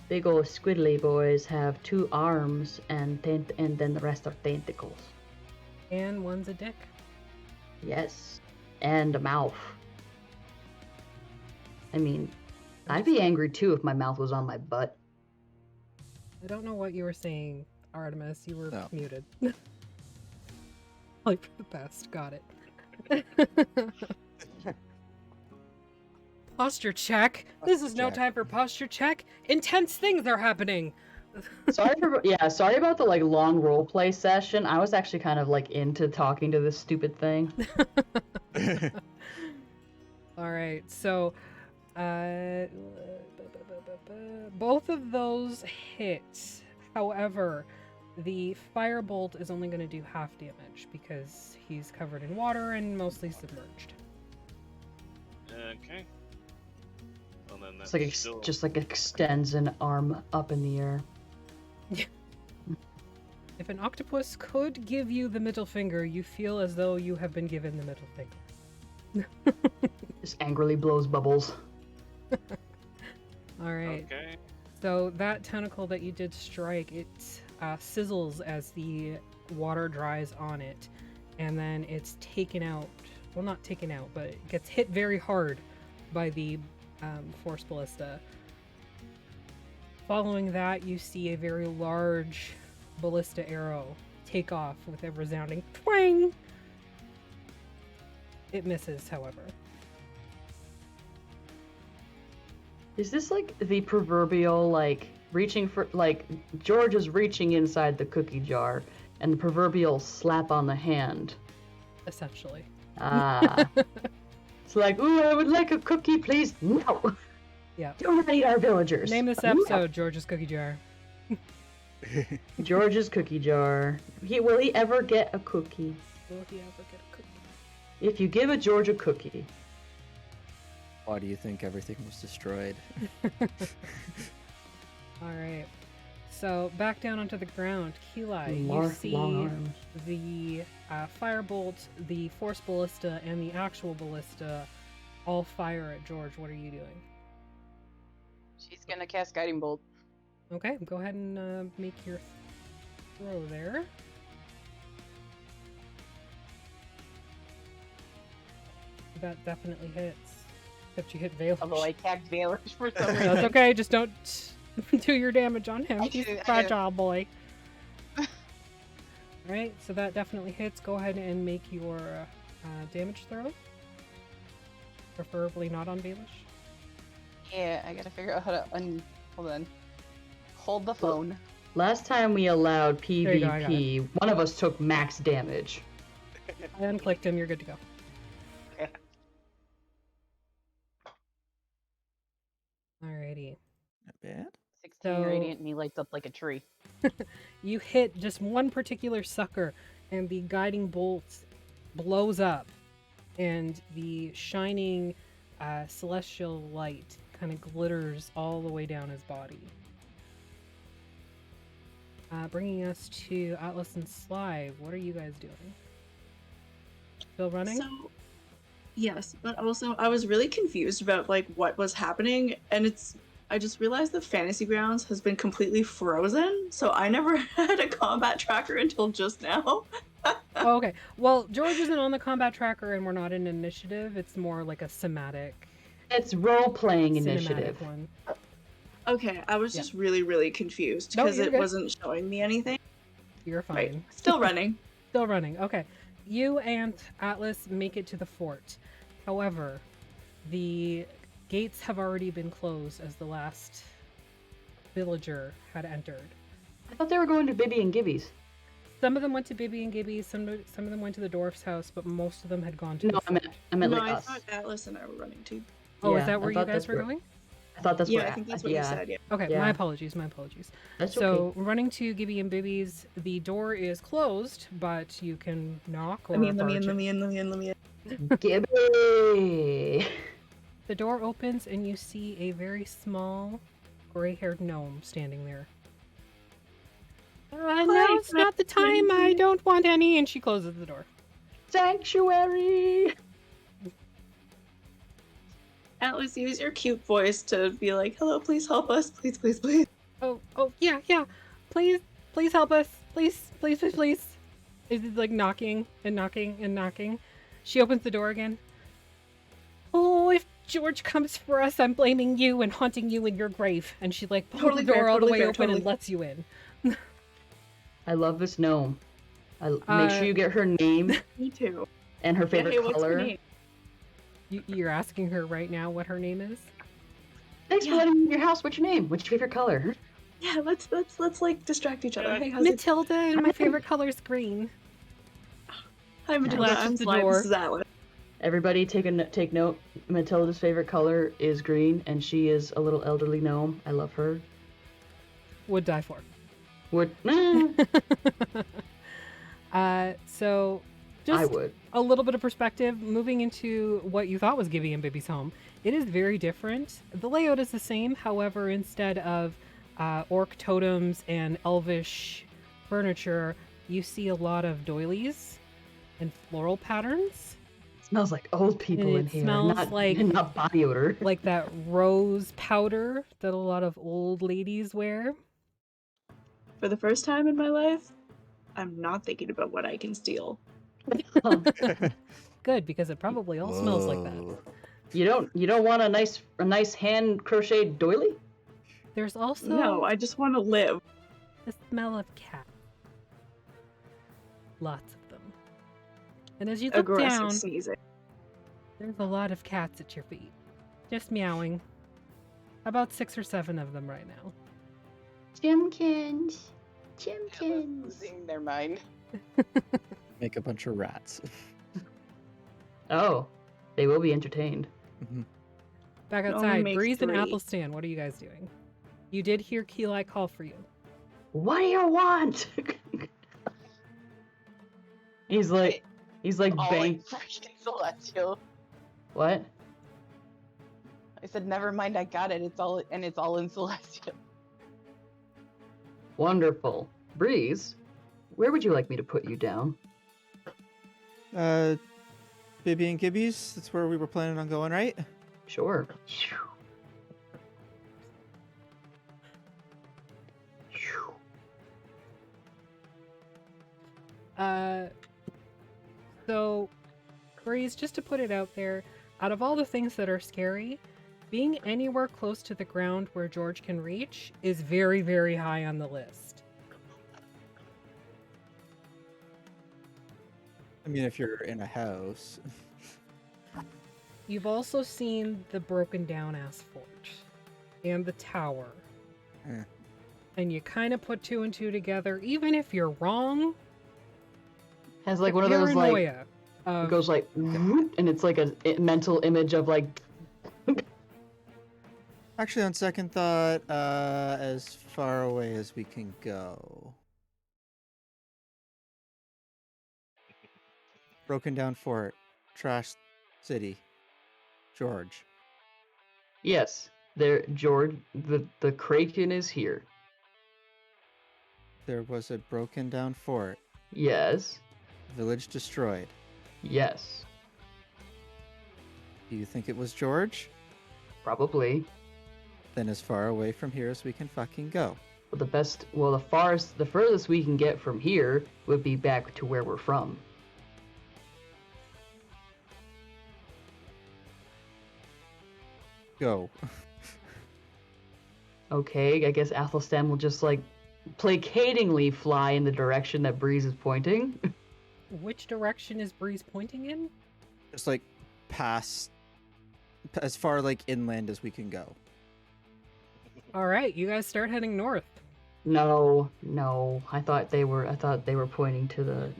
big old squiddly boys have 2 arms and then the rest are tentacles. And one's a dick. Yes, and a mouth. I mean, I'd be angry too if my mouth was on my butt. I don't know what you were saying, Artemis. You were No. muted. Like for the best. Got it. Posture check. This is no check. time for posture check. Intense things are happening. Sorry about the like long role play session. I was actually kind of like into talking to this stupid thing. All right, so both of those hit. However, the firebolt is only going to do half damage because he's covered in water and mostly submerged. Okay. Well, then It's that's like still... just like extends an arm up in the air. If an octopus could give you the middle finger, you feel as though you have been given the middle finger. Just angrily blows bubbles. All right. Okay. So that tentacle that you did strike, it sizzles as the water dries on it, and then it's taken out. Well, not taken out, but it gets hit very hard by the force ballista. Following that, you see a very large ballista arrow take off with a resounding twang. It misses, however. Is this like the proverbial, like, reaching for, like, George is reaching inside the cookie jar, and the proverbial slap on the hand? Essentially. Ah. It's like, ooh, I would like a cookie, please. No. Yeah. Do not eat our villagers. Name this No. episode George's Cookie Jar. George's cookie jar. Will he ever get a cookie? Will he ever get a cookie? If you give a George a cookie. Why do you think everything was destroyed? Alright. So, back down onto the ground. Keli, you Long see arms. the firebolt, the force ballista, and the actual ballista all fire at George. What are you doing? She's gonna cast Guiding Bolt. Okay, go ahead and make your throw there. That definitely hits. Except you hit Vaelish. Although I attacked Vaelish for some reason. That's okay, just don't do your damage on him. I He's do, a I do. fragile boy. Alright, so that definitely hits. Go ahead and make your damage throw. Preferably not on Vaelish. Yeah, I gotta figure out how to hold on. Hold the phone. Last time we allowed There you go, I got PvP, one of us took max damage. I unclicked him, you're good to go. Alrighty. Not bad. 16 So- radiant and he lights up like a tree. You hit just one particular sucker, and the guiding bolt blows up, and the shining celestial light kind of glitters all the way down his body. Bringing us to Atlas and Sly. What are you guys doing? Still running? So, yes, but also I was really confused about like what was happening, and I just realized the Fantasy Grounds has been completely frozen, so I never had a combat tracker until just now. Oh, okay. Well, George isn't on the combat tracker, and we're not in initiative. It's more like a somatic, It's role-playing cinematic initiative. one. Okay, I was Yeah. just really confused No, because you're it good. wasn't showing me anything. You're fine. Right, still running. Still running. Okay. You and Atlas make it to the fort. However, the gates have already been closed as the last villager had entered. I thought they were going to Bibby and Gibby's. Some of them went to Bibby and Gibby, some of them went to the dwarf's house, but most of them had gone to No, the I meant, fort. I meant No, like I us. thought Atlas and I were running too. Oh, Yeah, is that I where you thought guys that's were where- going? I thought that's Yeah, what. I think that's what yeah. you said. Yeah. Okay, Yeah. my apologies, my apologies. That's So, okay. running to Gibby and Bibby's, the door is closed, but you can knock or Let barge me in. in. Gibby. The door opens and you see a very small, gray-haired gnome standing there. No, it's not the time. I don't want any. And she closes the door. Sanctuary. Atlas, use your cute voice to be like, "Hello, please help us, please." Oh, yeah. Please help us. Please. Is like knocking and knocking and knocking. She opens the door again. Oh, if George comes for us, I'm blaming you and haunting you in your grave. And she like pulls Totally the door fair, all the totally way fair, open and totally. lets you in. I love this gnome. Make sure you get her name Me too. and her Yeah, favorite hey, what's her color. name? You're asking her right now what her name is? Thanks for Yeah. letting me in your house. What's your name? What's your favorite color? Yeah, let's like distract each other. Yeah. Hey, how's it? Matilda, and my favorite color is green. Hi, Matilda. Latches I'm the Sly. door. This is Atlas. Everybody take note. Matilda's favorite color is green, and she is a little elderly gnome. I love her. Would die for. Would So I just would. a little bit of perspective, moving into what you thought was Gibby and Bibby's home. It is very different. The layout is the same, however, instead of orc totems and elvish furniture, you see a lot of doilies and floral patterns. It smells like old people And in it here, smells not, like- not body odor. Like that rose powder that a lot of old ladies wear. For the first time in my life, I'm not thinking about what I can steal. Good, because it probably all smells like that. Whoa. You don't want a nice hand crocheted doily? There's also No, I just want to live. the smell of cat. Lots of them. And as you look Aggressive down, sneezing. there's a lot of cats at your feet. Just meowing. About 6 or 7 of them right now. Chimkins. Emma's Chimkins. losing their mind. Make a bunch of rats. Oh, they will be entertained. Back It only outside, makes Breeze and 3. Athelstan, what are you guys doing? You did hear Keelai call for you. What do you want? he's like All bang. like freaking celestial. What? I said, never mind, I got it. It's all in celestial. Wonderful. Breeze, where would you like me to put you down? Bibby and Gibby's, that's where we were planning on going, right? Sure. So, Breeze, just to put it out there, out of all the things that are scary, being anywhere close to the ground where George can reach is very, very high on the list. I mean, if you're in a house. You've also seen the broken down ass fort and the tower. Eh. And you kind of put 2 and 2 together, even if you're wrong. Has like one of those like paranoia of- it goes like whoop, and it's like a mental image of like Actually, on second thought, as far away as we can go. Broken down fort, trash city, George. yes, there George the Kraken is here. There was a broken down fort, Yes. village destroyed. Yes. Do you think it was George? Probably. Then as far away from here as we can fucking go. But the furthest we can get from here would be back to where we're from. Go. Okay, I guess Athelstan will just like placatingly fly in the direction that Breeze is pointing. Which direction is Breeze pointing in? Just like past, as far like inland as we can go. All right, you guys start heading north. No. I thought they were pointing to the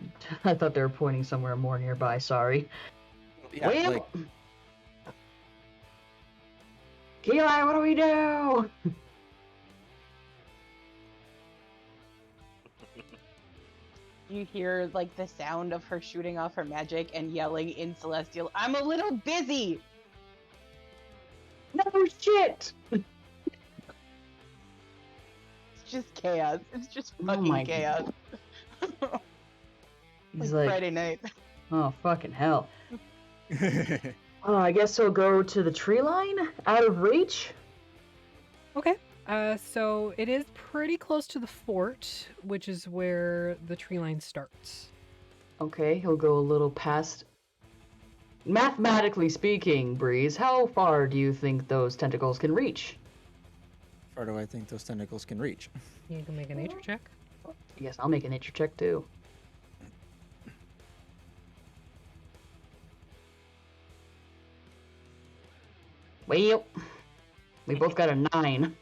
I thought they were pointing somewhere more nearby, sorry. Yeah, Well, like Keelai, what do we do? You hear like the sound of her shooting off her magic and yelling in celestial, "I'm a little busy." No shit. It's just chaos. It's just Oh fucking my chaos. He's like like, Friday night. oh fucking hell. Oh, I guess we'll go to the tree line out of reach. Okay. So it is pretty close to the fort, which is where the tree line starts. Okay, he'll go a little past. Mathematically speaking, Breeze, how far do you think those tentacles can reach? How far do I think those tentacles can reach? You can make a nature check. I guess I'll make a nature check too. Well, we both got a 9.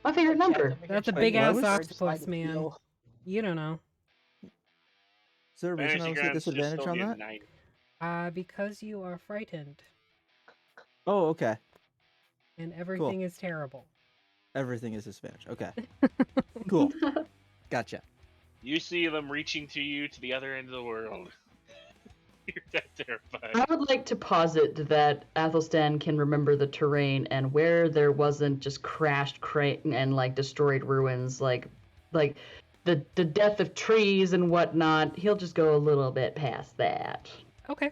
My favorite number. That's a Wait, big what ass was- octopus, man. You don't know. Is there a reason I Fantasy was at grounds just disadvantage told on me that? 9. Because you are frightened Oh, okay. and everything is terrible. Everything is disadvantage. Okay. Cool. Gotcha. You see them reaching to you to the other end of the world. You're that terrified. I would like to posit that Athelstan can remember the terrain and where there wasn't just crashed crane and like destroyed ruins, like the death of trees and whatnot. He'll just go a little bit past that. Okay.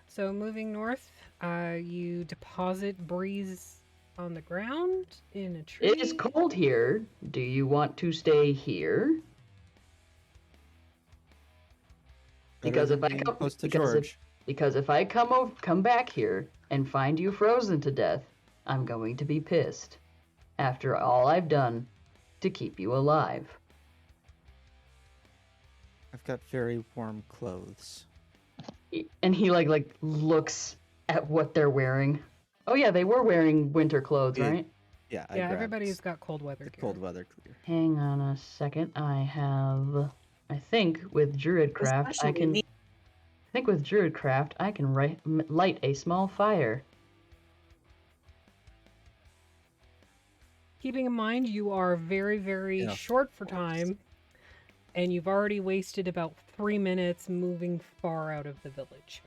So moving north, you deposit Breeze on the ground in a tree. It is cold here. Do you want to stay here? Because if I come, close to because George. if I come back here and find you frozen to death, I'm going to be pissed. After all I've done to keep you alive. I've got very warm clothes. And he like looks at what they're wearing. Oh yeah, they were wearing winter clothes, Yeah. right? Yeah, I Yeah, grabbed everybody's got cold weather the gear. cold weather clear. Hang on a second. I think with Druidcraft Especially me. I can light a small fire. Keeping in mind you are very, very Yeah. short for time, and you've already wasted about 3 minutes moving far out of the village.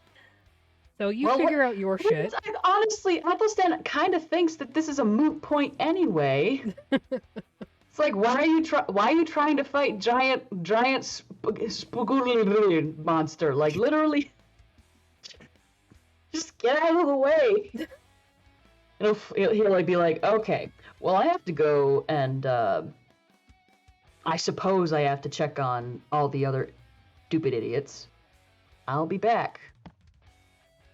So you Well, figure out your shit. Honestly, Athelstan kind of thinks that this is a moot point anyway. It's like, why are you trying to fight giant spoogly monster? Like, literally, just get out of the way. He'll like be like, okay, well, I have to go and I suppose I have to check on all the other stupid idiots. I'll be back.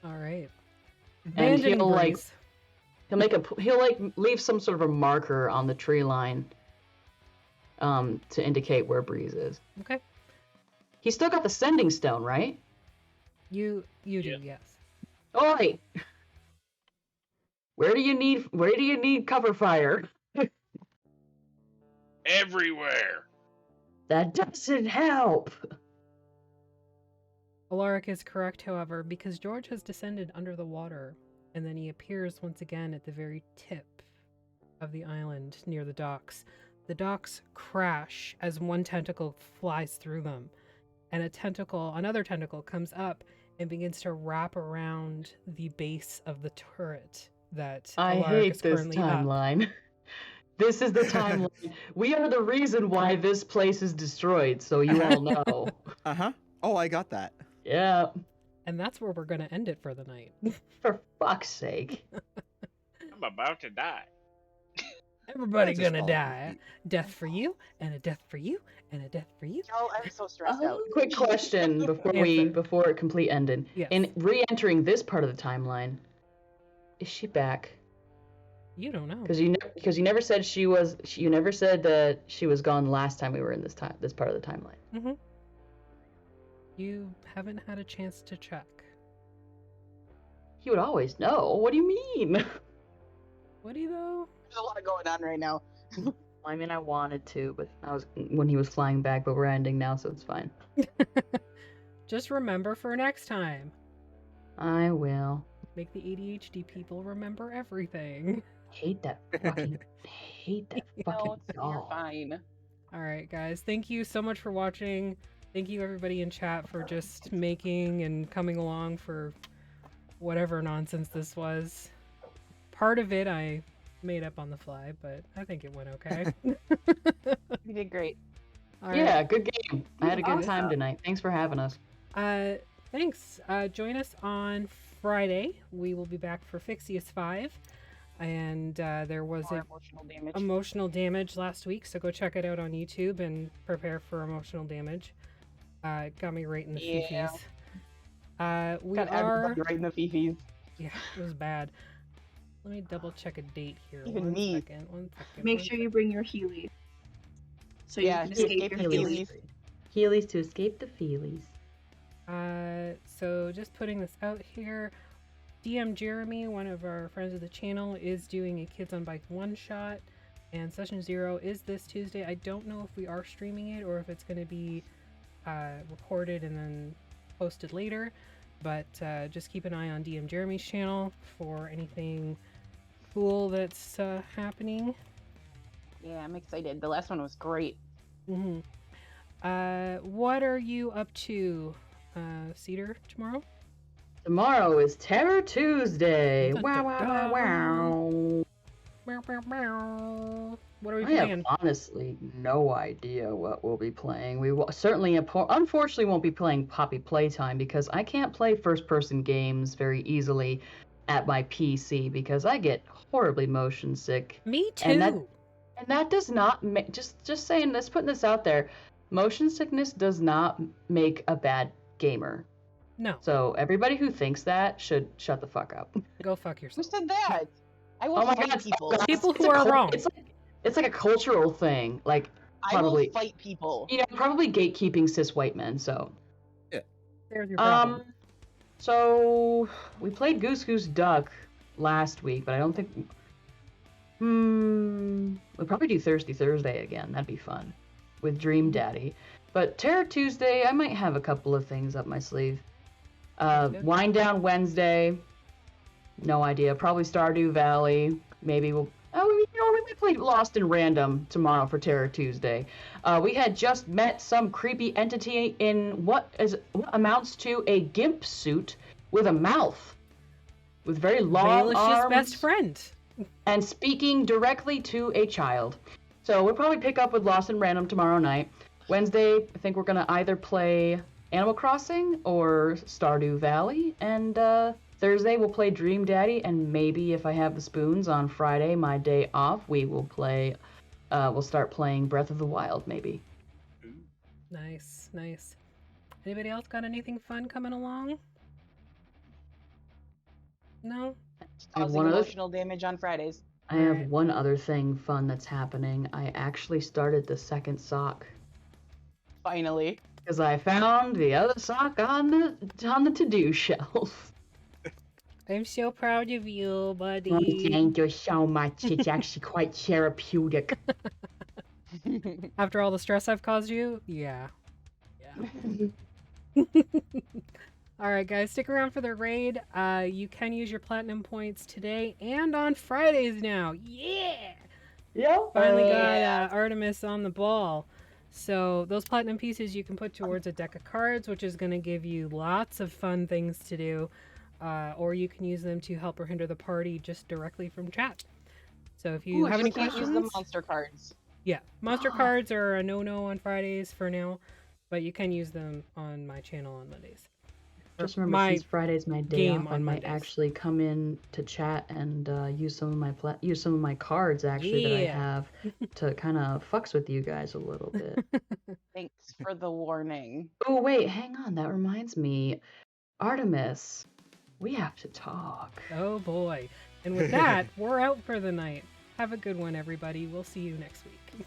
All right. And Abandoning he'll like Breeze. he'll leave some sort of a marker on the tree line to indicate where Breeze is. Okay. He's still got the sending stone, right? You do, Yeah. yes. Oi! Where do you need cover fire? Everywhere. That doesn't help. Alaric is correct, however, because George has descended under the water, and then he appears once again at the very tip of the island near the docks. The docks crash as one tentacle flies through them, and another tentacle comes up and begins to wrap around the base of the turret that I Alaric hate is this currently up. timeline. This is the timeline. We are the reason why this place is destroyed, so you all know. Uh-huh. Oh, I got that. Yeah, And that's where we're going to end it for the night. for fuck's sake. I'm about to die. Everybody That's a gonna solid die. defeat. Death for you, and a death for you, and a death for you. Y'all, I'm so stressed out. Quick question before it complete ended. Yes. In re-entering this part of the timeline, is she back? You don't know. Because you never said you never said that she was gone last time we were in this part of the timeline. Mm-hmm. You haven't had a chance to check. He would always know. What do you mean? Would he though? There's a lot going on right now. I mean, I wanted to, but I was when he was flying back. But we're ending now, so it's fine. Just remember for next time. I will. Make the ADHD people remember everything. Hate that fucking No, you're dog. fine. All right, guys. Thank you so much for watching. Thank you, everybody in chat, for just making and coming along for whatever nonsense this was. Part of it I made up on the fly, but I think it went okay. You did great. All right. Yeah, good game. I had a good Awesome. time tonight. Thanks for having us. Thanks. Join us on Friday. We will be back for Fixius 5. And there was More a emotional damage. emotional damage last week, so go check it out on YouTube and prepare for emotional damage. It got me right in the Yeah. fifis. We Got are. everybody right in the fifis. Yeah, it was bad. Let me double check a date here. Even One me. second, one second. Make one sure you bring your Healy. So Yeah, you can just escape escape your the Healy. Heelys. Heelys to escape the feelies. So just putting this out here, DM Jeremy, one of our friends of the channel, is doing a Kids on Bike one-shot, and Session 0 is this Tuesday. I don't know if we are streaming it or if it's going to be recorded and then posted later, but just keep an eye on DM Jeremy's channel for anything cool that's happening. Yeah, I'm excited. The last one was great. What are you up to, Cedar, tomorrow? Tomorrow is Terror Tuesday. Dun, Wow, dun, wow, dun. wow, wow. Meow, meow, meow. What are we I have playing? honestly no idea what we'll be playing. We will, certainly, unfortunately, won't be playing Poppy Playtime because I can't play first-person games very easily at my PC because I get horribly motion sick. Me And that too. and that does not make just saying this, putting this out there. Motion sickness does not make a bad gamer. No, So everybody who thinks that should shut the fuck up. go fuck Who yourself. said that? I will Oh my fight god, people. guys, People it's who a are wrong. It's like a cultural thing. Like I will probably fight people. probably gatekeeping cis white men. So There's your problem. so we played Goose Goose Duck last week, but I don't think we'll probably do Thirsty Thursday again. That'd be fun with Dream Daddy. But Terror Tuesday, I might have a couple of things up my sleeve. good. Wind Down Wednesday, no idea. Probably Stardew Valley. Maybe we'll. Oh, we might play Lost in Random tomorrow for Terror Tuesday. We had just met some creepy entity in what amounts to a gimp suit with a mouth, with very long Vaelish's arms, best friend. and speaking directly to a child. So we'll probably pick up with Lost in Random tomorrow night. Wednesday, I think we're gonna either play Animal Crossing or Stardew Valley, and Thursday we'll play Dream Daddy, and maybe if I have the spoons on Friday, my day off, we will play. We'll start playing Breath of the Wild, maybe. Nice, nice. Anybody else got anything fun coming along? No? I have Causing one other. emotional damage on Fridays. I have Alright. one other thing fun that's happening. I actually started the second sock Finally. because I found the other sock on the to-do shelf. I'm so proud of you, Oh, buddy. thank you so much. It's actually quite therapeutic. After all the stress I've caused you? Yeah. Alright guys, stick around for the raid. You can use your platinum points today and on Fridays now. Yeah! Yep. Finally got Artemis on the ball. So those platinum pieces you can put towards a deck of cards, which is going to give you lots of fun things to do. Or you can use them to help or hinder the party just directly from chat. So if you Ooh, have any You can't use questions, the monster cards. yeah, monster cards are a no-no on Fridays for now, but you can use them on my channel on Mondays. Just remember, my since Friday's my day game off, I on might Mondays. actually come in to chat and use some of my cards actually that I Yeah. have to kind of fucks with you guys a little bit. Thanks for the warning. Oh wait, hang on. That reminds me, Artemis, we have to talk. Oh boy. And with that, we're out for the night. Have a good one, everybody. We'll see you next week.